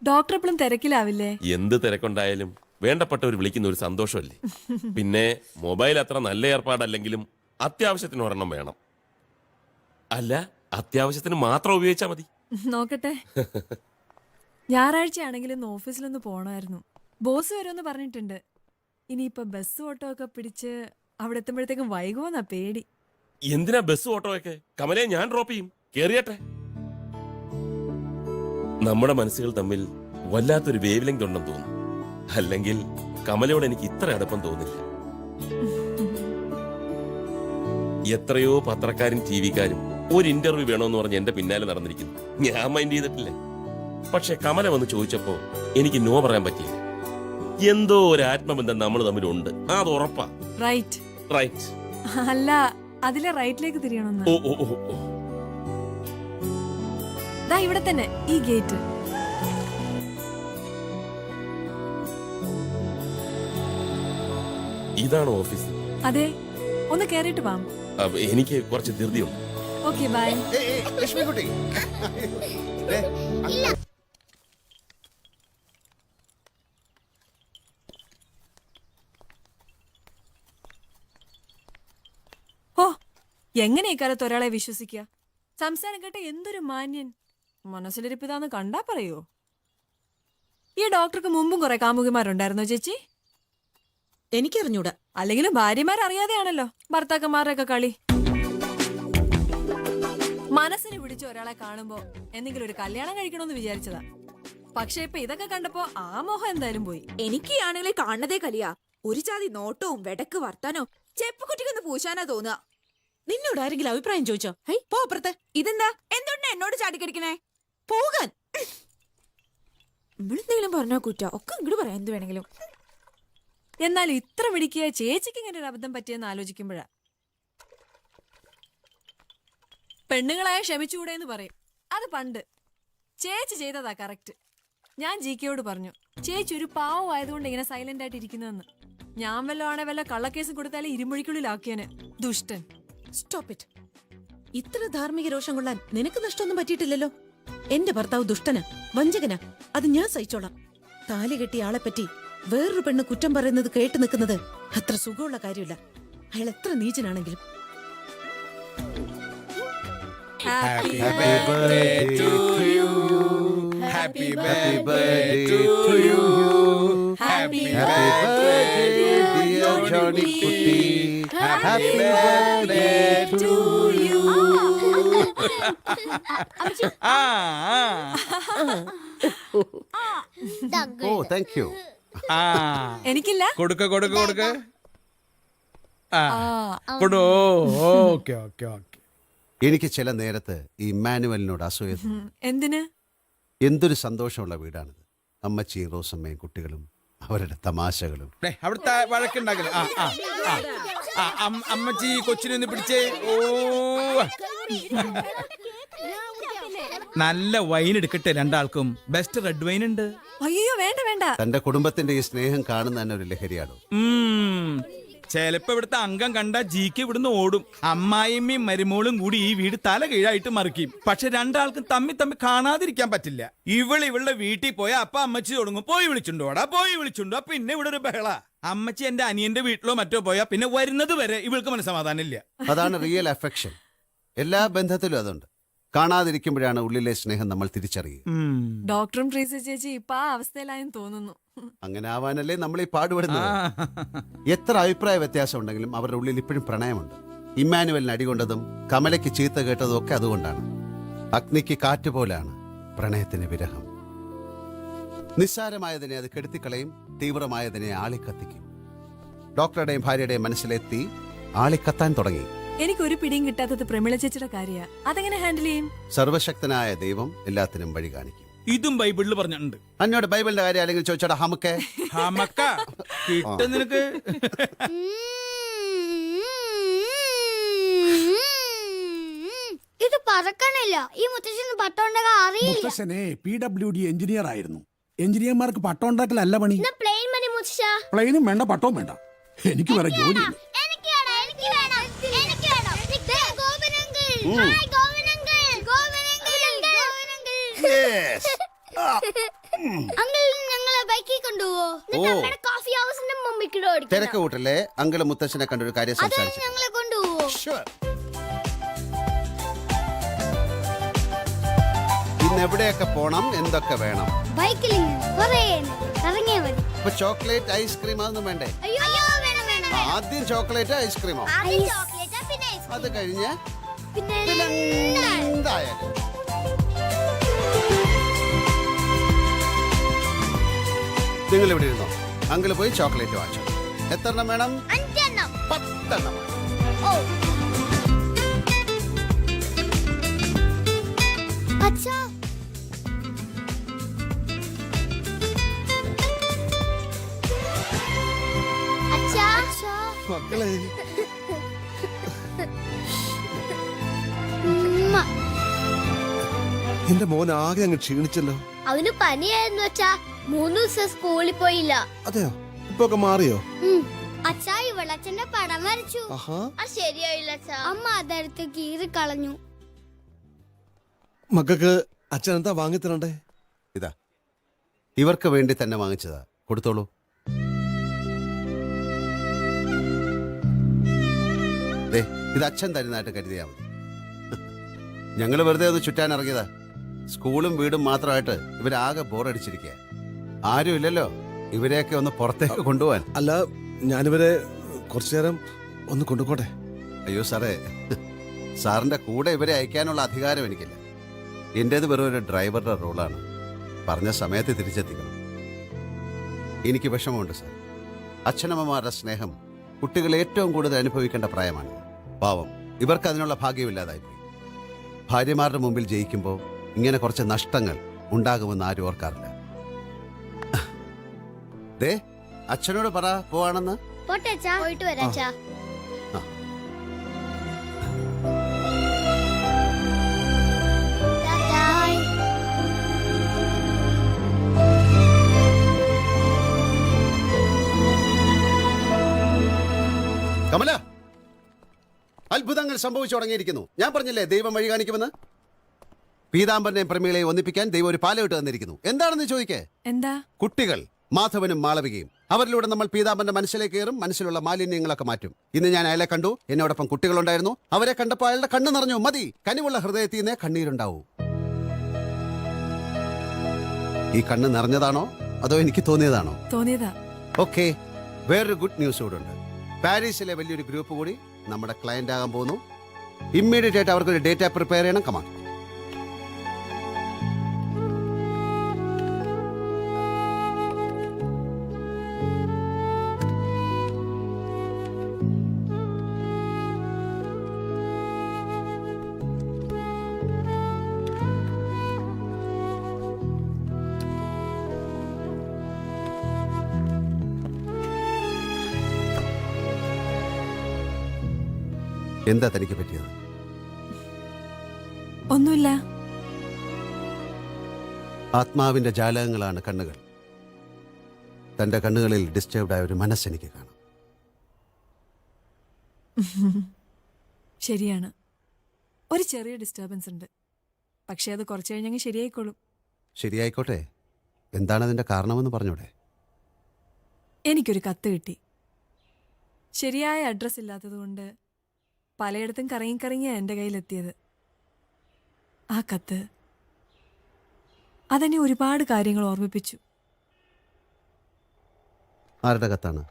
ഡോക്ടർ എപ്പോഴും തിരക്കിലാവില്ലേ? എന്ത് തിരക്കുണ്ടായാലും വേണ്ടപ്പെട്ടവർ വിളിക്കുന്ന ഒരു സന്തോഷമല്ലേ. പിന്നെ മൊബൈൽ അത്ര നല്ല ഏർപ്പാടല്ലെങ്കിലും അത്യാവശ്യത്തിന് ഒരെണ്ണം വേണം. അല്ല, അത്യാവശ്യത്തിന് മാത്രം ഉപയോഗിച്ചാൽ മതി. നോക്കട്ടെ. ഞായറാഴ്ച ആണെങ്കിലും ഓഫീസിലൊന്ന് പോണമായിരുന്നു. ബോസ് വരുമെന്ന് പറഞ്ഞിട്ടുണ്ട്. ഇനിയിപ്പൊ ബസ് ഓട്ടോ ഒക്കെ പിടിച്ച് അവിടെ എത്തുമ്പോഴത്തേക്കും വൈകുമെന്നാ പേടി. എന്തിനാ ബസ് ഓട്ടോ ഒക്കെ? കമലയെ ഞാൻ ഡ്രോപ്പ് ചെയ്യും, കേറിയട്ടെ. നമ്മുടെ മനസ്സുകൾ തമ്മിൽ വല്ലാത്തൊരു വേവ് ലെങ്ത് ഉണ്ടെന്ന് തോന്നുന്നു. അല്ലെങ്കിൽ കമലയോട് എനിക്ക് ഇത്ര അടുപ്പം തോന്നില്ല. എത്രയോ പത്രക്കാരും ടിവിക്കാരും ഒരു ഇന്റർവ്യൂ വേണമെന്ന് പറഞ്ഞ് എന്റെ പിന്നാലെ നടന്നിരിക്കുന്നു. ഞാൻ മൈൻഡ് ചെയ്തിട്ടില്ല. പക്ഷെ കമല വന്ന് ചോദിച്ചപ്പോ എനിക്ക് നോ പറയാൻ പറ്റിയില്ല. എന്തോ ഒരു ആത്മബന്ധം നമ്മൾ തമ്മിലുണ്ട്, അത് ഉറപ്പാ. റൈറ്റ്. അല്ല, അതിലെ റൈറ്റിലേക്ക് തിരിയണമെന്ന്. ഓ. ദാ ഇവിടെ തന്നെ, ഈ ഗേറ്റ്. ഇതാണോ ഓഫീസ്? അതെ, ഒന്ന് കേറിയിട്ട് വാം. എനിക്ക് കുറച്ച് ധൃതിയുണ്ട്. Okay, bye. ലക്ഷ്മിക്കുട്ടി, ഓ, എങ്ങനെ ഇക്കാലത്ത് ഒരാളെ വിശ്വസിക്കുക? സംസാരം കേട്ട എന്തൊരു മാന്യൻ. മനസ്സിലിരിപ്പിതാന്ന് കണ്ടാ പറയോ? ഈ ഡോക്ടർക്ക് മുമ്പും കുറെ കാമുകിമാരുണ്ടായിരുന്നോ ചേച്ചി? എനിക്കറിഞ്ഞൂടാ. അല്ലെങ്കിലും ഭാര്യമാരറിയാതെയാണല്ലോ ഭർത്താക്കന്മാരുടെയൊക്കെ കളി. മനസ്സിന് പിടിച്ച ഒരാളെ കാണുമ്പോ എന്തെങ്കിലും ഒരു കല്യാണം കഴിക്കണമെന്ന് വിചാരിച്ചതാ. പക്ഷെ ഇപ്പൊ ഇതൊക്കെ കണ്ടപ്പോ ആ മോഹം എന്തായാലും പോയി. എനിക്ക് ഈ ആണുങ്ങളെ കാണുന്നതേ കലിയാ. ഒരു ജാതി നോട്ടവും വെടക്ക് വർത്താനോ ചെപ്പ് കുറ്റിക്കൊന്ന് പൂശാനാ തോന്നുക. നിന്നോട് ആരെങ്കിലും അഭിപ്രായം ചോദിച്ചോ? ഹൈ, പോ അപ്പുറത്ത്. ഇതെന്താ എന്തുകൊണ്ട് എന്നോട് ചാടിക്കടിക്കണേ? പോകാൻ. നമ്മളെന്തെങ്കിലും പറഞ്ഞാ കുറ്റ ഒക്കെ ഇങ്ങോട്ട് പറയാം എന്ത് വേണമെങ്കിലും. എന്നാൽ ഇത്ര മിടിക്കുക ചേച്ചിക്ക് ഇങ്ങനെ ഒരു അബദ്ധം പറ്റിയെന്ന് ആലോചിക്കുമ്പോഴാ. പെണ്ണുങ്ങളായ ക്ഷമിച്ചുകൂടെ എന്ന് പറയും, അത് പണ്ട്. ചേച്ചി ചെയ്തതാ കറക്റ്റ്. ഞാൻ ജിക്കയോട് പറഞ്ഞു, ചേച്ചി ഒരു പാവമായതുകൊണ്ട് ഇങ്ങനെ സൈലന്റ് ആയിട്ട് ഇരിക്കുന്നതെന്ന്. ഞാൻ വല്ല ആണെ വല്ല കള്ളക്കേസും കൊടുത്താലേ ഇരുമ്പൊഴിക്കുള്ളിലാക്കിയന്. ദുഷ്ടൻ. Stop it. ഇത്ര ധാർമ്മിക രോഷം കൊള്ളാൻ നിനക്ക് നഷ്ടമൊന്നും പറ്റിയിട്ടില്ലല്ലോ. എന്റെ ഭർത്താവ് ദുഷ്ടനാ, വഞ്ചകനാ. അത് ഞാൻ സഹിച്ചോളാം. താലി കെട്ടിയ ആളെ പറ്റി വേറൊരു പെണ്ണ് കുറ്റം പറയുന്നത് കേട്ടു നിൽക്കുന്നത് അത്ര സുഖമുള്ള കാര്യമില്ല, അയാൾ എത്ര നീചനാണെങ്കിലും. Happy birthday to you. Happy birthday to you. Happy birthday dear Johnny Kutti. Happy birthday to you. ഓ താങ്ക് യു. എനിക്കില്ല. കൊടുക്ക കൊടുക്ക കൊടുക്ക. കൊടു. Okay okay okay. എനിക്ക് ചില നേരത്ത് ഈ ഇമ്മാനുവലിനോട് അസൂയ. എന്തിന്? എന്തൊരു സന്തോഷമുള്ള വീടാണിത്. അമ്മച്ചിയും റോസമ്മയും കുട്ടികളും അവരുടെ തമാശകളും. അവിടുത്തെ വഴക്കുണ്ടാക്കല്. അമ്മച്ചി കൊച്ചിനെ ഒന്ന് പിടിച്ചേ. ഓ, നല്ല വൈൻ എടുക്കട്ടെ രണ്ടാൾക്കും. ബെസ്റ്റ് റെഡ് വൈൻ ഉണ്ട്. അയ്യോ വേണ്ട വേണ്ട. തന്റെ കുടുംബത്തിന്റെ ഈ സ്നേഹം കാണുന്ന തന്നെ ഒരു ലഹരിയാണോ? ചിലപ്പോ ഇവിടുത്തെ അംഗം കണ്ട ജിക്ക് ഇവിടുന്ന് ഓടും. അമ്മായിമ്മയും മരുമോളും കൂടി ഈ വീട് തല കീഴായിട്ട് മറിക്കും. പക്ഷെ രണ്ടാൾക്കും തമ്മി കാണാതിരിക്കാൻ പറ്റില്ല. ഇവളുടെ വീട്ടിൽ പോയാ അപ്പ അമ്മച്ചി തുടങ്ങും, പോയി വിളിച്ചുണ്ടോടാ, പോയി വിളിച്ചുണ്ടോ. പിന്നെ ഇവിടെ ഒരു ബഹള. അമ്മച്ചി എന്റെ അനിയന്റെ വീട്ടിലോ മറ്റോ പോയാ പിന്നെ വരുന്നത് വരെ ഇവൾക്ക് മനസ്സമാധാനം ഇല്ല. അതാണ് റിയൽ അഫെക്ഷൻ. എല്ലാ ബന്ധത്തിലും അതുണ്ട്. കാണാതിരിക്കുമ്പോഴാണ് ഉള്ളിലെ സ്നേഹം നമ്മൾ തിരിച്ചറിയുക. ഡോക്ടറും ട്രീസ ചേച്ചി ഇപ്പൊ ആ അവസ്ഥയിലായെന്ന് തോന്നുന്നു. അങ്ങനെ ആവാനല്ലേ നമ്മൾ ഈ പാടുപെടുന്നത്. എത്ര അഭിപ്രായ വ്യത്യാസം ഉണ്ടെങ്കിലും അവരുടെ ഉള്ളിൽ ഇപ്പോഴും പ്രണയമുണ്ട്. ഇമ്മാനുവലിന് അടികൊണ്ടതും കമലയ്ക്ക് ചീത്ത കേട്ടതും ഒക്കെ അതുകൊണ്ടാണ്. അഗ്നിക്ക് കാറ്റ് പോലാണ് പ്രണയത്തിന് വിരഹം. നിസ്സാരമായതിനെ അത് കെടുത്തിക്കളയും, തീവ്രമായതിനെ ആളിക്കത്തിക്കും. ഡോക്ടറുടെയും ഭാര്യയുടെയും മനസ്സിലെത്തി ആളിക്കത്താൻ തുടങ്ങി. എനിക്കൊരു പിടിയും കിട്ടാത്തത് പ്രമിള ചേച്ചിയുടെ കാര്യ. അതെങ്ങനെ ഹാൻഡിൽ ചെയ്യും? സർവശക്തനായ ദൈവം എല്ലാത്തിനും വഴി കാണിക്കും. ഇതും ബൈബിളിൽ പറഞ്ഞിട്ടുണ്ട്. അന്നോട് ബൈബിളിന്റെ കാര്യം അല്ലെങ്കിൽ ചോദിച്ചോടാ. ഹമക്കെ കിട്ടും നിനക്ക്. ഇത് പറക്കണില്ല. ഈ മുത്തശ്ശന് പട്ടം ഉണ്ടാക്കാൻ അറിയില്ല. മുത്തശ്ശനെ PWD എഞ്ചിനീയർ ആയിരുന്നു. എഞ്ചിനീയർമാർക്ക് പട്ടം ഉണ്ടാക്കലല്ല പണി. പ്ലെയിൻ മതി മുത്തശ്ശ. പ്ലെയിനും വേണ്ട, പട്ടവും വേണ്ട. എനിക്ക് വേറെ ജോലി. തിരക്ക് കൂട്ടല്ലേ. അങ്കിള് മുത്തശ്ശനെ കണ്ടൊരു കാര്യം സംസാരിച്ചു. ഇന്ന് എവിടെയൊക്കെ പോണം, എന്തൊക്കെ വേണം? ഇപ്പൊ ചോക്ലേറ്റ് ഐസ്ക്രീം അതൊന്നും വേണ്ടേ? ആദ്യം ചോക്ലേറ്റ് ഐസ്ക്രീമോ? അത് കഴിഞ്ഞ് എന്തായാലും നിങ്ങൾ ഇവിടെ ഇരുന്നോ. അങ്കിള് പോയി ചോക്ലേറ്റ് വാങ്ങിച്ചു. എത്ര എണ്ണം വേണം? 10 എണ്ണം. മക്കളെ എന്റെ മോൻ ആകെ അങ്ങ് ക്ഷീണിച്ചല്ലോ. അവന് പനിയായിരുന്നു അച്ഛാ. 3 ദിവസം സ്കൂളിൽ പോയില്ല. അതെയോ? ഇപ്പൊ ഒക്കെ മാറിയോ? അച്ഛാ ഇവളച്ഛന്റെ പടം വരച്ചു. ശരിയായില്ല അച്ഛാ. അമ്മ അതെടുത്ത് കീറി കളഞ്ഞു. മക്കൾക്ക് അച്ഛൻ എന്താ വാങ്ങിത്തരണ്ടേ? ഇതാ, ഇവർക്ക് വേണ്ടി തന്നെ വാങ്ങിച്ചതാ. കൊടുത്തോളൂ. ഇത് അച്ഛൻ തരുന്നതായിട്ട് കരുതിയാ മതി. ഞങ്ങൾ വെറുതെ ഒന്ന് ചുറ്റാൻ ഇറങ്ങിയതാ. സ്കൂളും വീടും മാത്രമായിട്ട് ഇവരാകെ ബോറടിച്ചിരിക്കുക. ആരും ഇല്ലല്ലോ ഇവരെയൊക്കെ ഒന്ന് പുറത്തേക്ക് കൊണ്ടുപോവാൻ. അല്ല, ഞാനിവരെ കുറച്ചു നേരം ഒന്ന് കൊണ്ടുപോട്ടെ. അയ്യോ സാറേ, സാറിന്റെ കൂടെ ഇവരെ അയക്കാനുള്ള അധികാരം എനിക്കില്ല. എന്റേത് വെറും ഒരു ഡ്രൈവറുടെ റോളാണ്. പറഞ്ഞ സമയത്ത് തിരിച്ചെത്തിക്കണം. എനിക്ക് വിഷമമുണ്ട് സാർ. അച്ഛനമ്മമാരുടെ സ്നേഹം കുട്ടികൾ ഏറ്റവും കൂടുതൽ അനുഭവിക്കേണ്ട പ്രായമാണ്. പാവം ഇവർക്ക് അതിനുള്ള ഭാഗ്യമില്ലാതായിപ്പോയി. ഭാര്യമാരുടെ മുമ്പിൽ ജയിക്കുമ്പോൾ ഇങ്ങനെ കുറച്ച് നഷ്ടങ്ങൾ ഉണ്ടാകുമെന്ന് ആരും ഓർക്കാറില്ല. ദേ, അച്ഛനോട് പറ പോവാണെന്ന്. പോട്ടെ അച്ഛാ, പോയിട്ട് വരാം അച്ഛാ. ബൈ. കമല, അത്ഭുതങ്ങൾ സംഭവിച്ചു തുടങ്ങിയിരിക്കുന്നു. ഞാൻ പറഞ്ഞില്ലേ ദൈവം വഴി കാണിക്കുമെന്ന്. പീതാംബരനെയും പ്രമീളയെ ഒന്നിപ്പിക്കാൻ ദൈവം ഒരു പാലമിട്ട് തന്നിരിക്കുന്നു. എന്താണെന്ന് ചോദിക്കേ? എന്താ? കുട്ടികൾ മാധവനും മാളവികയും. അവരിലൂടെ നമ്മൾ പീതാംബരന്റെ മനസ്സിലേക്ക് കയറും, മനസ്സിലുള്ള മാലിന്യങ്ങളൊക്കെ മാറ്റും. ഇന്ന് ഞാൻ അയാളെ കണ്ടു. എന്നോടൊപ്പം കുട്ടികളുണ്ടായിരുന്നു. അവരെ കണ്ടപ്പോൾ അയാളുടെ കണ്ണ് നിറഞ്ഞു. മതി, കനിവുള്ള ഹൃദയത്തിൽ നിന്നേ കണ്ണീരുണ്ടാവൂ. ഈ കണ്ണ് നിറഞ്ഞതാണോ അതോ എനിക്ക് തോന്നിയതാണോ? തോന്നിയതാ. ഓക്കെ, വേറൊരു ഗുഡ് ന്യൂസ് കൂടെ ഉണ്ട്. പാരീസിലെ വലിയൊരു ഗ്രൂപ്പ് കൂടി നമ്മുടെ ക്ലയന്റ് ആകാൻ പോകുന്നു. ഇമ്മീഡിയറ്റ് ആയിട്ട് അവർക്കൊരു ഡേറ്റ പ്രിപ്പയർ ചെയ്യണം. കമാ. എന്താ തനിക്ക് പറ്റിയത്? ഒന്നുമില്ല. ആത്മാവിന്റെ ജാലകങ്ങളാണ് കണ്ണുകൾ. തന്റെ കണ്ണുകളിൽ ഡിസ്റ്റർബ്ഡ് ആയ ഒരു മനസ്സെനിക്ക് കാണാം. ശരിയാണ്, ഒരു ചെറിയ ഡിസ്റ്റർബൻസ് ഉണ്ട്. പക്ഷെ അത് കുറച്ച് കഴിഞ്ഞെങ്കിൽ ശരിയായിക്കോളും. ശരിയായിക്കോട്ടെ. എന്താണ് അതിന്റെ കാരണമെന്ന് പറഞ്ഞൂടെ? എനിക്കൊരു കത്ത് കിട്ടി. ശരിയായ അഡ്രസ് ഇല്ലാത്തതുകൊണ്ട് പലയിടത്തും കറങ്ങിയാണ് എൻ്റെ കയ്യിലെത്തിയത്. ആ കത്ത് അതെന്നെ ഒരുപാട് കാര്യങ്ങൾ ഓർമ്മിപ്പിച്ചു. ആരുടെ കത്താണ്?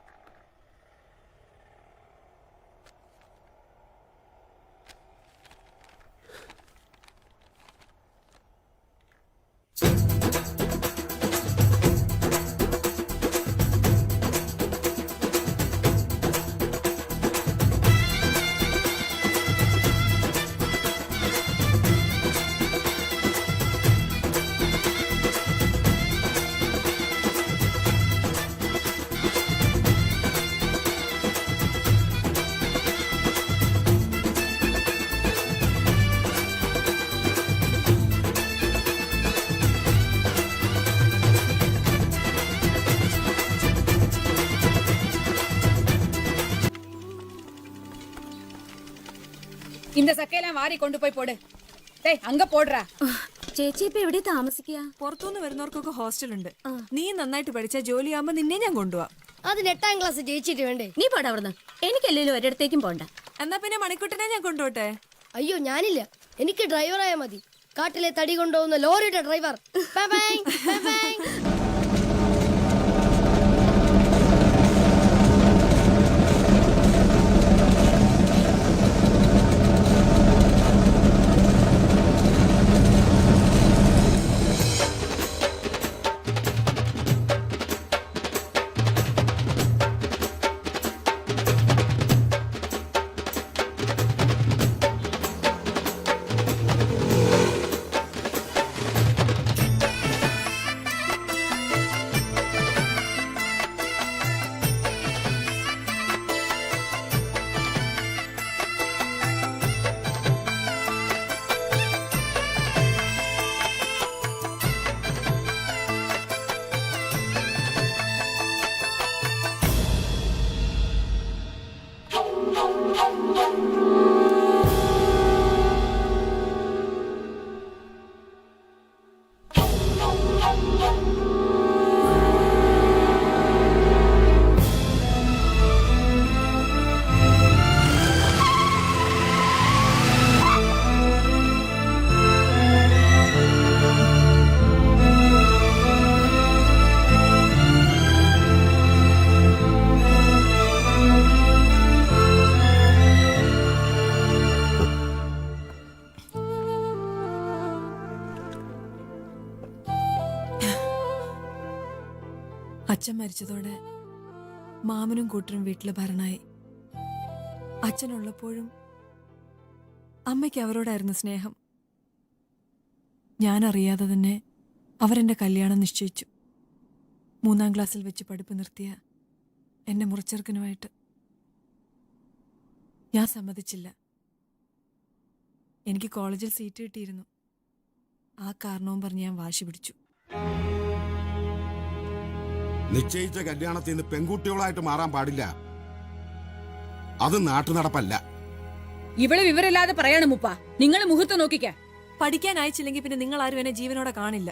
இந்த சக்கையெல்லாம் வாரி கொண்டு போய் போடு. டேய் அங்க போடுறா. ചേച്ചി ഇപ്പൊ എവിടെ താമസിക്കുക? പുറത്തുനിന്ന് വരുന്നവർക്കൊക്കെ ഹോസ്റ്റലുണ്ട്. നീ നന്നായിട്ട് പഠിച്ച ജോലിയാകുമ്പോ നിന്നെ ഞാൻ കൊണ്ടുപോവാം. അതിന് 8ാം ക്ലാസ് ജയിച്ചിട്ട് വേണ്ടേ? നീ പോടാ അവിടുന്ന്. എനിക്കല്ലെങ്കിലും ഒരിടത്തേക്കും പോണ്ട. എന്നാ പിന്നെ മണിക്കുട്ടനെ ഞാൻ കൊണ്ടുപോട്ടെ? അയ്യോ, ഞാനില്ല. എനിക്ക് ഡ്രൈവറായ മതി. കാട്ടിലെ തടി കൊണ്ടുപോകുന്ന ലോറിയുടെ driver. Bye bye. Bye bye. അച്ഛൻ മരിച്ചതോടെ മാമനും കൂട്ടരും വീട്ടിൽ ഭരണായി. അച്ഛനുള്ളപ്പോഴും അമ്മയ്ക്ക് അവരോടായിരുന്നു സ്നേഹം. ഞാൻ അറിയാതെ തന്നെ അവരെന്റെ കല്യാണം നിശ്ചയിച്ചു. 3ാം ക്ലാസ്സിൽ വെച്ച് പഠിപ്പ് നിർത്തിയ എന്നെ മുറിച്ചെറുക്കനുമായിട്ട്. ഞാൻ സമ്മതിച്ചില്ല. എനിക്ക് കോളേജിൽ സീറ്റ് കിട്ടിയിരുന്നു. ആ കാരണവും പറഞ്ഞ് ഞാൻ വാശി പിടിച്ചു. നിശ്ചയിച്ച കല്യാണത്തിൽ നിന്ന് പെൺകുട്ടികളായിട്ട് മാറാൻ പാടില്ല. അത് നാട്ടു നടപ്പല്ല. ഇവിടെ വിവരമില്ലാതെ പറയണം മുപ്പ. നിങ്ങൾ മുഹൂർത്തം നോക്കിക്ക. പഠിക്കാൻ അയച്ചില്ലെങ്കിൽ പിന്നെ നിങ്ങൾ ആരും എന്നെ ജീവനോടെ കാണില്ല.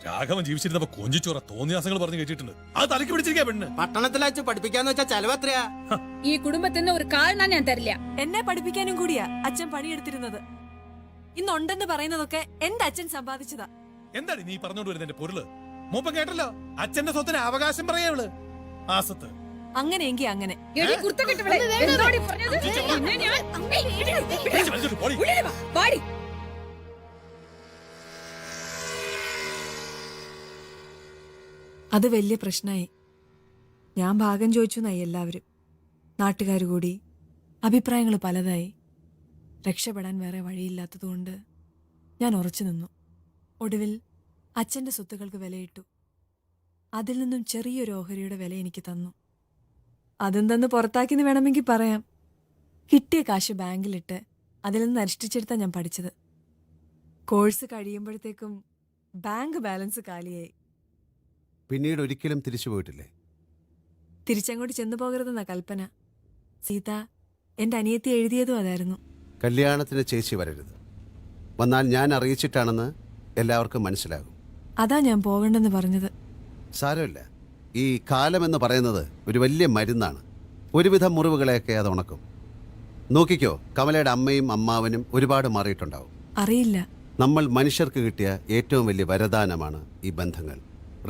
രാഘവൻ ജീവിച്ചിരുന്നപ്പോ കൊഞ്ചിച്ചോറ തോന്നിയാസങ്ങൾ പറഞ്ഞു കേട്ടിട്ടുണ്ട്. അത് തലക്ക് പിടിച്ചിരിക്കാ പെണ്ണ്. പട്ടണത്തിലയച്ച് പഠിപ്പിക്കാന്ന് വെച്ചാൽ ചെലവത്രയാ? ഈ കുടുംബത്തിന് ഒരു കാലം ഞാൻ തരില്ല. എന്നെ പഠിപ്പിക്കാനും കൂടിയാ അച്ഛൻ പണിയെടുത്തിരുന്നത്. ഇന്നുണ്ടെന്ന് പറയുന്നതൊക്കെ എന്റെ അച്ഛൻ സമ്പാദിച്ചതാ. എന്താണ് നീ പറഞ്ഞോണ്ട് വരുന്നതിന്റെ പൊരുള്? മൂപ്പം കേട്ടല്ലോ, അച്ഛന്റെ സ്വത്തിന് അവകാശം പറയാവള്. ആസത്ത് അങ്ങനെയെങ്കി അങ്ങനെ. അത് വലിയ പ്രശ്നമായി. ഞാൻ ഭാഗം ചോദിച്ചു എന്നായി എല്ലാവരും. നാട്ടുകാർ കൂടി അഭിപ്രായങ്ങൾ പലതായി. രക്ഷപ്പെടാൻ വേറെ വഴിയില്ലാത്തതുകൊണ്ട് ഞാൻ ഉറച്ചു നിന്നു. ഒടുവിൽ അച്ഛൻ്റെ സ്വത്തുക്കൾക്ക് വിലയിട്ടു. അതിൽ നിന്നും ചെറിയൊരു ഓഹരിയുടെ വില എനിക്ക് തന്നു. അതും തന്ന് പുറത്താക്കിന്ന് വേണമെങ്കിൽ പറയാം. കിട്ടിയ കാശ് ബാങ്കിലിട്ട് അതിൽ നിന്ന് അരിഷ്ടിച്ചെടുത്താൻ ഞാൻ പഠിച്ചത്. കോഴ്സ് കഴിയുമ്പോഴത്തേക്കും ബാങ്ക് ബാലൻസ് കാലിയായി. പിന്നീട് ഒരിക്കലും തിരിച്ചു പോയിട്ടില്ലേ? തിരിച്ചങ്ങോട്ട് ചെന്നു പോകരുതെന്ന കൽപ്പന. സീത എൻ്റെ അനിയത്തി എഴുതിയതും അതായിരുന്നു. കല്യാണത്തിന് ചേച്ചി വരരുത്. വന്നാൽ ഞാൻ അറിയിച്ചിട്ടാണെന്ന് എല്ലാവർക്കും മനസ്സിലാകും. അതാ ഞാൻ പോകണ്ടെന്ന് പറഞ്ഞത്. സാരമില്ല. ഈ കാലമെന്ന് പറയുന്നത് ഒരു വലിയ മരുന്നാണ്. ഒരുവിധം മുറിവുകളെയൊക്കെ അത് ഉണക്കും. നോക്കിക്കോ, കമലയുടെ അമ്മയും അമ്മാവനും ഒരുപാട് മാറിയിട്ടുണ്ടാവും. അറിയില്ല. നമ്മൾ മനുഷ്യർക്ക് കിട്ടിയ ഏറ്റവും വലിയ വരദാനമാണ് ഈ ബന്ധങ്ങൾ,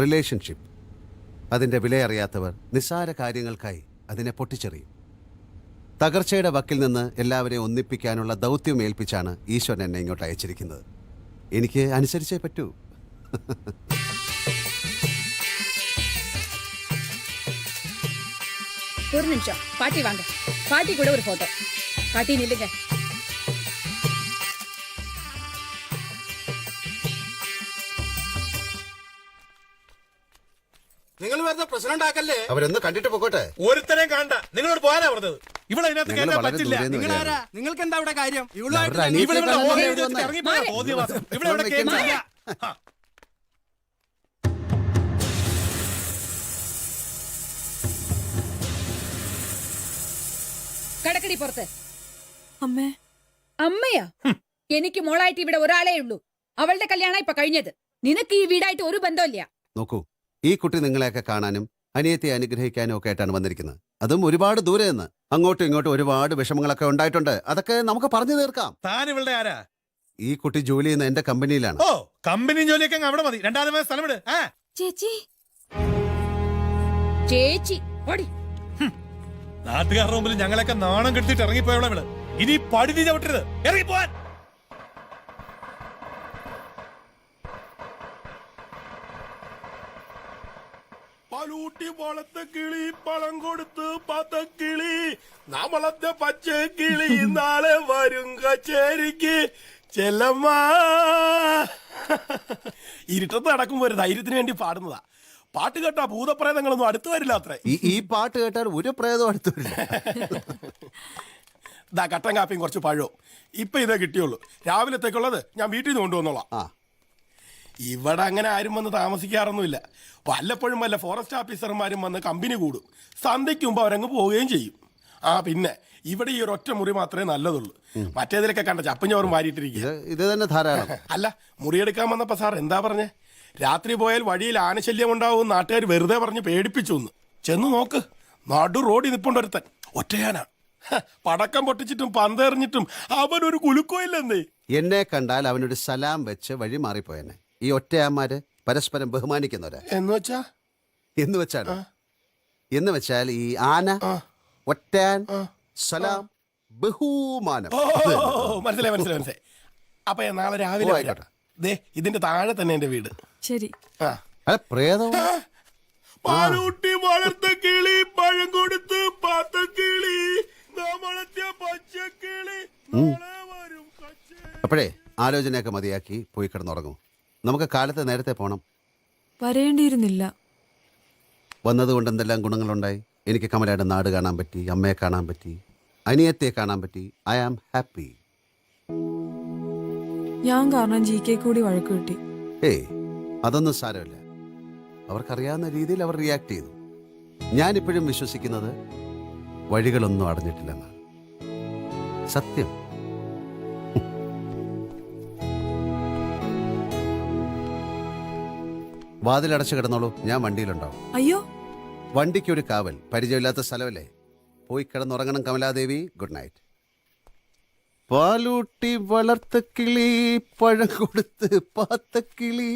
റിലേഷൻഷിപ്പ്. അതിൻ്റെ വിലയറിയാത്തവർ നിസ്സാര കാര്യങ്ങൾക്കായി അതിനെ പൊട്ടിച്ചെറിയും. തകർച്ചയുടെ വക്കിൽ നിന്ന് എല്ലാവരെയും ഒന്നിപ്പിക്കാനുള്ള ദൗത്യം ഏൽപ്പിച്ചാണ് ഈശ്വരൻ എന്നെ ഇങ്ങോട്ട് അയച്ചിരിക്കുന്നത്. എനിക്ക് അനുസരിച്ചേ പറ്റൂ. ഒരു നിമിഷം, പാട്ടി വാങ്ങ. പാട്ടി കൂടെ ഒരു ഫോട്ടോ. പാട്ടി നില്ലുക. നിങ്ങൾ വെറുതെ പ്രശ്നം ഉണ്ടാക്കല്ലേ. അവരൊന്ന് കണ്ടിട്ട് പോകട്ടെ. ഒരുത്തരെയും കാണണ്ട. നിങ്ങളോട് പോകാനാ പറഞ്ഞത്. ഇവിടെ അതിനകത്ത് ഞങ്ങൾ കേട്ടാൻ വളരെ പറ്റില്ല. ദൂരെ നിന്ന് നിങ്ങൾ വരികയാണ്. ആരാ? നിങ്ങൾക്ക് എന്താ ഇവിടെ കാര്യം? അവരുടെ അനിയത്തിയെ ഇവിടെ കാണാൻ ഓഹരി വേണ്ടി വെച്ചിട്ട് വന്നതാ. ഇറങ്ങിപ്പോയ ബോധ്യവാസം. ഇവിടെ ഇവിടെ കേട്ടില്ല. കടക്കടി പുറത്ത്. അമ്മേ. അമ്മയാ? എനിക്ക് മോളായിട്ട് ഇവിടെ ഒരാളേ ഉള്ളൂ. അവളുടെ കല്യാണം ഇപ്പൊ കഴിഞ്ഞത്. നിനക്ക് ഈ വീടായിട്ട് ഒരു ബന്ധമില്ല. നോക്കൂ, ഈ കുട്ടി നിങ്ങളെയൊക്കെ കാണാനും അനിയത്തെ അനുഗ്രഹിക്കാനും ഒക്കെ ആയിട്ടാണ് വന്നിരിക്കുന്നത്. അതും ഒരുപാട് ദൂരെ നിന്ന്. അങ്ങോട്ടും ഇങ്ങോട്ടും ഒരുപാട് വിഷമങ്ങളൊക്കെ ഉണ്ടായിട്ടുണ്ട്. അതൊക്കെ നമുക്ക് പറഞ്ഞു തീർക്കാം. താൻ ഇവളുടെ ആരാ? ഈ കുട്ടി ജോലി ചെയ്യുന്ന എന്റെ കമ്പനിയിലാണ്. ഓ, കമ്പനി ജോലിയൊക്കെ അങ്ങ് അവിടെ മതി. രണ്ടാമത് സ്ഥലം വിട്. ചേച്ചി. ചേച്ചി ഓടി. നാട്ടുകാരുടെ മുമ്പിൽ ഞങ്ങളൊക്കെ നാണം കെടുത്തിട്ട് ഇറങ്ങിപ്പോയവളെ വിള്. ഇനി പടുതി ചവിട്ടരുത്. ഇറങ്ങിപ്പോവാൻ. പാലൂട്ടി വളർത്ത കിളി പളം കൊടുത്ത് പാത്ത കിളി നാം വളർത്ത പച്ച കിളി നാളെ വരും കച്ചേരിക്ക് ചെല്ലമ്മ. ഇരുട്ടത്ത് നടക്കുമ്പോ ഒരു ധൈര്യത്തിന് വേണ്ടി പാടുന്നതാ. പാട്ട് കേട്ടാ ഭൂതപ്രേതങ്ങളൊന്നും അടുത്ത് വരില്ല അത്രേ. ഈ പാട്ട് കേട്ടാൽ ഒരു പ്രേതം അടുത്ത് വരില്ല. ദാ കട്ടൻ കാപ്പിയും കുറച്ച് പഴവും. ഇപ്പൊ ഇതേ കിട്ടിയുള്ളൂ. രാവിലത്തേക്കുള്ളത് ഞാൻ വീട്ടിൽ നിന്ന് കൊണ്ടുവന്നോളാം. ഇവിടെ അങ്ങനെ ആരും വന്ന് താമസിക്കാറൊന്നുമില്ല. വല്ലപ്പോഴും വല്ല ഫോറസ്റ്റ് ഓഫീസർമാരും വന്ന് കമ്പനി കൂടും. സന്ധ്യയ്ക്ക് മുമ്പ് അവരങ്ങ് പോവുകയും ചെയ്യും. പിന്നെ ഇവിടെ ഈ ഒരൊറ്റ മുറി മാത്രമേ നല്ലതുള്ളൂ. മറ്റേതിലൊക്കെ കണ്ട ചപ്പും ചോറും വാരിയിട്ടിരിക്കുക. ഇത് തന്നെ ധാരാളം. അല്ല, മുറിയെടുക്കാൻ വന്നപ്പോ സാർ എന്താ പറഞ്ഞേ? രാത്രി പോയാൽ വഴിയിൽ ആനശല്യം ഉണ്ടാവും നാട്ടുകാർ വെറുതെ പറഞ്ഞ് പേടിപ്പിച്ചു. ചെന്ന് നോക്ക്, നടു റോഡിൽ നിപ്പുണ്ടൊരുത്തൻ. ഒറ്റയാന. പടക്കം പൊട്ടിച്ചിട്ടും പന്തെറിഞ്ഞിട്ടും അവനൊരു കുലുക്കമില്ലെന്നേ. എന്നെ കണ്ടാൽ അവനൊരു സലാം വെച്ച് വഴി മാറിപ്പോയനെ. ഈ ഒറ്റയാന്മാര് പരസ്പരം ബഹുമാനിക്കുന്നവരാ. എന്ന് വെച്ചാൽ ഈ ആന, ഒറ്റാൻ, സലാം, ബഹുമാനം. മനസ്സിലായി. അപ്പൊ നാളെ രാവിലെ ആയിക്കോട്ടെ. ഇതിന്റെ താഴെ തന്നെ എന്റെ വീട്. ശരി. പ്രേതം. പാലൂട്ടി വളർത്ത കിളി പഴം കൊടുത്ത് പാത്ത കിളി നാം വളർത്തിയ പച്ച കിളി നാളെ വരും അപ്പോഴേ ആലോചനയൊക്കെ മതിയാക്കി പോയി കിടന്നുറങ്ങും. നമുക്ക് കാലത്ത് നേരത്തെ പോകണം. വരേണ്ടിയിരുന്നില്ല. വന്നതുകൊണ്ട് എന്തെല്ലാം ഗുണങ്ങളുണ്ടായി. എനിക്ക് കമലയുടെ നാട് കാണാൻ പറ്റി, അമ്മയെ കാണാൻ പറ്റി, അനിയത്തെ കാണാൻ പറ്റി. I am happy. ഞാൻ കാരണം GK കൂടി വഴക്ക് കിട്ടി. ഏയ് അതൊന്നും സാരമില്ല. അവർക്കറിയാവുന്ന രീതിയിൽ അവർ റിയാക്ട് ചെയ്തു. ഞാനിപ്പോഴും വിശ്വസിക്കുന്നത് വഴികളൊന്നും അടഞ്ഞിട്ടില്ലെന്നാണ്. സത്യം. വാതിലടച്ചു കിടന്നോളൂ, ഞാൻ വണ്ടിയിലുണ്ടാവും. അയ്യോ, വണ്ടിക്കൊരു കാവൽ. പരിചയമില്ലാത്ത സ്ഥലമല്ലേ. പോയി കിടന്നുറങ്ങണം കമലാദേവി. Good night. പാലൂട്ടി വളർത്ത കിളി, പഴം കൊടുത്ത് പാത്ത കിളി.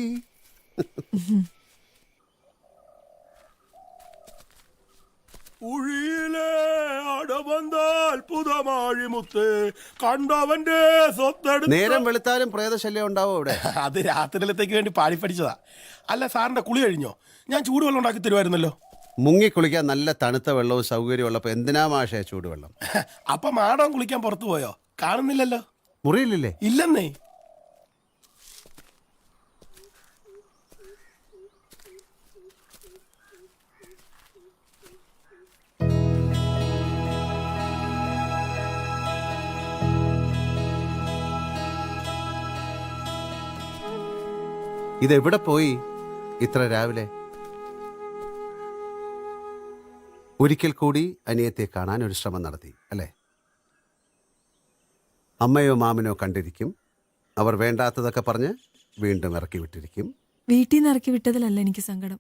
ഉഴിയിലെ അടവന്താൽ പുതമാഴിമുത്ത് കണ്ടവന്റെ സ്വത്തെടുത്ത്. നേരം വെളുത്താലും പ്രേതശല്യം ഉണ്ടാവോ ഇവിടെ? അത് രാത്രിയിലത്തേക്ക് വേണ്ടി പാടി പഠിച്ചതാ. അല്ല, സാറിന്റെ കുളി കഴിഞ്ഞോ? ഞാൻ ചൂടുവെള്ളം ഉണ്ടാക്കി തരുമായിരുന്നല്ലോ. മുങ്ങി കുളിക്കാൻ നല്ല തണുത്ത വെള്ളവും സൗകര്യമുള്ളപ്പോ എന്തിനാ മാഷേ ചൂടുവെള്ളം? അപ്പൊ മാഡം കുളിക്കാൻ പുറത്തു പോയോ? കാണുന്നില്ലല്ലോ. മുറിയിലില്ലേ? ഇല്ലെന്നേ. ഇതെവിടെ പോയി ഇത്ര രാവിലെ? ഒരിക്കൽ കൂടി അനിയത്തെ കാണാൻ ഒരു ശ്രമം നടത്തി അല്ലേ? അമ്മയോ മാമനോ കണ്ടിരിക്കും. അവർ വേണ്ടാത്തതൊക്കെ പറഞ്ഞ് വീണ്ടും ഇറക്കി വിട്ടിരിക്കും. വീട്ടിൽ നിന്ന് ഇറക്കി വിട്ടതിലല്ല എനിക്ക് സങ്കടം,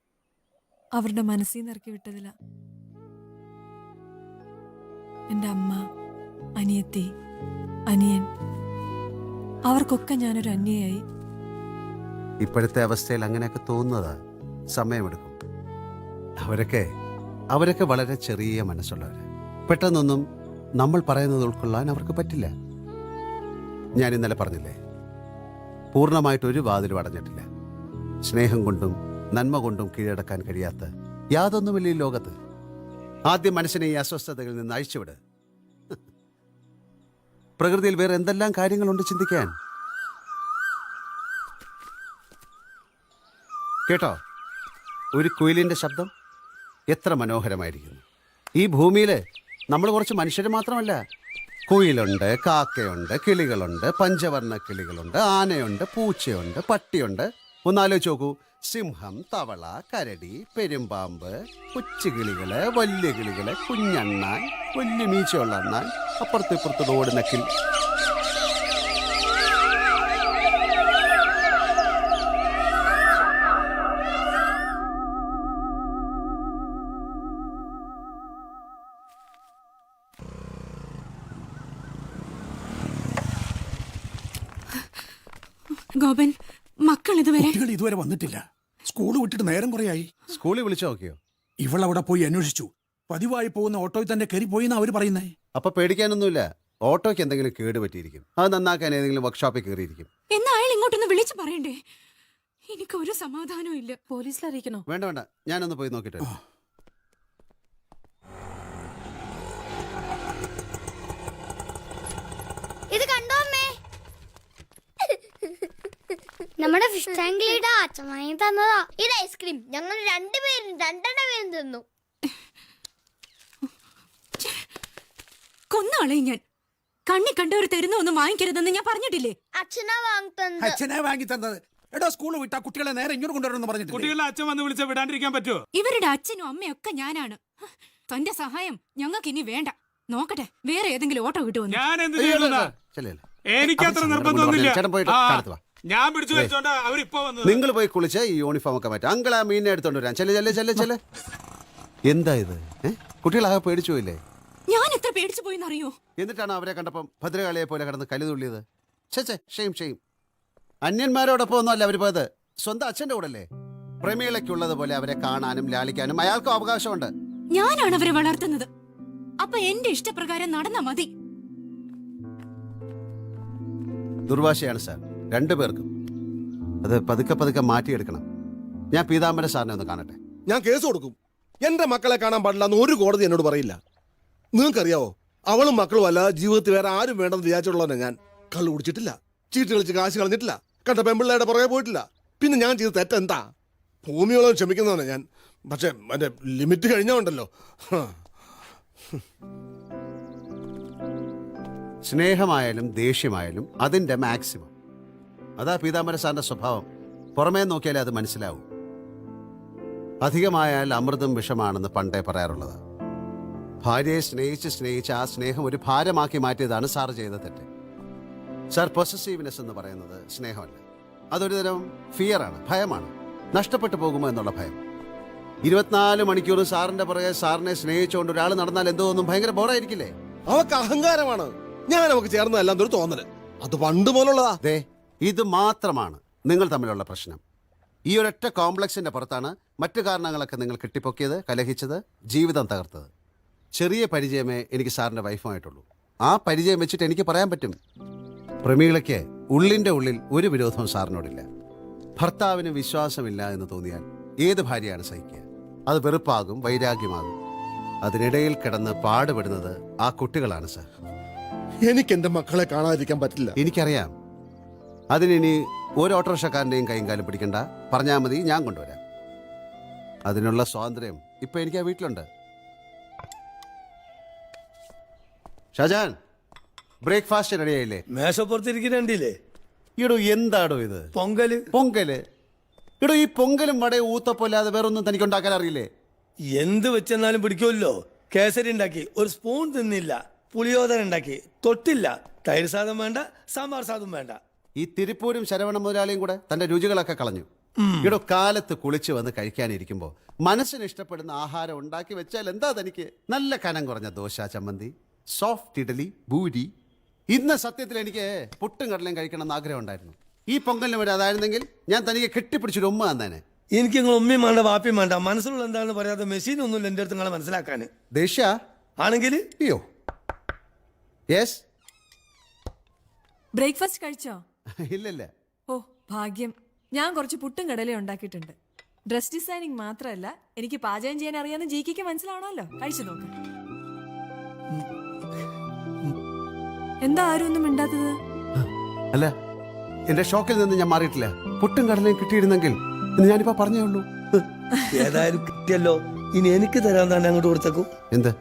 അവരുടെ മനസ്സിൽ നിന്ന് ഇറക്കി വിട്ടതില. എൻ്റെ അമ്മ, അനിയത്തി, അനിയൻ, അവർക്കൊക്കെ ഞാനൊരു അന്യയായി. ഇപ്പോഴത്തെ അവസ്ഥയിൽ അങ്ങനെയൊക്കെ തോന്നുന്നതാ. സമയമെടുക്കും. അവരൊക്കെ വളരെ ചെറിയ മനസ്സുള്ളവര്. പെട്ടെന്നൊന്നും നമ്മൾ പറയുന്നത് ഉൾക്കൊള്ളാൻ അവർക്ക് പറ്റില്ല. ഞാൻ ഇന്നലെ പറഞ്ഞില്ലേ, പൂർണ്ണമായിട്ടൊരു വാതിലും അടഞ്ഞിട്ടില്ല. സ്നേഹം കൊണ്ടും നന്മ കൊണ്ടും കീഴടക്കാൻ കഴിയാത്ത യാതൊന്നുമില്ല ഈ ലോകത്ത്. ആദ്യം മനുഷ്യനെ ഈ അസ്വസ്ഥതകളിൽ നിന്ന് അഴിച്ചുവിട്. പ്രകൃതിയിൽ വേറെ എന്തെല്ലാം കാര്യങ്ങളുണ്ട് ചിന്തിക്കാൻ. കേട്ടോ ഒരു കുയിലിൻ്റെ ശബ്ദം? എത്ര മനോഹരമായിരിക്കുന്നു. ഈ ഭൂമിയിൽ നമ്മൾ കുറച്ച് മനുഷ്യർ മാത്രമല്ല. കുയിലുണ്ട്, കാക്കയുണ്ട്, കിളികളുണ്ട്, പഞ്ചവർണ്ണ കിളികളുണ്ട്, ആനയുണ്ട്, പൂച്ചയുണ്ട്, പട്ടിയുണ്ട്. ഒന്നാലോചിച്ച് നോക്കൂ. സിംഹം, തവള, കരടി, പെരുമ്പാമ്പ്, കൊച്ചുകിളികള്, വലിയ കിളികള്, കുഞ്ഞണ്ണാൻ, വലിയ മീച്ചയുള്ള അണ്ണാൻ, അപ്പുറത്ത് ഇപ്പുറത്ത് ഓടുന്ന കിളി. ഗോപൻ, മക്കൾ ഇതുവരെ വന്നിട്ടില്ല. സ്കൂൾ വിട്ടിട്ട് നേരം കുറയായി. സ്കൂളിൽ വിളിച്ചു നോക്കിയോ? ഇവളവിടെ പോയി അന്വേഷിച്ചു. പതിവായി പോകുന്ന ഓട്ടോയിൽ തന്നെ കയറി പോയി അവര് പറയുന്നേ. അപ്പൊ പേടിക്കാനൊന്നുമില്ല. ഓട്ടോയ്ക്ക് എന്തെങ്കിലും കേട് പറ്റിയിരിക്കും. അത് നന്നാക്കാൻ ഏതെങ്കിലും വർക്ക്ഷോപ്പിൽ കയറിയിരിക്കും. എന്നാ അയാൾ ഇങ്ങോട്ടൊന്ന് വിളിച്ചു പറയണ്ടേ? എനിക്ക് ഒരു സമാധാനവും ഇല്ല. പോലീസിൽ അറിയിക്കണോ? വേണ്ട, ഞാനൊന്ന് പോയി നോക്കിട്ട്. ഇത് കണ്ടോ അമ്മേ? നമ്മുടെ ഫിഷ് ടാങ്കിലിട്ട് അച്ഛൻ വാങ്ങി തന്നതാ. ഇത് ഐസ്ക്രീം ഞങ്ങൾ രണ്ടെണ്ണം തിന്നു. കൊന്നാളെ ഞാൻ. കണ്ണി കണ്ടവർ തരുന്ന ഒന്നും വാങ്ങിക്കരുതെന്ന് ഞാൻ പറഞ്ഞിട്ടില്ലേ? അച്ഛനെ വാങ്ങി തന്നത്. എടോ, സ്കൂൾ വിട്ടാ കുട്ടികളെ നേരെ ഇങ്ങോട്ട് കൊണ്ടുവരണം പറഞ്ഞിട്ട്. കുട്ടികളെ അച്ഛൻ വന്ന് വിളിച്ച വിടാണ്ടിരിക്കാൻ പറ്റുമോ? ഇവരുടെ അച്ഛനും അമ്മയും ഒക്കെ ഞാനാണ്. തന്റെ സഹായം ഞങ്ങൾക്ക് ഇനി വേണ്ട. നോക്കട്ടെ, വേറെ ഏതെങ്കിലും ഓട്ടോ കിട്ടുമെന്ന്. ഞാൻ എന്ത് ചെയ്യുന്ന? എനിക്കത്ര നിർബന്ധമൊന്നുമില്ല. ഞാൻ പിടിച്ചു വെച്ചോണ്ടാ അവരിപ്പോ വന്നത്. നിങ്ങൾ പോയി കുളിച്ച് ഈ യൂണിഫോം ഒക്കെ മാറ്റാം. അങ്കിൾ ആ മീനെ എടുത്തോണ്ട് വരാൻ. ചെല്ലെ. എന്താ ഇത്? കുട്ടികളാകെ പേടിച്ചു പോയില്ലേ? ഞാൻ എത്ര പേടിച്ചു പോയിന്നറിയോ? എന്നിട്ടാണ് അവരെ കണ്ടപ്പം ഭദ്രകാളിയെ പോലെ കിടന്ന് കലിതുള്ളിയത്. ഷെയിം. അന്യന്മാരോടൊപ്പം ഒന്നും അല്ല അവർ പോയത്. സ്വന്തം അച്ഛന്റെ കൂടെ അല്ലേ? പ്രമീളയ്ക്കുള്ളത് പോലെ അവരെ കാണാനും ലാളിക്കാനും അയാൾക്കും അവകാശമുണ്ട്. ഞാനാണ് അവരെ വളർത്തുന്നത്. അപ്പൊ എന്റെ ഇഷ്ടപ്രകാരം നടന്നാ മതി. ദുർവാശയാണ് സാർ, രണ്ടുപേർക്കും. അത് പതുക്കെ മാറ്റിയെടുക്കണം. ഞാൻ പീതാംബര സാറിനെ ഒന്ന് കാണട്ടെ. ഞാൻ കേസ് കൊടുക്കും. എന്റെ മക്കളെ കാണാൻ പാടില്ല എന്ന് ഒരു കോടതി എന്നോട് പറയില്ല. നിങ്ങൾക്കറിയാവോ, അവളും മക്കളും അല്ല ജീവിതത്തിൽ വേറെ ആരും വേണ്ടെന്ന് വിചാരിച്ചുള്ളവനെ ഞാൻ. കള്ളു കുടിച്ചിട്ടില്ല, ചീട്ട് കളിച്ച് കാശ് കളഞ്ഞിട്ടില്ല, കണ്ട പെമ്പിള്ളയുടെ പുറകെ പോയിട്ടില്ല. പിന്നെ ഞാൻ ചെയ്ത തെറ്റെന്താ? ഭൂമിയോളം ക്ഷമിക്കുന്നതാണ് ഞാൻ. പക്ഷെ എന്റെ ലിമിറ്റ് കഴിഞ്ഞോണ്ടല്ലോ. സ്നേഹമായാലും ദേഷ്യമായാലും അതിന്റെ മാക്സിമം. അതാ പീതാംബര സാറിന്റെ സ്വഭാവം. പുറമേ നോക്കിയാലേ അത് മനസ്സിലാവും. അധികമായാൽ അമൃതും വിഷമാണെന്ന് പണ്ടേ പറയാറുള്ളത്. ഭാര്യയെ സ്നേഹിച്ച് ആ സ്നേഹം ഒരു ഭാരമാക്കി മാറ്റിയതാണ് സാർ ചെയ്ത തെറ്റ്. സാർ പൊസസീവ്നെസ് എന്ന് പറയുന്നത് സ്നേഹമല്ല, അതൊരു തരം ഫിയറാണ്, ഭയമാണ്. നഷ്ടപ്പെട്ടു പോകുമോ എന്നുള്ള ഭയം. 24 മണിക്കൂറും സാറിന്റെ പുറകെ സാറിനെ സ്നേഹിച്ചുകൊണ്ട് ഒരാൾ നടന്നാൽ എന്തോ ഒന്നും ഭയങ്കര ബോറായിരിക്കില്ലേ? അവക്ക് അഹങ്കാരമാണ്. ഞാൻ അവക്ക് ചേർന്നതല്ല ഒരു തോന്നല്. അത് പണ്ട് പോലുള്ളതാ. അതെ, ഇത് മാത്രമാണ് നിങ്ങൾ തമ്മിലുള്ള പ്രശ്നം. ഈ ഒരൊറ്റ കോംപ്ലക്സിന്റെ പുറത്താണ് മറ്റു കാരണങ്ങളൊക്കെ നിങ്ങൾ കെട്ടിപ്പൊക്കിയത്, കലഹിച്ചത്, ജീവിതം തകർത്തത്. ചെറിയ പരിചയമേ എനിക്ക് സാറിന്റെ വൈഫുമായിട്ടുള്ളൂ. ആ പരിചയം വെച്ചിട്ട് എനിക്ക് പറയാൻ പറ്റും, പ്രമീളയ്ക്ക് ഉള്ളിന്റെ ഉള്ളിൽ ഒരു വിരോധവും സാറിനോടില്ല. ഭർത്താവിന് വിശ്വാസമില്ല എന്ന് തോന്നിയാൽ ഏത് ഭാര്യയാണ് സഹിക്കുക? അത് വെറുപ്പാകും, വൈരാഗ്യമാകും. അതിനിടയിൽ കിടന്ന് പാടുപെടുന്നത് ആ കുട്ടികളാണ് സാർ. എനിക്ക് എന്റെ മക്കളെ കാണാതിരിക്കാൻ പറ്റില്ല. എനിക്കറിയാം. അതിനി ഒരു ഓട്ടോറിക്ഷക്കാരൻ്റെയും കൈയും കാലും പിടിക്കണ്ട, പറഞ്ഞാൽ മതി, ഞാൻ കൊണ്ടുവരാം. അതിനുള്ള സ്വാതന്ത്ര്യം ഇപ്പൊ എനിക്ക് ആ വീട്ടിലുണ്ട്. ഷാജാൻ, ബ്രേക്ക്ഫാസ്റ്റ് റെഡിയായില്ലേ? മേശപ്പുറത്തിരിക്കുന്നുണ്ടില്ലേ? ഇടൂ, എന്താടോ ഇത്? പൊങ്കല്. പൊങ്കല്? ഇടൂ, ഈ പൊങ്കലും വടയും ഊത്തപ്പല്ലാതെ വേറൊന്നും തനിക്ക് ഉണ്ടാക്കാൻ അറിയില്ലേ? എന്ത് വെച്ചെന്നാലും പിടിക്കുമല്ലോ. കേസരി ഉണ്ടാക്കി, ഒരു സ്പൂൺ തിന്നില്ല. പുളിയോദര ഉണ്ടാക്കി, തൊട്ടില്ല. തൈര് സാധം വേണ്ട, സാമ്പാർ സാധം വേണ്ട. ഈ തിരുപ്പൂരും ശരവണ മുതലാളിയും കൂടെ തന്റെ രുചികളൊക്കെ കളഞ്ഞു. ഇടോ, കാലത്ത് കുളിച്ച് വന്ന് കഴിക്കാനിരിക്കുമ്പോ മനസ്സിന് ഇഷ്ടപ്പെടുന്ന ആഹാരം ഉണ്ടാക്കി വെച്ചാൽ എന്താ തനിക്ക്? നല്ല കനം കുറഞ്ഞ ദോശ, ചമ്മന്തി, സോഫ്റ്റ് ഇഡലി, പൂരി. ഇന്ന് സത്യത്തിൽ എനിക്ക് പുട്ടും കടലയും കഴിക്കണം എന്ന് ആഗ്രഹം ഉണ്ടായിരുന്നു. ഈ പൊങ്കലിന് വരെ അതായിരുന്നെങ്കിൽ ഞാൻ തനിക്ക് കെട്ടിപ്പിടിച്ചൊരു ഉമ്മ തന്നേനെ. എനിക്ക് നിങ്ങൾ ഉമ്മയും വേണ്ട, വാപ്പിയും വേണ്ട. മനസ്സിലുള്ള എന്താണെന്ന് പറയാതെ മെഷീൻ ഒന്നുമില്ല എൻ്റെ അടുത്ത് നിങ്ങളെ മനസ്സിലാക്കാൻ. ദേഷ്യ ആണെങ്കിൽ അയ്യോ. യെസ്. ബ്രേക്ക്ഫാസ്റ്റ് കഴിച്ചോ? ഇല്ലില്ല. ഓ ഭാഗ്യം. ഞാൻ കുറച്ച് പുട്ടും കടലയും ഉണ്ടാക്കിയിട്ടുണ്ട്. ഡ്രസ് ഡിസൈനിങ് മാത്രമല്ല, എനിക്ക് പാചകം ചെയ്യാൻ അറിയാവുന്ന ജിക്ക് മനസ്സിലാവണമല്ലോ. കഴിച്ചു നോക്ക്. എന്താ ആരും ഒന്നും മിണ്ടാത്തത്? അല്ല, എന്റെ ഷോക്കിൽ നിന്ന് ഞാൻ മാറിയിട്ടില്ല. പുട്ടും കടലയും കിട്ടിയിരുന്നെങ്കിൽ എന്ന് ഞാനിപ്പോ പറഞ്ഞേ ഉള്ളൂ. ഏതായാലും കിട്ടിയല്ലോ. ഇനി എനിക്ക് തരാൻ തന്നെ അങ്ങോട്ട് കൊടുത്തേക്കും. എന്ത്?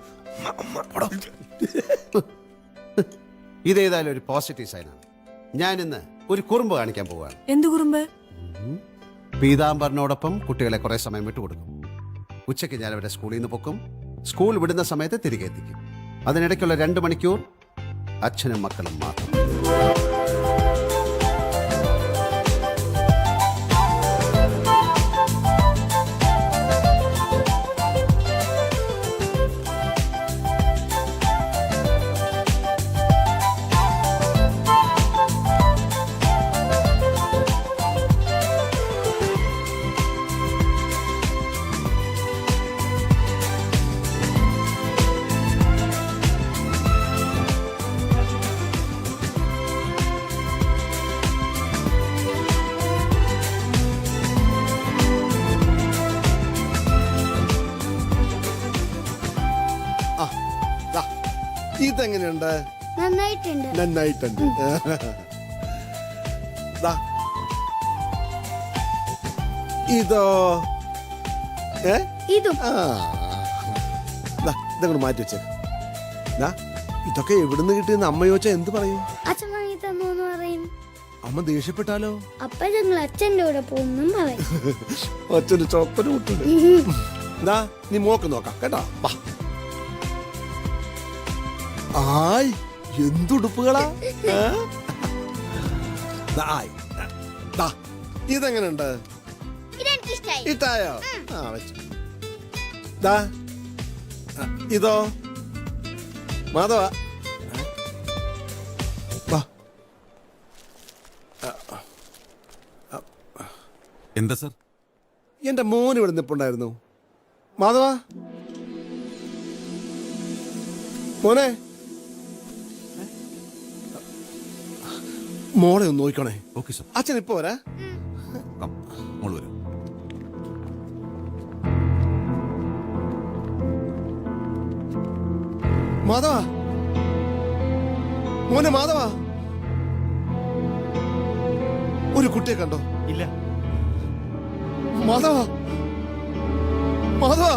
ഇതേതായാലും ഒരു പോസിറ്റീവ് സൈനാണ്. ഞാൻ ഇന്ന് ഒരു കുറുമ്പ് കാണിക്കാൻ പോവുകയാണ്. എന്ത് കുറുമ്പ്? പീതാംബറിനോടൊപ്പം കുട്ടികളെ കുറെ സമയം വിട്ടുകൊടുക്കും. ഉച്ചയ്ക്ക് ഞാൻ അവരുടെ സ്കൂളിൽ നിന്ന് പൊക്കും. സ്കൂൾ വിടുന്ന സമയത്ത് തിരികെ എത്തിക്കും. അതിനിടയ്ക്കുള്ള 2 മണിക്കൂർ അച്ഛനും മക്കളും മാത്രം. ഇതെങ്ങനെയുണ്ട്? നന്നായിട്ടുണ്ട്. നന്നായിട്ടുണ്ട്. ഇതോ? ഇതും ഇതങ്ങോട്ട് മാറ്റി വെച്ചേക്ക. ഇതൊക്കെ എവിടുന്ന് കിട്ടിയെന്ന് അമ്മ ചോദിച്ചാ എന്ത് പറയും? അച്ഛൻ വാങ്ങി തന്നു എന്ന് പറയും. അമ്മ ദേഷ്യപ്പെട്ടാലോ? അപ്പൊ ഞങ്ങൾ അച്ഛൻ്റെ കൂടെ പോകുന്നും പറയും. അച്ഛന് ചോപ്പന് കൂട്ടുണ്ട്. നീ മോക്ക് നോക്കാം കേട്ടോ. ആയ്, എന്തുടുപ്പുകളാ! ഇതെങ്ങനെയുണ്ട്? ഇട്ടായോ? ഇതോ? മാധവ, എന്താ സർ? എന്റെ മോൻ ഇവിടെ നിപ്പുണ്ടായിരുന്നു. മാധവ മോനെ, മോളെ ഒന്ന് നോക്കണേ. Okay sir. അച്ഛൻ ഇപ്പൊ വരാ. മോള് വരും. മാധവ, മോനെ മാധവ, ഒരു കുട്ടിയെ കണ്ടോ? ഇല്ല. മാധവ, മാധവ,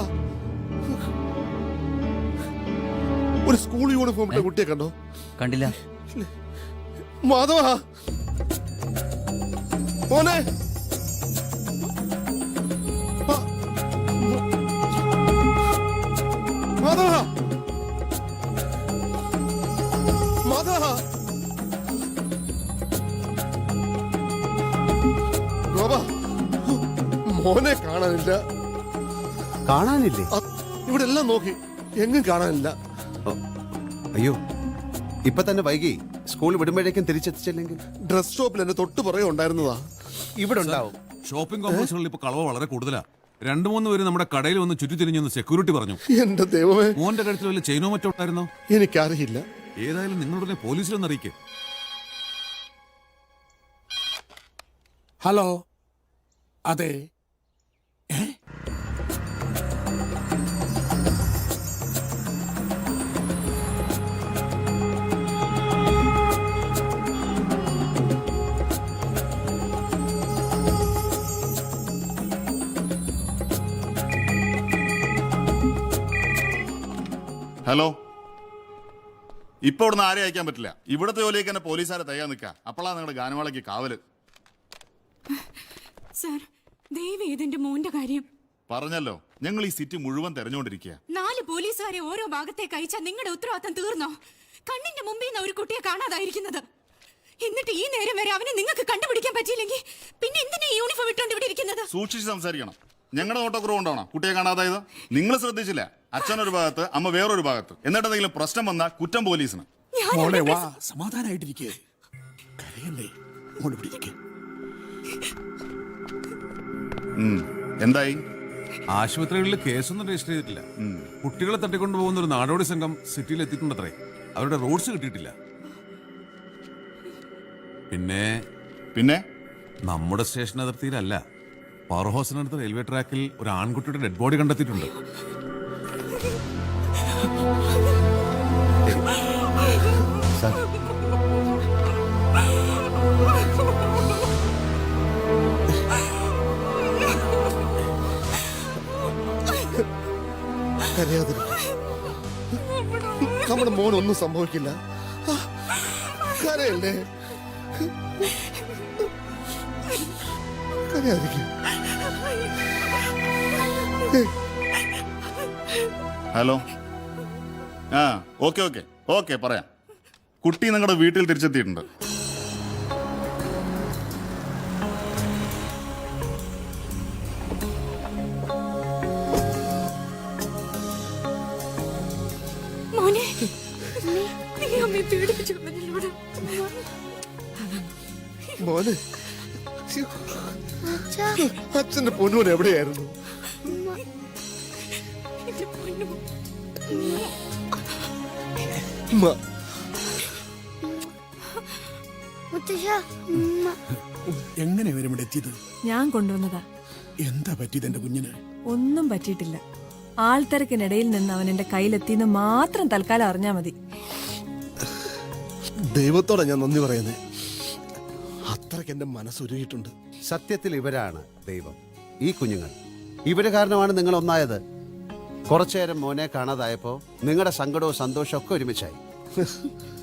ഒരു സ്കൂൾ യൂണിഫോം ഇട്ട കുട്ടിയെ കണ്ടോ? കണ്ടില്ല. മാധവ, മോനെ, മാധവ, മാധവ, ഗോപ, മോനെ കാണാനില്ല. കാണാനില്ലേ? ഇവിടെ എല്ലാം നോക്കി, എങ്ങും കാണാനില്ല. അയ്യോ, ഇപ്പൊ തന്നെ വൈകി. സ്കൂൾ വിടുമ്പോഴേക്കും തിരിച്ചെത്തിച്ചില്ലെങ്കിൽ? ഡ്രസ് ഷോപ്പിൽ എന്നെ തൊട്ട് പുറകെ ഉണ്ടായിരുന്നതാ. ഇവിടെ ഉണ്ടാവും. ഷോപ്പിംഗ് കോംപ്ലക്സുകളിൽ ഇപ്പൊ കളവ് വളരെ കൂടുതലാ. 2-3 പേര് നമ്മുടെ കടയിൽ വന്ന് ചുറ്റിത്തിരിഞ്ഞെന്ന് സെക്യൂരിറ്റി പറഞ്ഞു. എന്റെ ദൈവമേ, മോന്റെ കഴുത്തിൽ വല്ല ചെയിനോ മറ്റോ ഉണ്ടായിരുന്നോ? എനിക്കറിയില്ല. ഏതായാലും നിങ്ങളുടെ പോലീസിലൊന്ന് അറിയിക്കേ. ഹലോ, അതെ, ഹലോ, ഇപ്പൊ ഇവിടുന്ന് ആരെയും അയക്കാൻ പറ്റില്ല. ഇവിടുത്തെ ജോലിയൊക്കെ തന്നെ പോലീസുകാരെ തയ്യാൻ നിൽക്കുക. അപ്പോഴാണ് നിങ്ങളുടെ ഗാനമേളയ്ക്ക് കാവല്. സാർ, ദയവ് ഇതിന്റെ മോന്റെ കാര്യം പറഞ്ഞല്ലോ, ഞങ്ങൾ ഈ സിറ്റി മുഴുവൻ തെരഞ്ഞുകൊണ്ടിരിക്കുക. 4 പോലീസുകാരെ ഓരോ ഭാഗത്തേക്ക് അയച്ചാൽ നിങ്ങളുടെ ഉത്തരവാദിത്തം തീർന്നോ? കണ്ണിന്റെ മുമ്പിൽ നിന്ന് ഒരു കുട്ടിയെ കാണാതായിരിക്കുന്നത്. എന്നിട്ട് ഈ നേരം വരെ അവനെ നിങ്ങൾക്ക് കണ്ടുപിടിക്കാൻ പറ്റിയില്ലെങ്കിൽ പിന്നെ എന്തിനാ ഈ യൂണിഫോം ഇട്ടുകൊണ്ട് ഇവിടെ ഇരിക്കുന്നത്? സൂക്ഷിച്ച് സംസാരിക്കണം. ഞങ്ങളുടെ നോട്ടക്കുറവ് കൊണ്ടാണോ കുട്ടിയെ കാണാതായത്? നിങ്ങൾ ശ്രദ്ധിച്ചില്ല? അച്ഛനൊരു ഭാഗത്ത്, അമ്മ വേറൊരു ഭാഗത്ത്. എന്നിട്ട് എന്തെങ്കിലും പ്രശ്നം വന്നാൽ കുറ്റം പോലീസിന്. മോളെ വാ, സമാധാനായിട്ടിരിക്കേ. കരയല്ലേ, മോള് ഇവിടെ ഇരിക്കേ. എന്തായി? ആശുപത്രികളിൽ കേസൊന്നും രജിസ്റ്റർ ചെയ്തിട്ടില്ല. കുട്ടികളെ തട്ടിക്കൊണ്ടുപോകുന്ന ഒരു നാടോടി സംഘം സിറ്റിയിൽ എത്തിയിട്ടുണ്ടത്രേ. അവരുടെ റോഡ്സ് കിട്ടിയിട്ടില്ല. പിന്നെ നമ്മുടെ സ്റ്റേഷൻ അതിർത്തിയിലല്ല, പവർ ഹൗസിനടുത്ത് റെയിൽവേ ട്രാക്കിൽ ഒരു ആൺകുട്ടിയുടെ ഡെഡ് ബോഡി കണ്ടെത്തിയിട്ടുണ്ട്. നമ്മുടെ മോനൊന്നും സംഭവിക്കില്ല. കരയല്ലേ, കരയാതിരിക്കും. ഹലോ, ആ, ഓക്കെ ഓക്കെ ഓക്കെ, പറയാം. കുട്ടി നിങ്ങളുടെ വീട്ടിൽ തിരിച്ചെത്തിയിട്ടുണ്ട്. മോനെ, നീ അമ്മയെ പേടിപ്പിച്ചു കളഞ്ഞില്ലോടാ. മോനെ, അച്ഛന്റെ പൊന്നൂൻ എവിടെയായിരുന്നു? എങ്ങനെ വരും ഇവിടെ എത്തിയത്? ഞാൻ കൊണ്ടുവന്നതാ. എന്താ പറ്റിയത് എന്റെ കുഞ്ഞിന്? ഒന്നും പറ്റിയിട്ടില്ല. ആൾത്തിരക്കിനിടയിൽ നിന്ന് അവൻ എന്റെ കയ്യിലെത്തിന്ന് മാത്രം തൽക്കാലം അറിഞ്ഞാ മതി. ദൈവത്തോടെ ഞാൻ നന്ദി പറയുന്നേ. അത്രയ്ക്ക് എന്റെ മനസ്സുരുകിയിട്ടുണ്ട്. സത്യത്തിൽ ഇവരാണ് ദൈവം. ഈ കുഞ്ഞുങ്ങൾ, ഇവര് കാരണമാണ് നിങ്ങൾ ഒന്നായത്. കുറച്ചേരം മോനെ കാണാതായപ്പോ നിങ്ങളുടെ സങ്കടവും സന്തോഷവും ഒക്കെ ഒരുമിച്ചായി.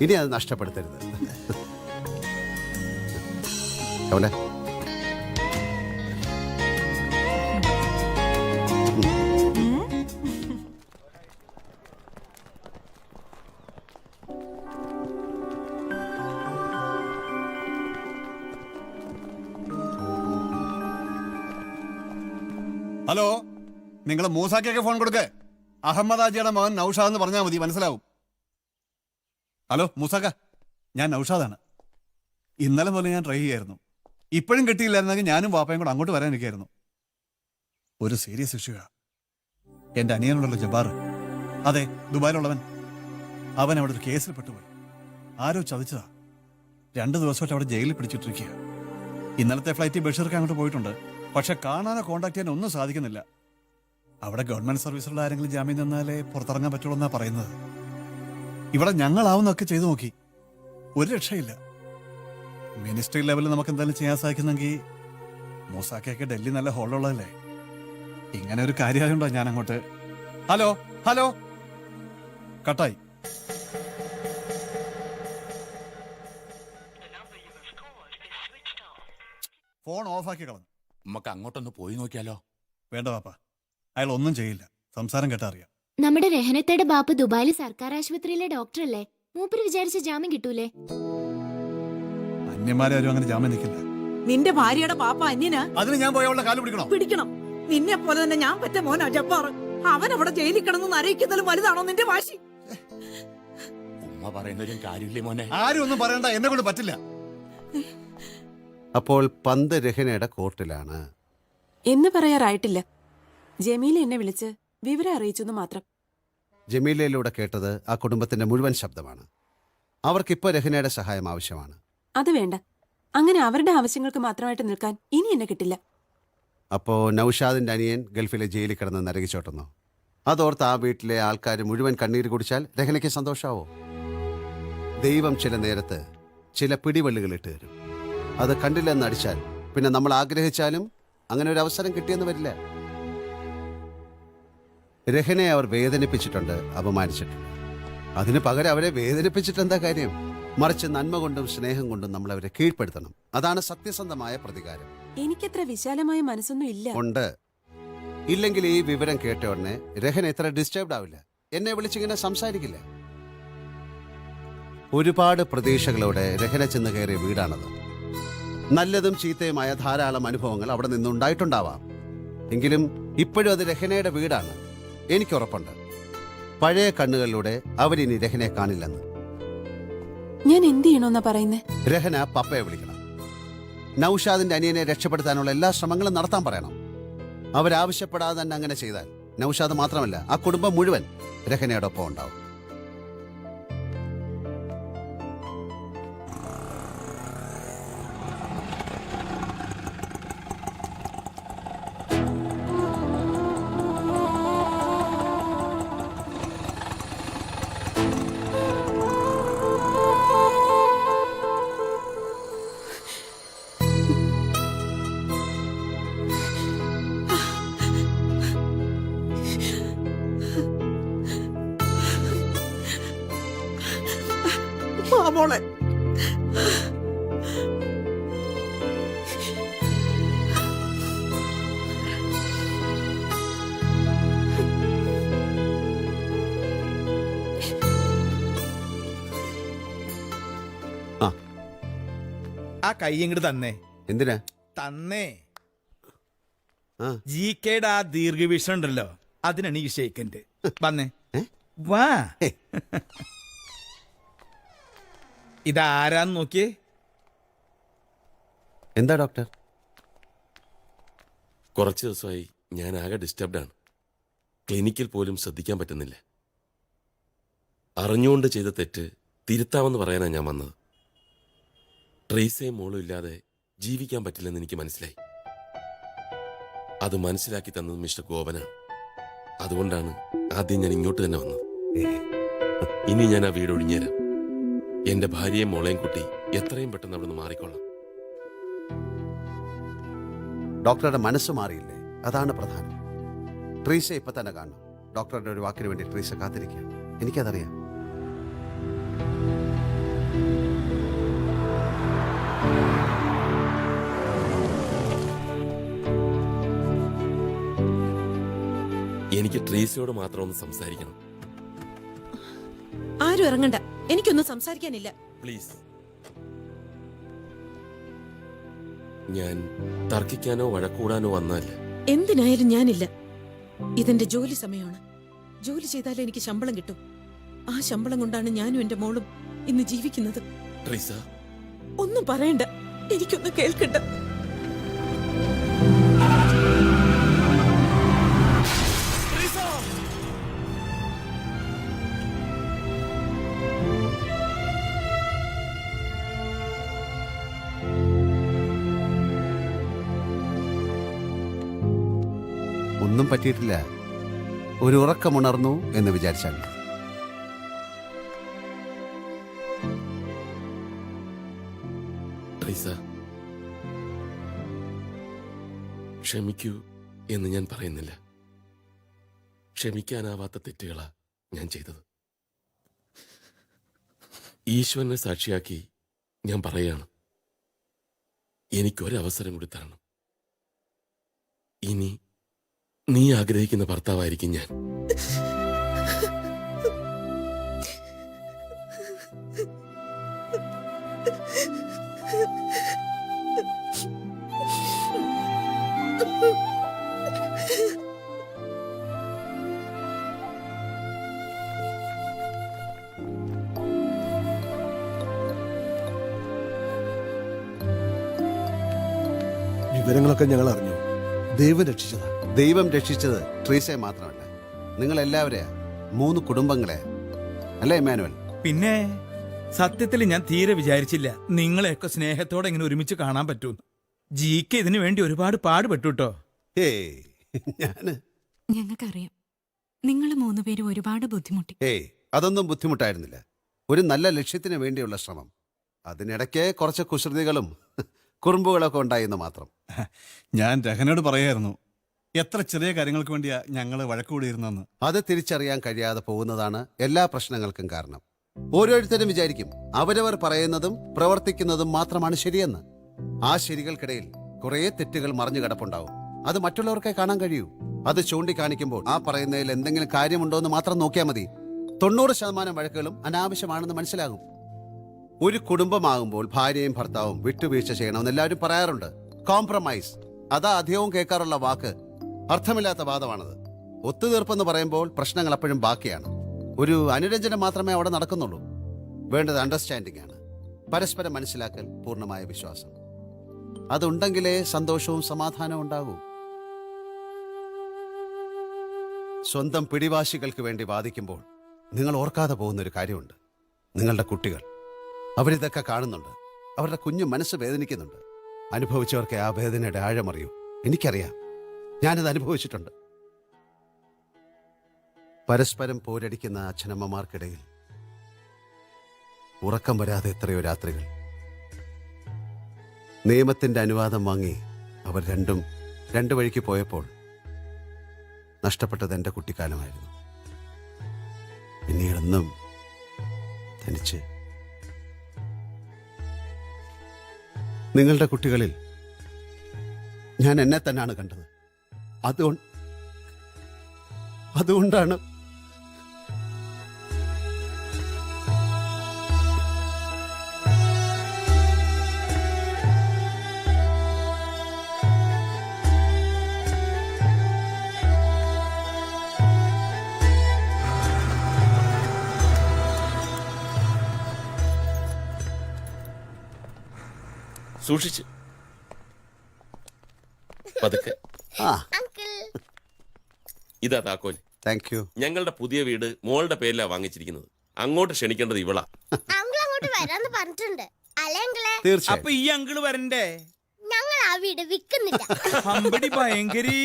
ഇനി അത് നഷ്ടപ്പെടുത്തരുത്. കമല, ഹലോ, നിങ്ങൾ മൂസാക്കൊക്കെ ഫോൺ കൊടുക്ക്. അഹമ്മദാജിയുടെ മകൻ നൗഷാദ് എന്ന് പറഞ്ഞാൽ മതി, മനസ്സിലാവും. ഹലോ മൂസാക്ക, ഞാൻ നൗഷാദാണ്. ഇന്നലെ മുതൽ ഞാൻ ട്രൈ ചെയ്യായിരുന്നു. ഇപ്പോഴും കിട്ടിയില്ലായിരുന്നെങ്കിൽ ഞാനും വാപ്പയും കൂടെ അങ്ങോട്ട് വരാനിരിക്കായിരുന്നു. ഒരു സീരിയസ് ഇഷ്യൂവാ. എന്റെ അനിയനുണ്ടല്ലോ ജബ്ബാർ, അതെ, ദുബായിലുള്ളവൻ. അവൻ അവിടെ ഒരു കേസിൽ പെട്ടുപോയി. ആരോ ചതിച്ചതാ. 2 ദിവസമായിട്ട് അവിടെ ജയിലിൽ പിടിച്ചിട്ടിരിക്കുക. ഇന്നലത്തെ ഫ്ലൈറ്റിൽ ബഷീർക്ക് അങ്ങോട്ട് പോയിട്ടുണ്ട്. പക്ഷെ കാണാനോ കോണ്ടാക്ട് ചെയ്യാനോ ഒന്നും സാധിക്കുന്നില്ല. അവിടെ ഗവൺമെന്റ് സർവീസിലുള്ള ആരെങ്കിലും ജാമ്യം നിന്നാലേ പുറത്തിറങ്ങാൻ പറ്റുള്ളൂ എന്നാ പറയുന്നത്. ഇവിടെ ഞങ്ങളാവുന്നൊക്കെ ചെയ്തു നോക്കി, ഒരു രക്ഷയില്ല. മിനിസ്ട്രി ലെവലിൽ നമുക്ക് എന്തായാലും ചെയ്യാൻ സാധിക്കുന്നെങ്കിൽ മൂസാക്കൊക്കെ ഡൽഹി നല്ല ഹോളുള്ളതല്ലേ. ഇങ്ങനെ ഒരു കാര്യമായുണ്ടോ ഞാൻ അങ്ങോട്ട്. ഹലോ ഹലോ കട്ടായി. ഫോൺ ഓഫാക്കി കളഞ്ഞു. നമുക്ക് അങ്ങോട്ടൊന്ന് പോയി നോക്കിയാലോ? വേണ്ട പാപ്പ, അയാൾ ഒന്നും ചെയ്യില്ല. സംസാരം കേട്ടാ അറിയാം. നമ്മുടെ രഹനത്തയുടെ ബാപ്പ് ദുബായിലെ സർക്കാർ ആശുപത്രിയിലെ ഡോക്ടറല്ലേ? മൂപ്പര് വിചാരിച്ച ജാമ്യം കിട്ടൂലേ? അന്യന്മാരും അങ്ങനെ ജാമ്യം നിൽക്കില്ല. നിന്റെ ഭാര്യയുടെ പാപ്പ അന്യനാ? അതിന് ഞാൻ പോയ അവളുടെ കാല് പിടിക്കണം. പിടിക്കണം. നിന്നെ പോലെ തന്നെ ഞാൻ പറ്റ മോനാ ജബ്ബാർ. അവൻ അവിടെ ജയിലിൽ കിടന്ന് അറിയിക്കുന്നതിലും വലുതാണോ നിന്റെ വാശി? ഉമ്മ പറയുന്നതിലും കാര്യമില്ലേ മോനെ? ആരും ഒന്നും പറയണ്ട, എന്നെ കൊണ്ട് പറ്റില്ല. അപ്പോൾ പന്ത് രഹനയുടെ കോർട്ടിലാണ് എന്ന് പറയാറായിട്ടില്ല. ജമീല എന്നെ വിളിച്ച് വിവരം അറിയിച്ചെന്ന് മാത്രം. ജമീലയിലൂടെ കേട്ടത് ആ കുടുംബത്തിന്റെ മുഴുവൻ ശബ്ദമാണ്. അവർക്കിപ്പോൾ രഹനയുടെ സഹായം ആവശ്യമാണ്. അത് വേണ്ട. അങ്ങനെ അവരുടെ ആവശ്യങ്ങൾക്ക് മാത്രമായിട്ട് നിൽക്കാൻ ഇനി എന്നെ കിട്ടില്ല. അപ്പോ നൗഷാദിന്റെ അനിയൻ ഗൾഫിലെ ജയിലിൽ കിടന്ന് നരകിച്ചോട്ടുന്നോ? അതോർത്ത് ആ വീട്ടിലെ ആൾക്കാർ മുഴുവൻ കണ്ണീര് കുടിച്ചാൽ രഹനയ്ക്ക് സന്തോഷാവോ? ദൈവം ചില നേരത്ത് ചില പിടിവള്ളികൾ ഇട്ട് തരും. അത് കണ്ടില്ലെന്ന് അടിച്ചാൽ പിന്നെ നമ്മൾ ആഗ്രഹിച്ചാലും അങ്ങനെ ഒരു അവസരം കിട്ടിയെന്ന് വരില്ല. രഹനെ അവർ വേദനിപ്പിച്ചിട്ടുണ്ട്, അപമാനിച്ചിട്ടുണ്ട്. അതിന് പകരം അവരെ വേദനിപ്പിച്ചിട്ട് എന്താ കാര്യം? മറിച്ച് നന്മ കൊണ്ടും സ്നേഹം കൊണ്ടും നമ്മൾ അവരെ കീഴ്പ്പെടുത്തണം. അതാണ് സത്യസന്ധമായ പ്രതികാരം. എനിക്കത്ര വിശാലമായ മനസ്സൊന്നും ഇല്ല. ഉണ്ട്. ഇല്ലെങ്കിൽ ഈ വിവരം കേട്ട ഉടനെ രഹന ഇത്ര ഡിസ്റ്റർബ്ഡ് ആവില്ല, എന്നെ വിളിച്ചിങ്ങനെ സംസാരിക്കില്ല. ഒരുപാട് പ്രതീക്ഷകളോടെ രഹന ചെന്ന് കയറിയ വീടാണത്. നല്ലതും ചീത്തയുമായ ധാരാളം അനുഭവങ്ങൾ അവിടെ നിന്നുണ്ടായിട്ടുണ്ടാവാം. എങ്കിലും ഇപ്പോഴും അത് രഹനയുടെ വീടാണ്. എനിക്കുറപ്പുണ്ട്, പഴയ കണ്ണുകളിലൂടെ അവരിനി രഹനയെ കാണില്ലെന്ന്. ഞാൻ എന്ത് ചെയ്യണമെന്നാ പറയുന്നേ? രഹന പപ്പയെ വിളിക്കണം. നൗഷാദിന്റെ അനിയനെ രക്ഷപ്പെടുത്താനുള്ള എല്ലാ ശ്രമങ്ങളും നടത്താൻ പറയണം. അവരാവശ്യപ്പെടാതെ തന്നെ അങ്ങനെ ചെയ്താൽ നൗഷാദ് മാത്രമല്ല, ആ കുടുംബം മുഴുവൻ രഹനയോടൊപ്പം ഉണ്ടാവും. മോളെ ആ കൈ ഇങ്ങോട്ട് തന്നേ. എന്തിനാ തന്നേ? ജി കെയുടെ ആ ദീർഘവീക്ഷണം ഉണ്ടല്ലോ, അതിനാണ് ഈ ഷെയ്ക്കൻഡ്. വന്നേ, വാ. ഇതാരാന്ന് നോക്കിയേ. എന്താ ഡോക്ടർ? കുറച്ച് ദിവസമായി ഞാൻ ആകെ ഡിസ്റ്റർബ്ഡാണ്. ക്ലിനിക്കിൽ പോലും ശ്രദ്ധിക്കാൻ പറ്റുന്നില്ല. അറിഞ്ഞുകൊണ്ട് ചെയ്ത തെറ്റ് തിരുത്താമെന്ന് പറയാനാണ് ഞാൻ വന്നത്. ട്രേസയും മോളും ഇല്ലാതെ ജീവിക്കാൻ പറ്റില്ലെന്ന് എനിക്ക് മനസ്സിലായി. അത് മനസ്സിലാക്കി തന്നത് മിസ്റ്റർ ഗോപനാണ്. അതുകൊണ്ടാണ് ആദ്യം ഞാൻ ഇങ്ങോട്ട് തന്നെ വന്നത്. ഇനി ഞാൻ ആ വീട് ഒഴിഞ്ഞുതരാം. എന്റെ ഭാര്യയും മോളെയും കുട്ടി എത്രയും പെട്ടെന്ന് അവിടെ നിന്ന് മാറിക്കൊള്ളാം. ഡോക്ടറുടെ മനസ്സ് മാറിയില്ലേ? അതാണ് പ്രധാനം. ട്രീസ ഇപ്പൊ തന്നെ കാണണം. ഡോക്ടറുടെ ഒരു വാക്കിന് വേണ്ടി ട്രീസ കാത്തിരിക്കുകയാണ്. എനിക്കതറിയാം. എനിക്ക് ട്രീസയോട് മാത്രം ഒന്ന് സംസാരിക്കണം. ആരും ഇറങ്ങണ്ട, എനിക്കൊന്നും സംസാരിക്കാനില്ല. പ്ലീസ്. ഞാൻ തർക്കിക്കാനോ വഴക്കൂടാനോ വന്നല്ല. എന്തിനായാലും ഞാനില്ല. ഇതെന്റെ ജോലി സമയമാണ്. ജോലി ചെയ്താലേ എനിക്ക് ശമ്പളം കിട്ടും. ആ ശമ്പളം കൊണ്ടാണ് ഞാനും എന്റെ മോളും ഇന്ന് ജീവിക്കുന്നത്. ട്രീസ, ഒന്നും പറയണ്ട, എനിക്കൊന്നും കേൾക്കണ്ട. ഒന്നും പറ്റിയിട്ടില്ല. ഒരു ഉറക്കമുണർന്നു എന്ന് വിചാരിച്ചാൽ മതി. റൈസ, ക്ഷമിക്കൂ എന്ന് ഞാൻ പറയുന്നില്ല. ക്ഷമിക്കാനാവാത്ത തെറ്റുകളാ ഞാൻ ചെയ്തത്. ഈശ്വരനെ സാക്ഷിയാക്കി ഞാൻ പറയാണ്, എനിക്കൊരവസരം കൂടി തരണം. ഇനി നീ ആഗ്രഹിക്കുന്ന ഭർത്താവായിരിക്കും ഞാൻ. വിവരങ്ങളൊക്കെ ഞങ്ങൾ അറിഞ്ഞു. ദൈവം രക്ഷിച്ചതാ. ദൈവം രക്ഷിച്ചത് ട്രീസയെ മാത്രമല്ല, നിങ്ങൾ എല്ലാവരെയാ, 3 കുടുംബങ്ങളെ. അല്ലേ ഇമ്മാനുവൽ? പിന്നെ സത്യത്തിൽ ഞാൻ തീരെ വിചാരിച്ചില്ല നിങ്ങളെയൊക്കെ സ്നേഹത്തോടെ ഇങ്ങനെ ഒരുമിച്ച് കാണാൻ പറ്റൂന്ന്. ജിക്ക് ഇതിനു വേണ്ടി ഒരുപാട് പാടുപെട്ടു കേട്ടോ. ഞങ്ങൾക്കറിയാം നിങ്ങൾ 3 പേരും ഒരുപാട് ബുദ്ധിമുട്ടി. അതൊന്നും ബുദ്ധിമുട്ടായിരുന്നില്ല. ഒരു നല്ല ലക്ഷ്യത്തിന് വേണ്ടിയുള്ള ശ്രമം. അതിനിടയ്ക്ക് കുറച്ച് കുസൃതികളും കുറുമ്പുകളൊക്കെ ഉണ്ടായെന്ന് മാത്രം. ഞാൻ രഹനോട് പറയായിരുന്നു, എത്ര ചെറിയ കാര്യങ്ങൾക്ക് വേണ്ടിയാ ഞങ്ങൾ വഴക്കുകൂടിയിരുന്നെന്ന്. അത് തിരിച്ചറിയാൻ കഴിയാതെ പോകുന്നതാണ് എല്ലാ പ്രശ്നങ്ങൾക്കും കാരണം. ഓരോരുത്തരും വിചാരിക്കും അവരവർ പറയുന്നതും പ്രവർത്തിക്കുന്നതും മാത്രമാണ് ശരിയെന്ന്. ആ ശരികൾക്കിടയിൽ കുറേ തെറ്റുകൾ മറിഞ്ഞു കിടപ്പുണ്ടാവും. അത് മറ്റുള്ളവർക്കെ കാണാൻ കഴിയൂ. അത് ചൂണ്ടിക്കാണിക്കുമ്പോൾ ആ പറയുന്നതിൽ എന്തെങ്കിലും കാര്യമുണ്ടോ എന്ന് മാത്രം നോക്കിയാൽ മതി. 90% വഴക്കുകളും അനാവശ്യമാണെന്ന് മനസ്സിലാകും. ഒരു കുടുംബമാകുമ്പോൾ ഭാര്യയും ഭർത്താവും വിട്ടുവീഴ്ച ചെയ്യണമെന്ന് എല്ലാവരും പറയാറുണ്ട്. കോംപ്രമൈസ്, അതാ അധികവും കേൾക്കാറുള്ള വാക്ക്. അർത്ഥമില്ലാത്ത വാദമാണത്. ഒത്തുതീർപ്പെന്ന് പറയുമ്പോൾ പ്രശ്നങ്ങൾ അപ്പോഴും ബാക്കിയാണ്. ഒരു അനുരഞ്ജനം മാത്രമേ അവിടെ നടക്കുന്നുള്ളൂ. വേണ്ടത് അണ്ടർസ്റ്റാൻഡിംഗ് ആണ്, പരസ്പരം മനസ്സിലാക്കൽ, പൂർണ്ണമായ വിശ്വാസം. അതുണ്ടെങ്കിലേ സന്തോഷവും സമാധാനവും ഉണ്ടാകൂ. സ്വന്തം പിടിവാശികൾക്ക് വേണ്ടി വാദിക്കുമ്പോൾ നിങ്ങൾ ഓർക്കാതെ പോകുന്നൊരു കാര്യമുണ്ട്. നിങ്ങളുടെ കുട്ടികൾ, അവരിതൊക്കെ കാണുന്നുണ്ട്. അവരുടെ കുഞ്ഞു മനസ്സ് വേദനിക്കുന്നുണ്ട്. അനുഭവിച്ചവർക്ക് ആ വേദനയുടെ ആഴമറിയൂ. എനിക്കറിയാം, ഞാനത് അനുഭവിച്ചിട്ടുണ്ട്. പരസ്പരം പോരടിക്കുന്ന അച്ഛനമ്മമാർക്കിടയിൽ ഉറക്കം വരാതെ എത്രയോ രാത്രികൾ. നിയമത്തിന്റെ അനുവാദം വാങ്ങി അവർ രണ്ടും 2 വഴിക്ക് പോയപ്പോൾ നഷ്ടപ്പെട്ടത് എൻ്റെ കുട്ടിക്കാലമായിരുന്നു. പിന്നീടെന്നും തനിച്ച്. നിങ്ങളുടെ കുട്ടികളിൽ ഞാൻ എന്നെ തന്നെയാണ് കണ്ടത്. അതുകൊണ്ടാണ് സൂക്ഷിച്ച് പതുക്കെ. ഇതാ താക്കോൽ. Thank you. ഞങ്ങളുടെ പുതിയ വീട് മോളുടെ പേരിലാ വാങ്ങിച്ചിരിക്കുന്നത്. അങ്ങോട്ട് ക്ഷണിക്കേണ്ടത് ഇവളാ. അങ്ങോട്ട് വരാന്ന് പറഞ്ഞിട്ടുണ്ട്. അല്ലേ? അപ്പൊ ഈ അങ്കിള് വരണ്ടേ? ഞങ്ങൾ ആ വീട് വിൽക്കുന്നില്ല. അമ്പടി ഭയങ്കരി.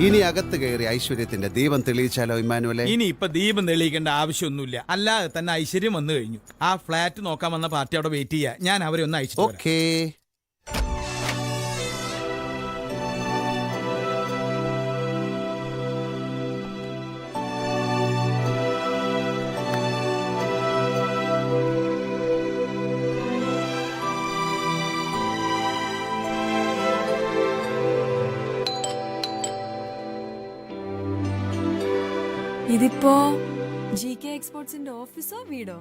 ഇനി അകത്ത് കയറി ഐശ്വര്യത്തിന്റെ ദീപം തെളിയിച്ചാലോ ഇമ്മാനുവലെ? ഇനി ഇപ്പൊ ദീപം തെളിയിക്കേണ്ട ആവശ്യമൊന്നുമില്ല. അല്ലാതെ തന്നെ ഐശ്വര്യം വന്നു കഴിഞ്ഞു. ആ ഫ്ലാറ്റ് നോക്കാൻ വന്ന പാർട്ടി അവിടെ വെയിറ്റ് ചെയ്യാ. ഞാൻ അവരെ ഒന്ന് അയച്ചു. ഓക്കേ. ഇതിപ്പോ GK എക്സ്പോർട്സിന്റെ ഓഫീസോ വീടോ?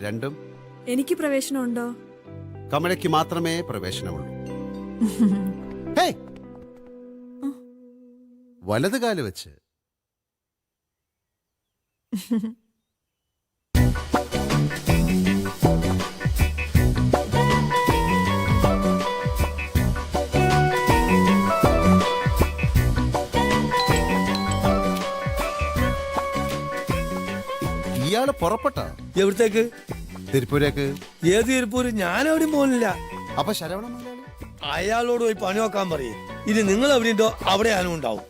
രണ്ടും. എനിക്ക് പ്രവേശനം ഉണ്ടോ? കമലയ്ക്ക് മാത്രമേ പ്രവേശനമുള്ളൂ. വലത് കാല് വെച്ച്. ഇയാള് പുറപ്പെട്ട എവിടത്തേക്ക്? തിരുപ്പൂരേക്ക്. ഏത് തിരുപ്പൂര്? ഞാൻ എവിടെയും പോകുന്നില്ല. അപ്പൊ ശരവണ മുതലാളി? അയാളോട് പോയി പണി നോക്കാൻ പറയും. ഇത് നിങ്ങൾ എവിടെ ഉണ്ടോ അവിടെ ഞാനും ഉണ്ടാവും.